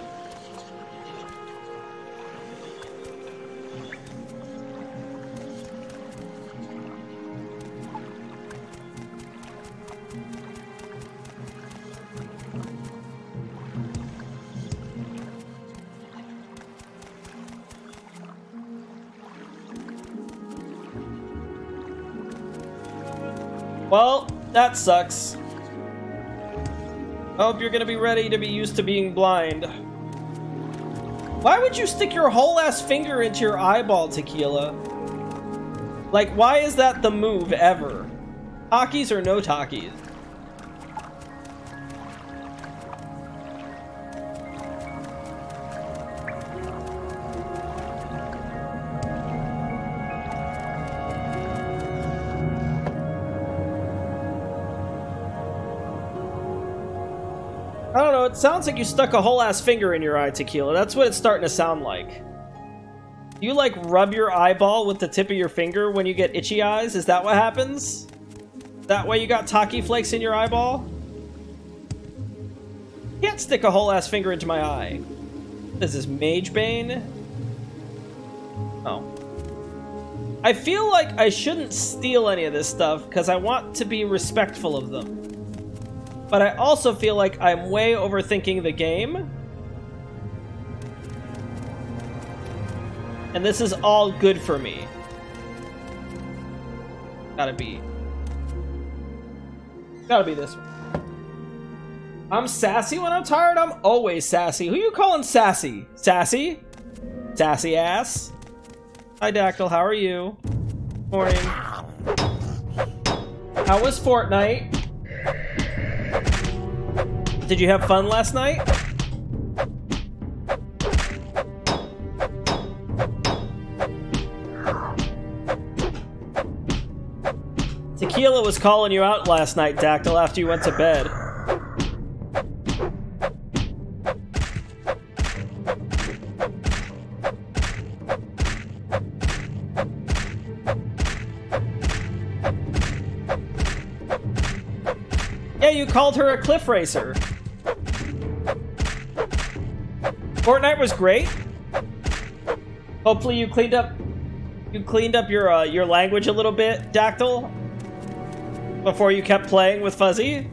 Well, that sucks. I hope you're gonna be ready to be used to being blind. Why would you stick your whole ass finger into your eyeball, Tequila? Like, why is that the move ever? Takis or no Takis? I don't know, it sounds like you stuck a whole ass finger in your eye, Tequila. That's what it's starting to sound like. You like rub your eyeball with the tip of your finger when you get itchy eyes? Is that what happens? That way you got Taki flakes in your eyeball? Can't stick a whole ass finger into my eye. This is Magebane? Oh. I feel like I shouldn't steal any of this stuff because I want to be respectful of them. But I also feel like I'm way overthinking the game. And this is all good for me. Gotta be this one. I'm sassy when I'm tired. I'm always sassy. Who you calling sassy? Sassy? Sassy ass? Hi, Dactyl. How are you? Morning. How was Fortnite? Did you have fun last night? Tequila was calling you out last night, Dactyl, after you went to bed. Yeah, you called her a cliff racer. Fortnite was great. Hopefully you cleaned up your language a little bit, Dactyl, before you kept playing with Fuzzy.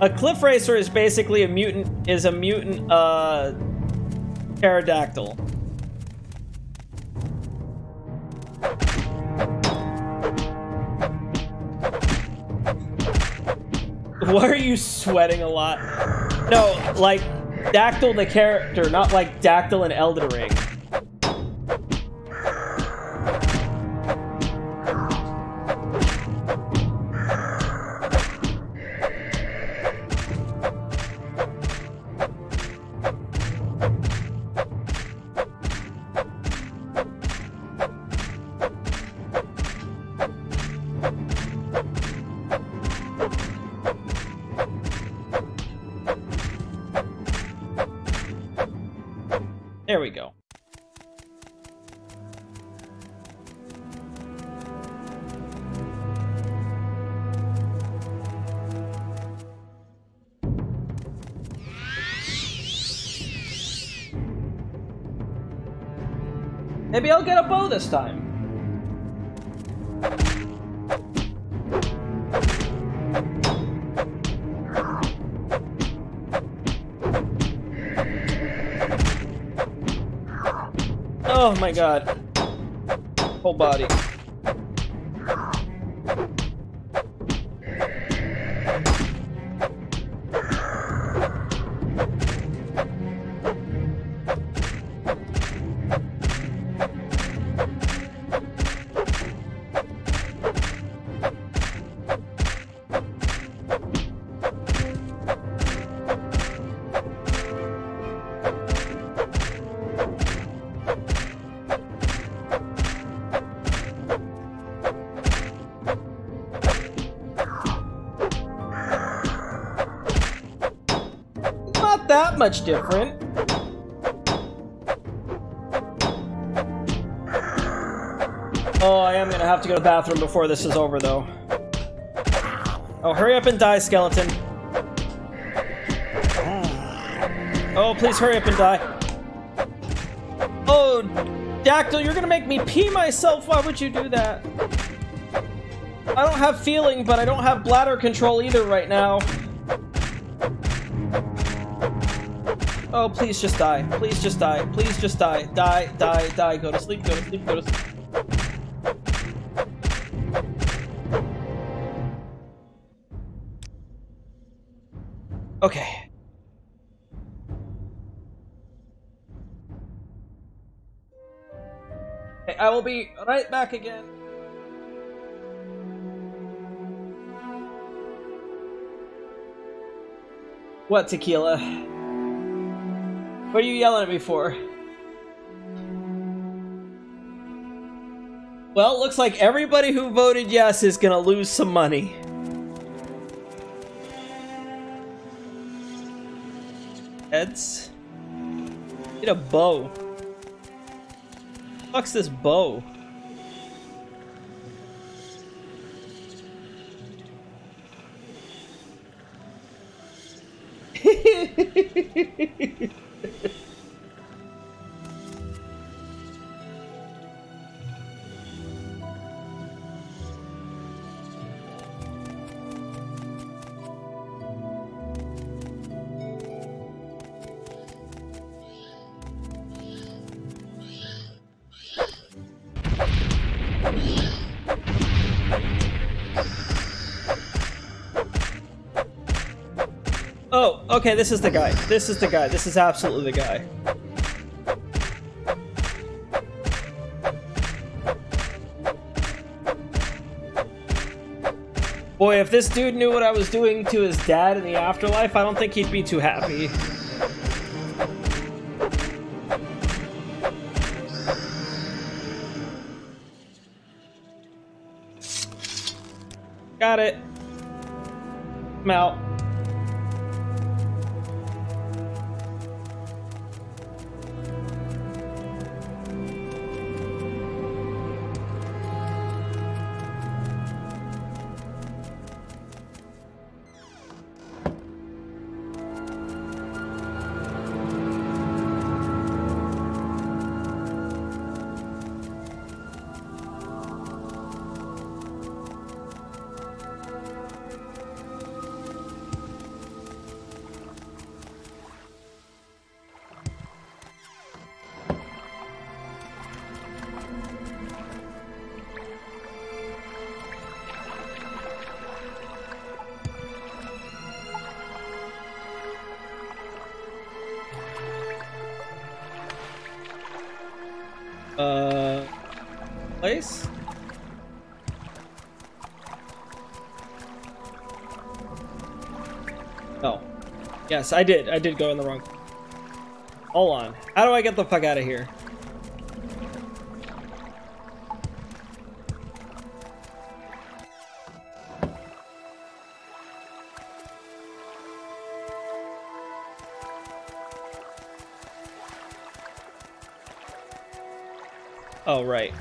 A cliff racer is basically a mutant pterodactyl. Why are you sweating a lot? No, like Dactyl the character, not like Dactyl in Elden Ring. There we go. Maybe I'll get a bow this time. Oh my god. Whole body. That much different. Oh, I am gonna have to go to the bathroom before this is over, though. Oh, hurry up and die, skeleton. Oh, please hurry up and die. Oh, Dactyl, you're gonna make me pee myself. Why would you do that? I don't have feeling, but I don't have bladder control either right now. Oh, please just die. Please just die. Please just die. Die, die, die. Go to sleep, go to sleep, go to sleep. Okay. Okay, I will be right back again. What, Tequila? What are you yelling at me for? Well, it looks like everybody who voted yes is gonna lose some money. Heads? Get a bow. Fuck's this bow? Oh, okay, this is the guy. This is the guy. This is absolutely the guy. Boy, if this dude knew what I was doing to his dad in the afterlife, I don't think he'd be too happy. Got it. I'm out. Place? Oh. Yes, I did. I did go in the wrong. Hold on. How do I get the fuck out of here? Oh, right.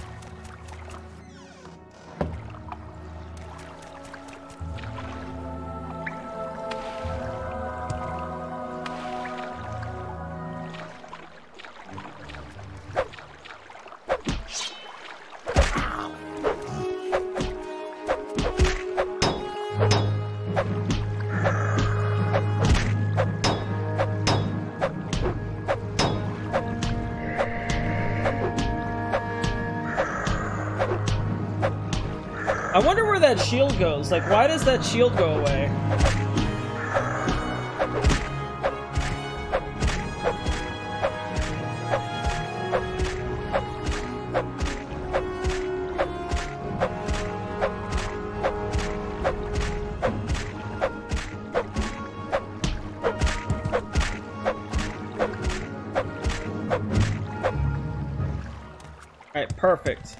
I wonder where that shield goes. Like, why does that shield go away? Alright, perfect.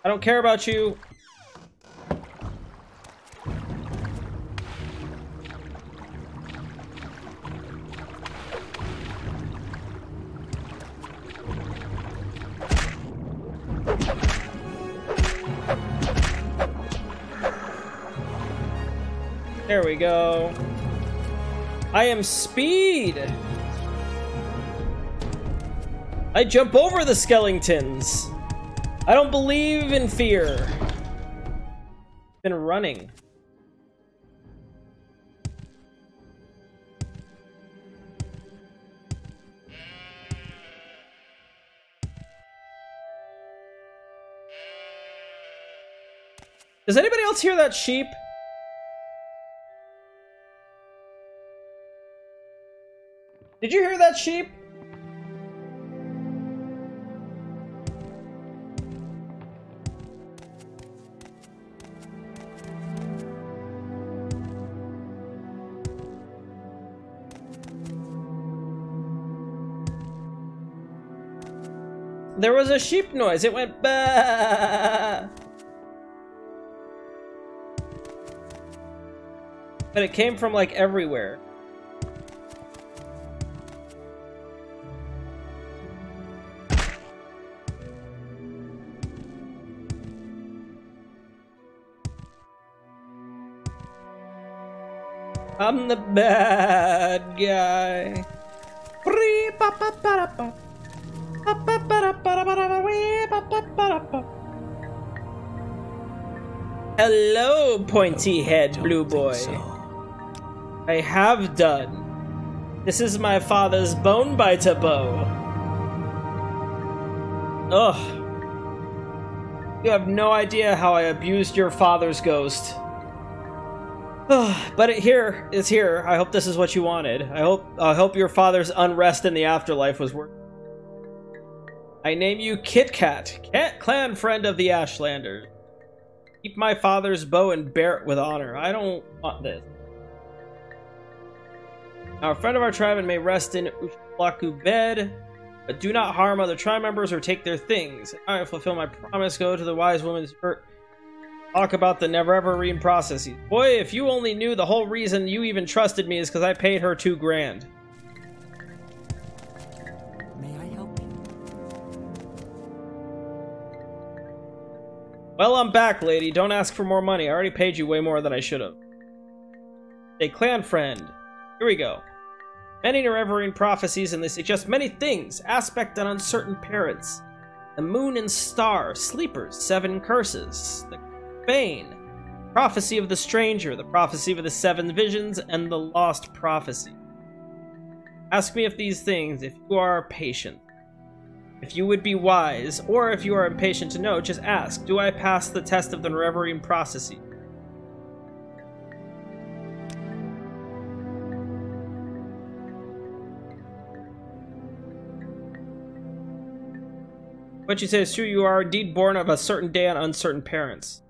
I don't care about you. There we go. I am speed. I jump over the skeletons. I don't believe in fear. Been running. Does anybody else hear that sheep? Did you hear that, sheep? There was a sheep noise. It went bah. But it came from like everywhere. I'm the bad guy. Hello, pointy head blue boy. I have done. This is my father's bone biter bow. Ugh. You have no idea how I abused your father's ghost. But it's here. I hope this is what you wanted. I hope your father's unrest in the afterlife was worth it. I name you KitKat, clan friend of the Ashlanders. Keep my father's bow and bear it with honor. I don't want this. Now, a friend of our tribe may rest in Ushlaku bed, but do not harm other tribe members or take their things. I fulfill my promise. Go to the wise woman's hurt. Talk about the never-ever-read processes. Boy, if you only knew the whole reason you even trusted me is because I paid her $2 grand. May I help you? Well, I'm back, lady. Don't ask for more money. I already paid you way more than I should have. A clan friend. Here we go. Many Nerevarine prophecies, and they suggest many things. Aspect and uncertain parents. The moon and star. Sleepers. 7 curses. The Bane. Prophecy of the stranger. The prophecy of the 7 visions. And the lost prophecy. Ask me if these things, if you are patient. If you would be wise, or if you are impatient to know, just ask, do I pass the test of the Nerevarine prophecy? What you say is true, you are indeed born of a certain day and uncertain parents.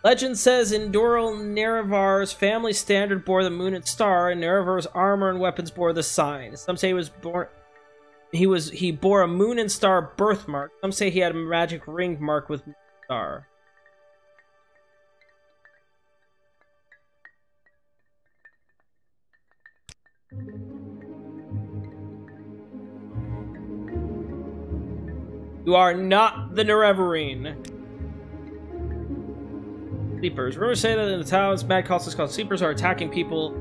Legend says Indoril Nerevar's family standard bore the moon and star, and Nerevar's armor and weapons bore the sign. Some say he bore a moon and star birthmark. Some say he had a magic ring marked with moon and star. You are not the Nerevarine. Sleepers. Rumors say that in the towns, mad cultists called sleepers are attacking people.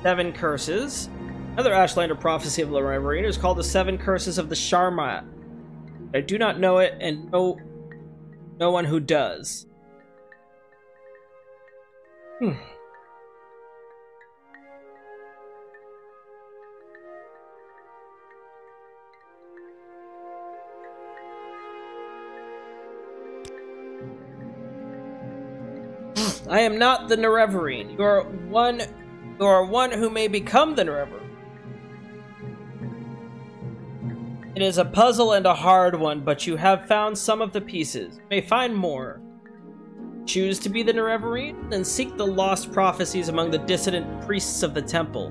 Seven curses. Another Ashlander prophecy of Nerevarine is called the 7 Curses of the Sharmat. I do not know it, and no one who does. I am not the Nerevarine. You are one who may become the Nerevarine. It is a puzzle and a hard one, but you have found some of the pieces. You may find more. Choose to be the Nerevarine, then seek the lost prophecies among the dissident priests of the temple.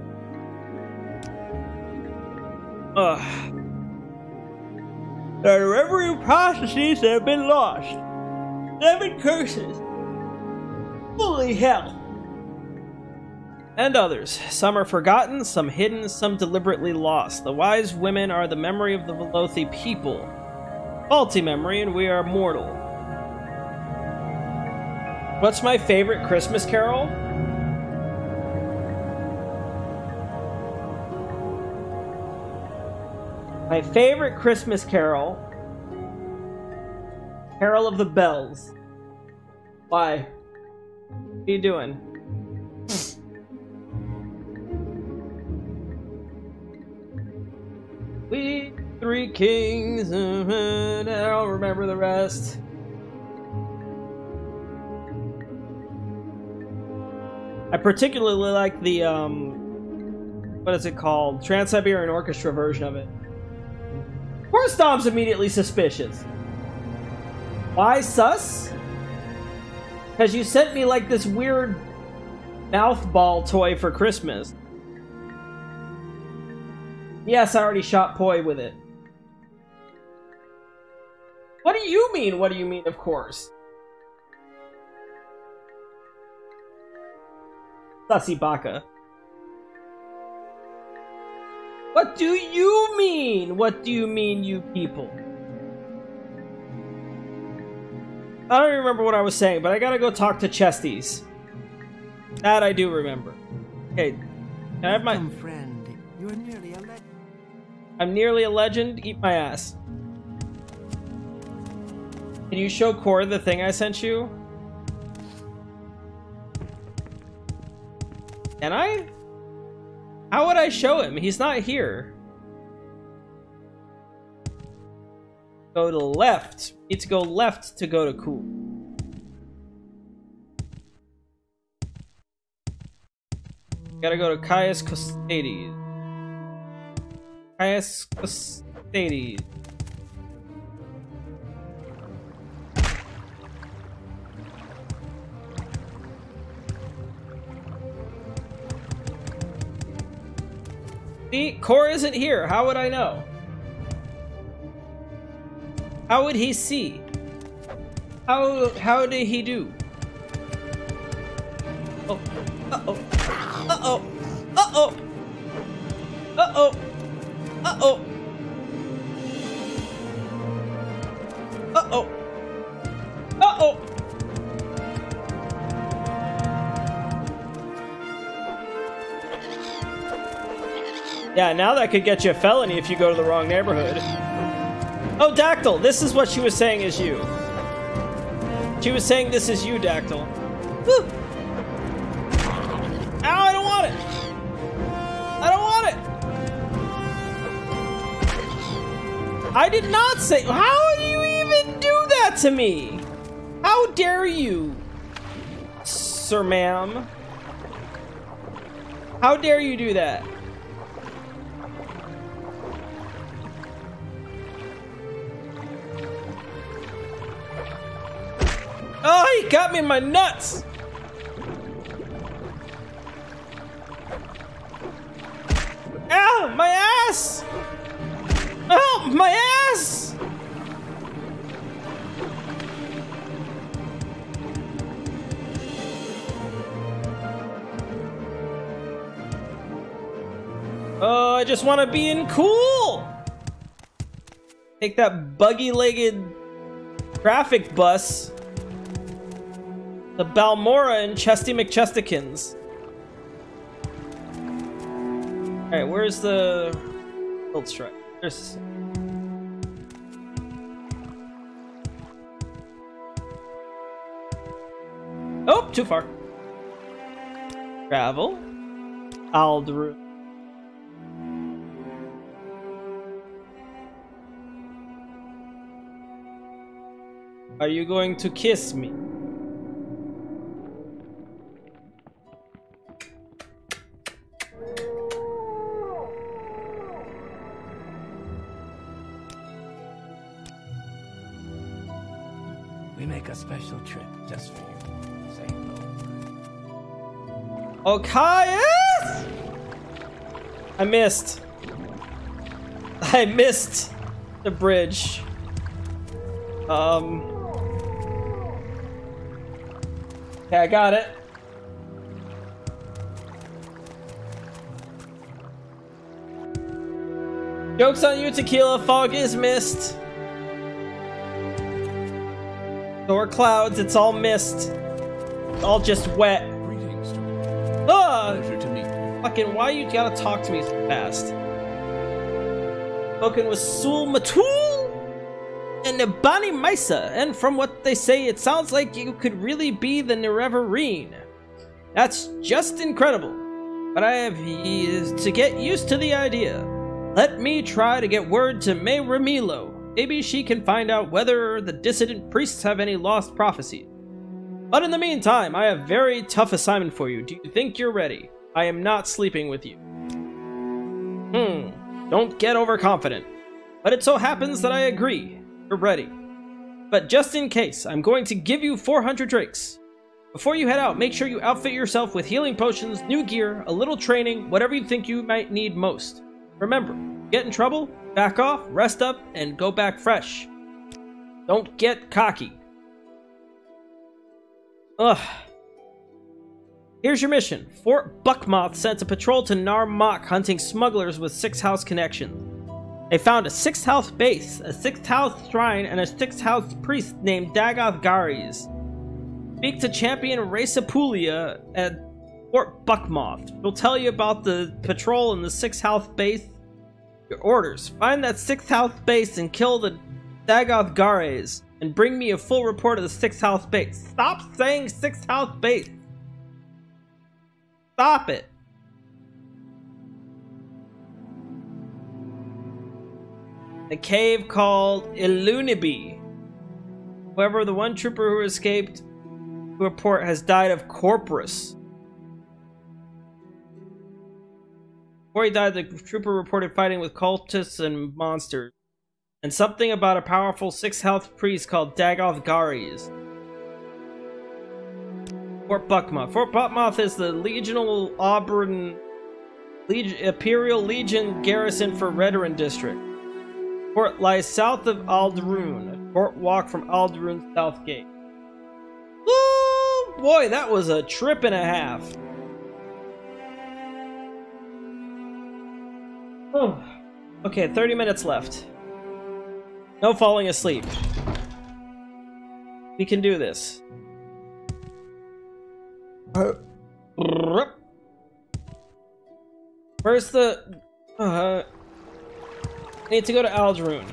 Ugh. The Nerevarine prophecies have been lost. 7 curses. Holy hell. And others. Some are forgotten, some hidden, some deliberately lost. The wise women are the memory of the Velothi people. Faulty memory, and we are mortal. What's my favorite Christmas carol? My favorite Christmas carol? Carol of the Bells. Why? What are you doing? We three kings. I don't remember the rest. I particularly like the what is it called? Trans-Siberian Orchestra version of it. Of course Dom's immediately suspicious. Why sus? Because you sent me like this weird mouth ball toy for Christmas. Yes, I already shot Poi with it. What do you mean? What do you mean, of course? Sussy Baka. What do you mean? What do you mean, you people? I don't remember what I was saying, but I gotta go talk to Chesties. That I do remember. Okay, can I have my... friend. You're nearly a legend. I'm nearly a legend? Eat my ass. Can you show Core the thing I sent you? Can I? How would I show him? He's not here. Go to the left. Need to go left to go to cool. Gotta go to Caius Custades. Caius Custades. See, Core isn't here. How would I know? How would he see? How did he do? Oh, uh-oh. Uh-oh. Uh-oh. Uh-oh. Uh-oh. Uh-oh. Uh-oh. Yeah, now that could get you a felony if you go to the wrong neighborhood. Oh, Dactyl, this is what she was saying is you. She was saying this is you, Dactyl. Woo. Ow, I don't want it. I don't want it. I did not say... How do you even do that to me? How dare you, sir ma'am? How dare you do that? Oh, he got me in my nuts! Ow, my ass! Oh, my ass! Oh, I just want to be in cool! Take that buggy-legged traffic bus. The Balmora and Chesty McChestikins. Alright, where's the Field Strike? There's... Oh, too far. Travel. Aldru. Are you going to kiss me? We make a special trip just for you. Say no. Oh, Caius! I missed. I missed the bridge. Okay, I got it. Joke's on you, Tequila. Fog is mist. Or clouds, it's all mist. It's all just wet. Greetings, Pleasure to meet you. Fucking, why you gotta talk to me so fast? Spoken with Sul Matul and Nibani Misa, and from what they say, it sounds like you could really be the Nerevarine. That's just incredible. But I have to get used to the idea. Let me try to get word to May Ramilo. Maybe she can find out whether the dissident priests have any lost prophecies. But in the meantime, I have a very tough assignment for you. Do you think you're ready? I am not sleeping with you. Don't get overconfident. But it so happens that I agree. You're ready. But just in case, I'm going to give you 400 drakes. Before you head out, make sure you outfit yourself with healing potions, new gear, a little training, whatever you think you might need most. Remember, get in trouble, back off, rest up, and go back fresh. Don't get cocky. Ugh. Here's your mission. Fort Buckmoth sent a patrol to Nar Mok hunting smugglers with 6th House connections. They found a 6th House base, a 6th House shrine, and a 6th House priest named Dagoth Gares. Speak to Champion Raceapulia at Fort Buckmoth. She'll tell you about the patrol in the 6th House base. Your orders. Find that 6th House base and kill the Dagoth Gares. And bring me a full report of the 6th House base. Stop saying 6th House base. Stop it. The cave called Ilunibi. However, the one trooper who escaped to report has died of corpus. Before he died, the trooper reported fighting with cultists and monsters. And something about a powerful 6th House priest called Dagoth Gares. Fort Buckmoth. Fort Buckmoth is the Legional Auburn Imperial Legion garrison for Redoran District. Fort lies south of Alderun, a short walk from Alderun's south gate. Ooh, boy, that was a trip and a half. Oh. Okay, 30 minutes left. No falling asleep. We can do this. Where's the... I need to go to Alderun.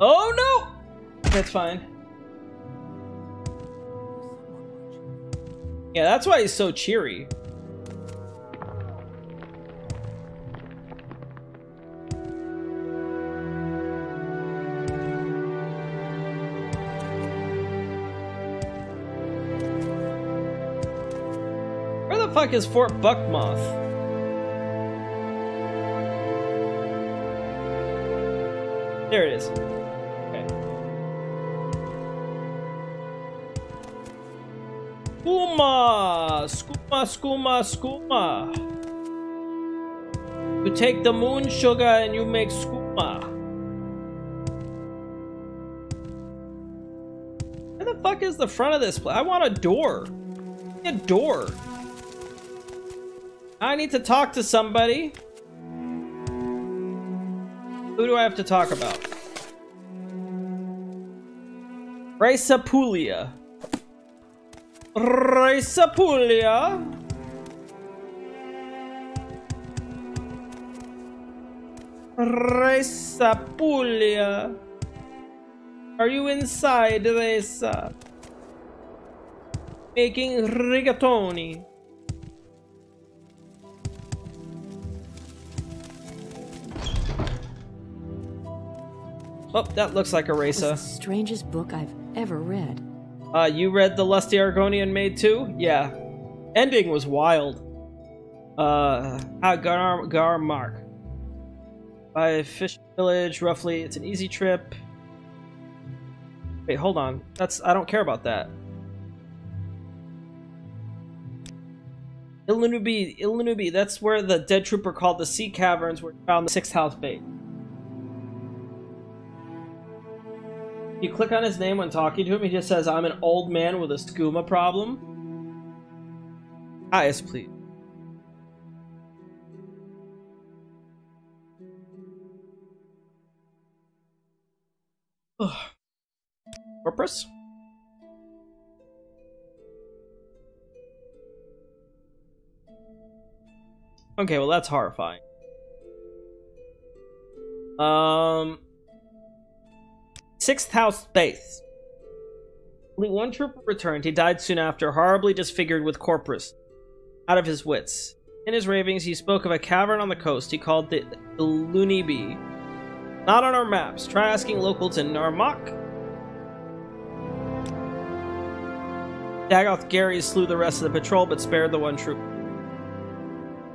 Oh no! That's fine. Yeah, that's why he's so cheery. Where the fuck is Fort Buckmoth? There it is. Okay. Skooma! Skooma, skooma, skooma. You take the moon sugar and you make skooma. Where the fuck is the front of this place? I want a door. A door. I need to talk to somebody. Who do I have to talk about? Raceapulia. Raceapulia. Raceapulia. Are you inside, Reza? Making rigatoni. Oh, that looks like a Reza. It's the strangest book I've ever read. You read The Lusty Argonian Maid too? Yeah. Ending was wild. Garmark. By Fish Village, roughly. It's an easy trip. Wait, hold on. I don't care about that. Illunubi, that's where the dead trooper called the Sea Caverns where he found the 6th House base. You click on his name when talking to him, he just says, I'm an old man with a skooma problem. Ah, yes, please. Corpus? Okay, well that's horrifying. Sixth house base. Only one trooper returned. He died soon after, horribly disfigured with corpus, out of his wits. In his ravings, he spoke of a cavern on the coast. He called it the Lunibi. Not on our maps. Try asking locals in Narmak. Dagoth Gary slew the rest of the patrol, but spared the one trooper.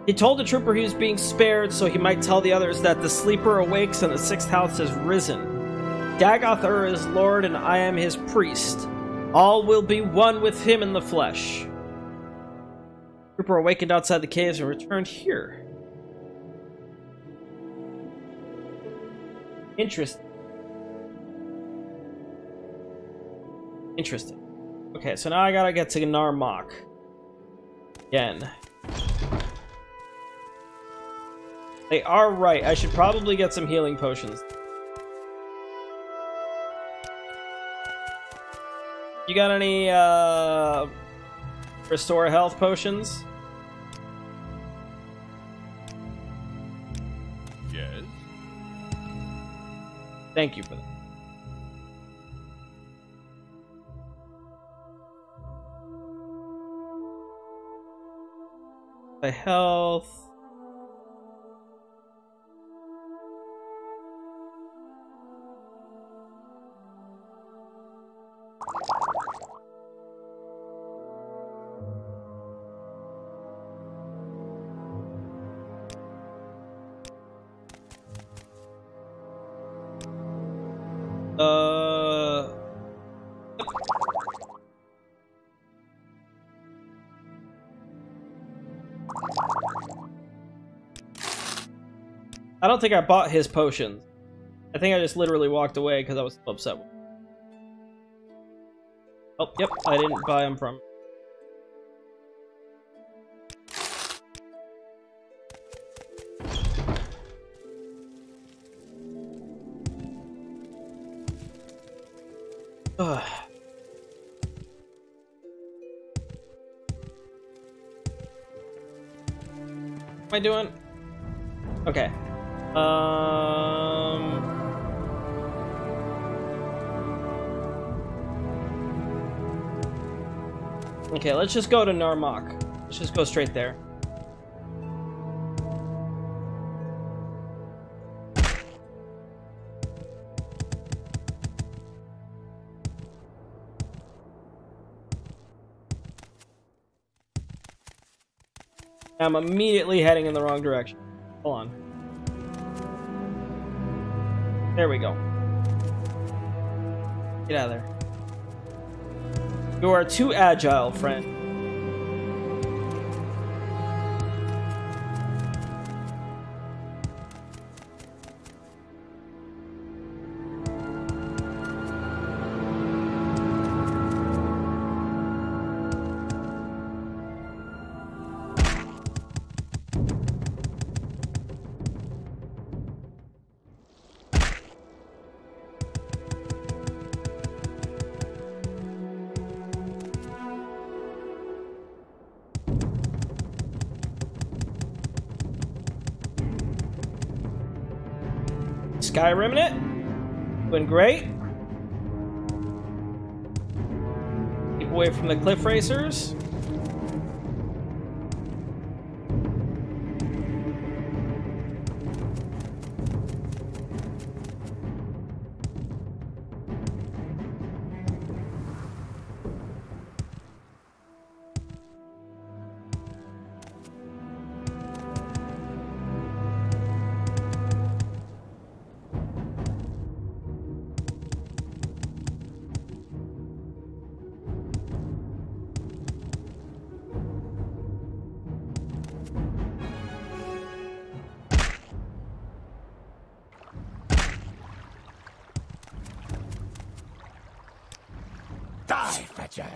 He told the trooper he was being spared so he might tell the others that the sleeper awakes and the sixth house has risen. Dagoth is lord and I am his priest. All will be one with him in the flesh. Trooper awakened outside the caves and returned here. Interesting. Interesting. Okay, so now I gotta get to Narmak. Again. They are right. I should probably get some healing potions. You got any, restore health potions? Yes. Thank you for that. My health. I don't think I bought his potions. I think I just literally walked away because I was so upset. Oh, yep, I didn't buy them from. Ugh. What am I doing? Okay. Okay, let's just go to Narmak. Let's just go straight there. I'm immediately heading in the wrong direction. Hold on. There we go. Get out of there. You are too agile, friend. Skyrim it. Doing great. Keep away from the cliff racers. Die, Fetcher!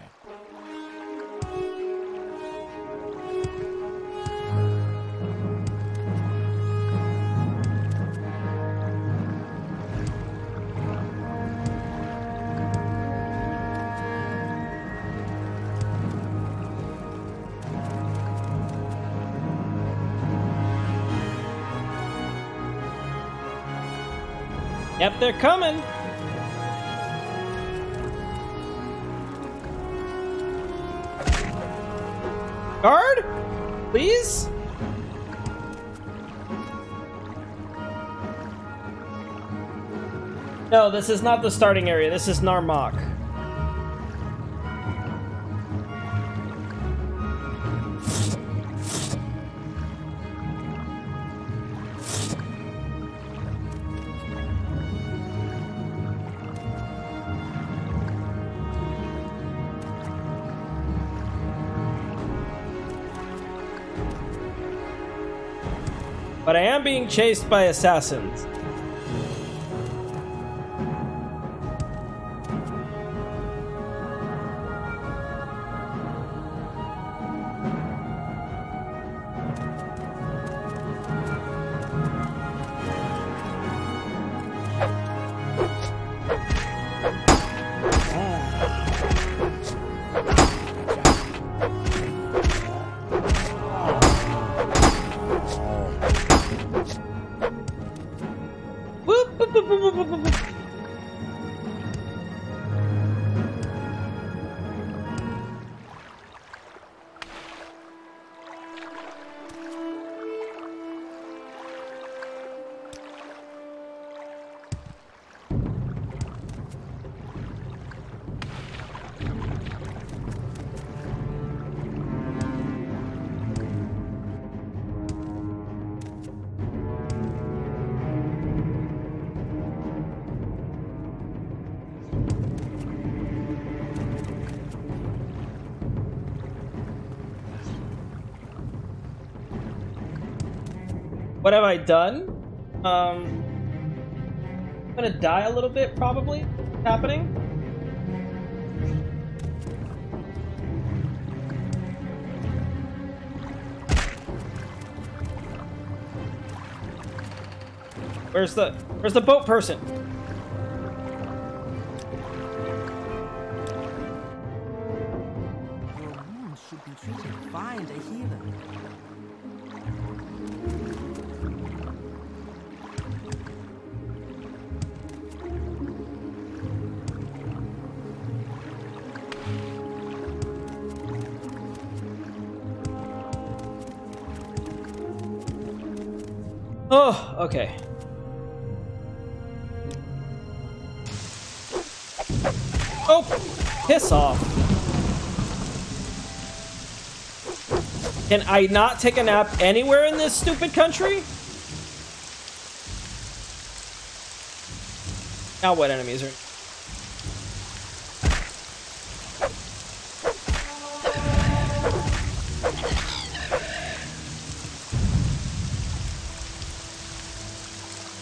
Yep, they're coming. Guard? Please? No, this is not the starting area. This is Narmak. But I am being chased by assassins. What have I done? I'm gonna die a little bit, probably. Happening. Where's the boat person? Your wounds should be treated. Find a healer. Oh, okay. Oh, piss off. Can I not take a nap anywhere in this stupid country? Now what enemies are...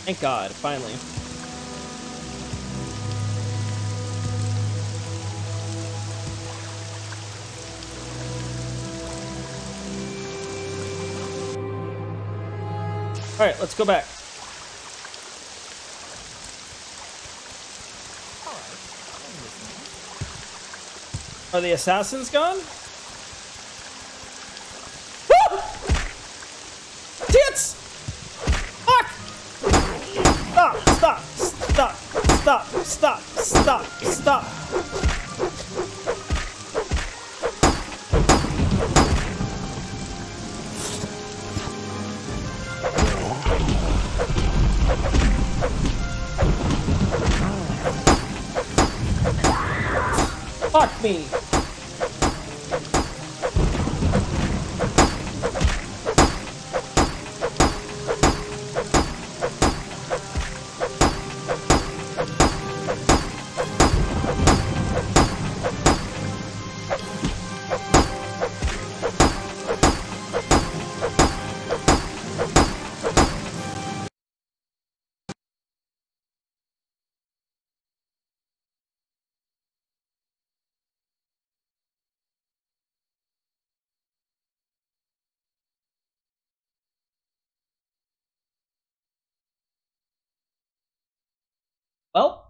Thank God, finally. All right, let's go back. Are the assassins gone? Woo! Tits! Fuck! Stop! Stop! Stop! Stop! Stop! Stop! Fuck me! Well,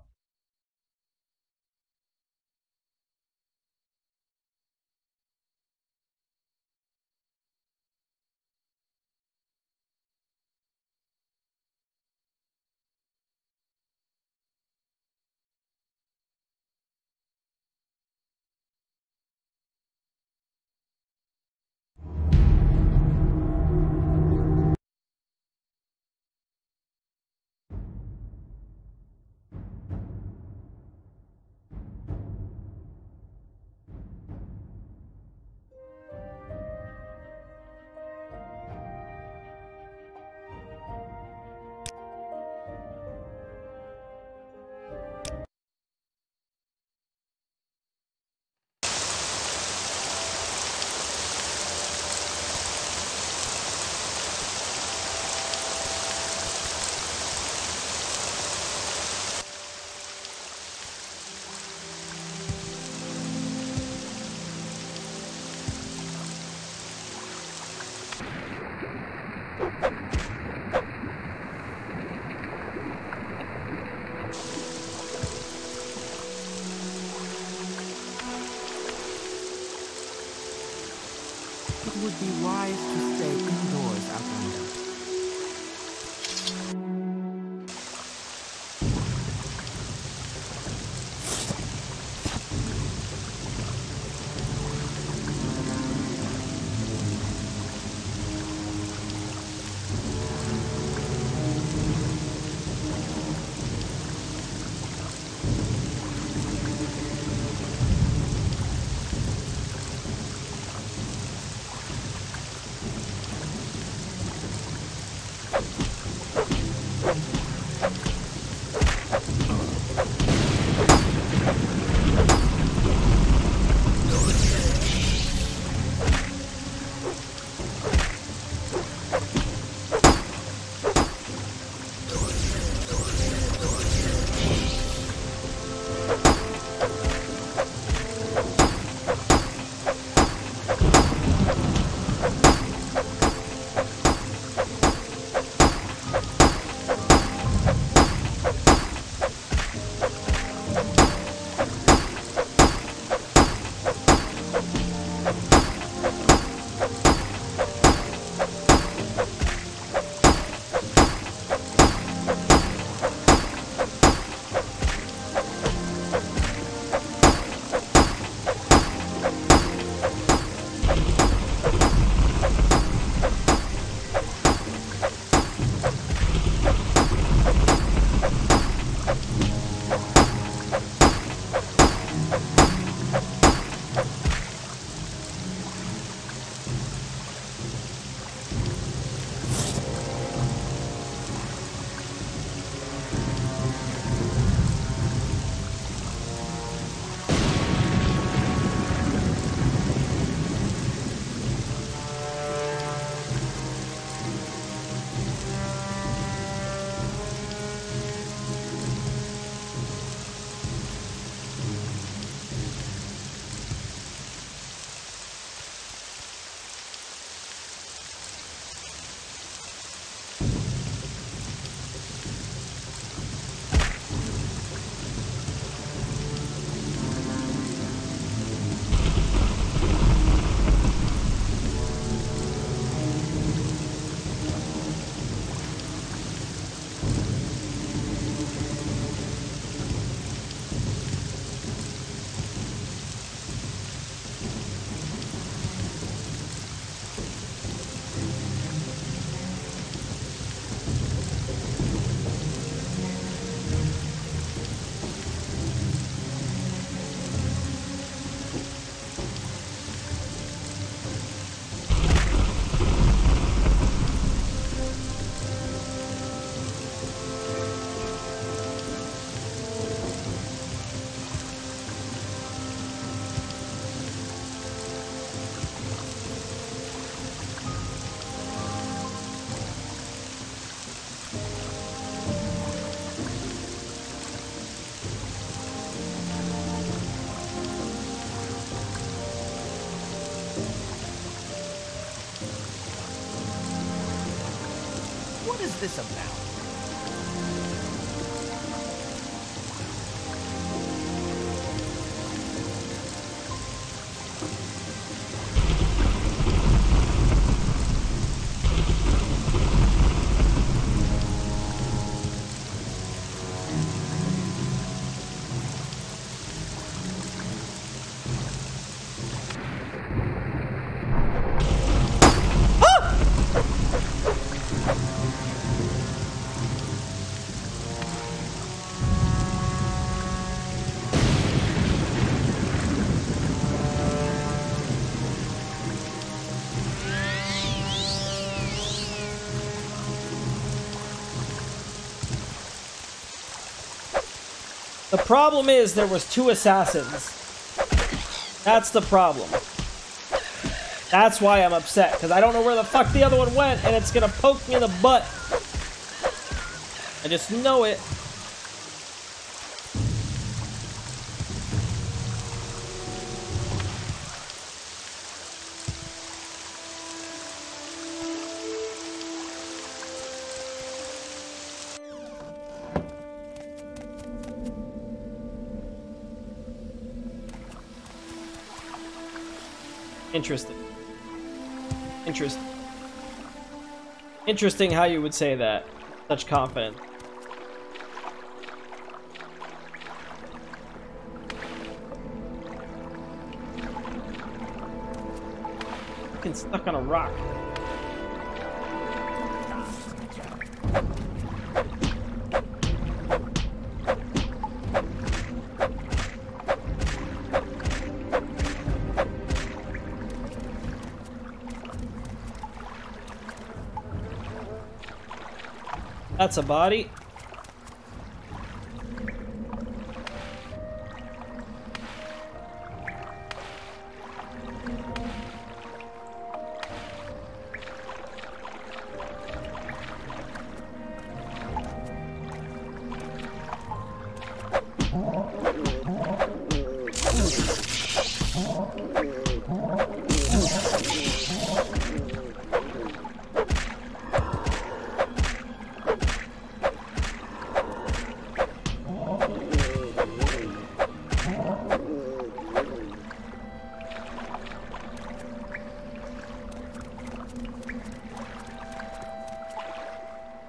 Be wise to stay indoors, Outlander. What is this about? The problem is there was 2 assassins. That's the problem. That's why I'm upset, because I don't know where the fuck the other one went, and it's gonna poke me in the butt. I just know it. Interesting. Interesting. Interesting how you would say that. Such confidence. Fucking stuck on a rock. That's a body.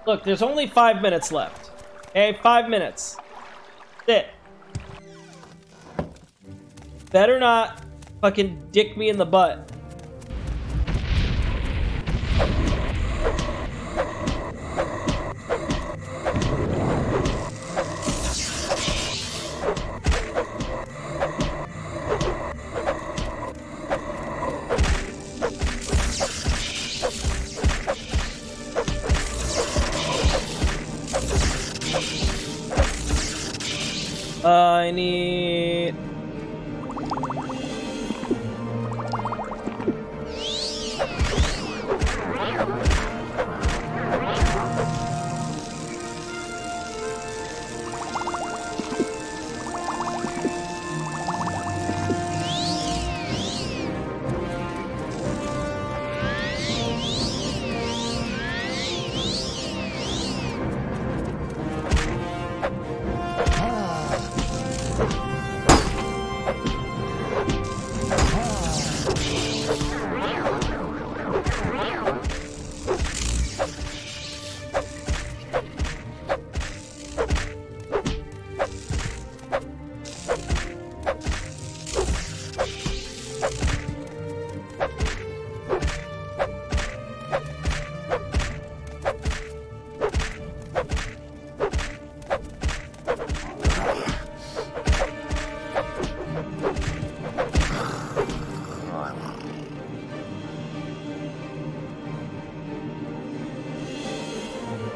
Look, there's only 5 minutes left. Okay, 5 minutes. That's it. Better not fucking dick me in the butt. I need...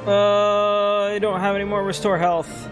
I don't have any more restore health.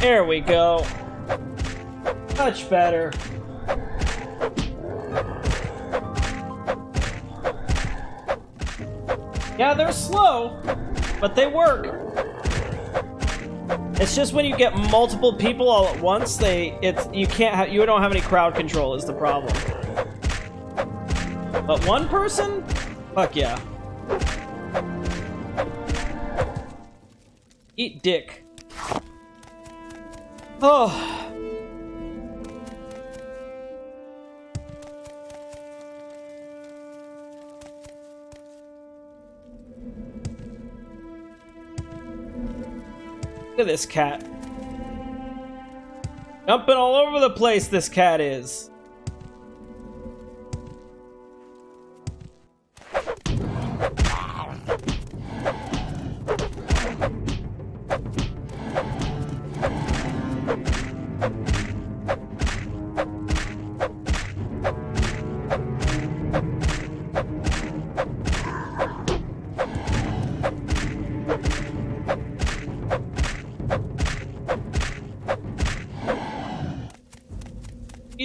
There we go. Much better. Yeah, they're slow, but they work. It's just when you get multiple people all at once, you don't have any crowd control is the problem. But one person? Fuck yeah. Eat dick. Oh. Look at this cat. Jumping all over the place, this cat is.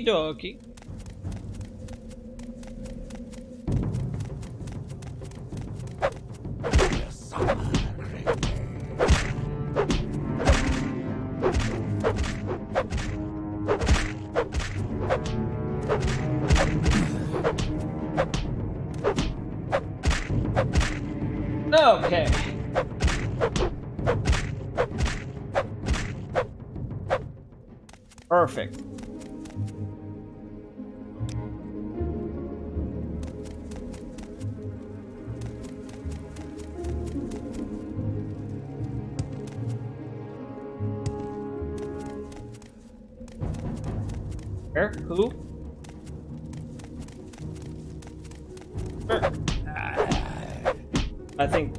Okie dokie. Okay. Perfect. Where? Who? Where? I think...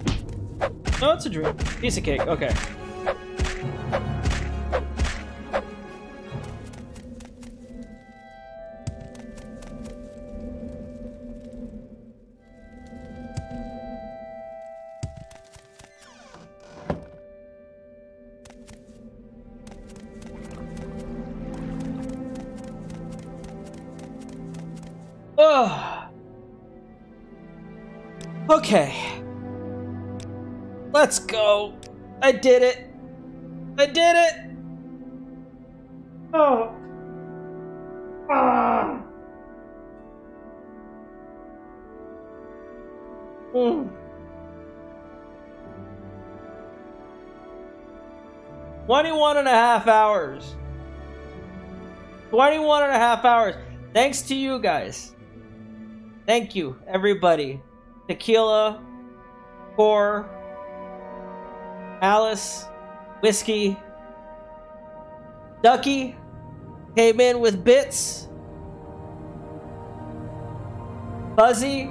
No, it's a dream. Piece of cake. Okay. Ugh. Okay. Let's go. I did it. I did it. Oh. Ah. 21 and a half hours. 21 and a half hours. Thanks to you guys. Thank you, everybody. Tequila, Core, Alice, Whiskey, Ducky came in with bits. Fuzzy.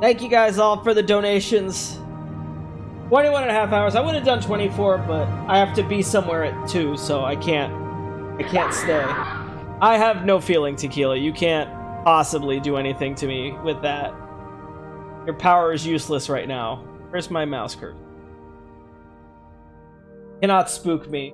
Thank you guys all for the donations. 21 and a half hours. I would have done 24, but I have to be somewhere at 2, so I can't stay. I have no feeling, Tequila. You can't possibly do anything to me with that. Your power is useless right now. Where's my mouse cursor? Cannot spook me.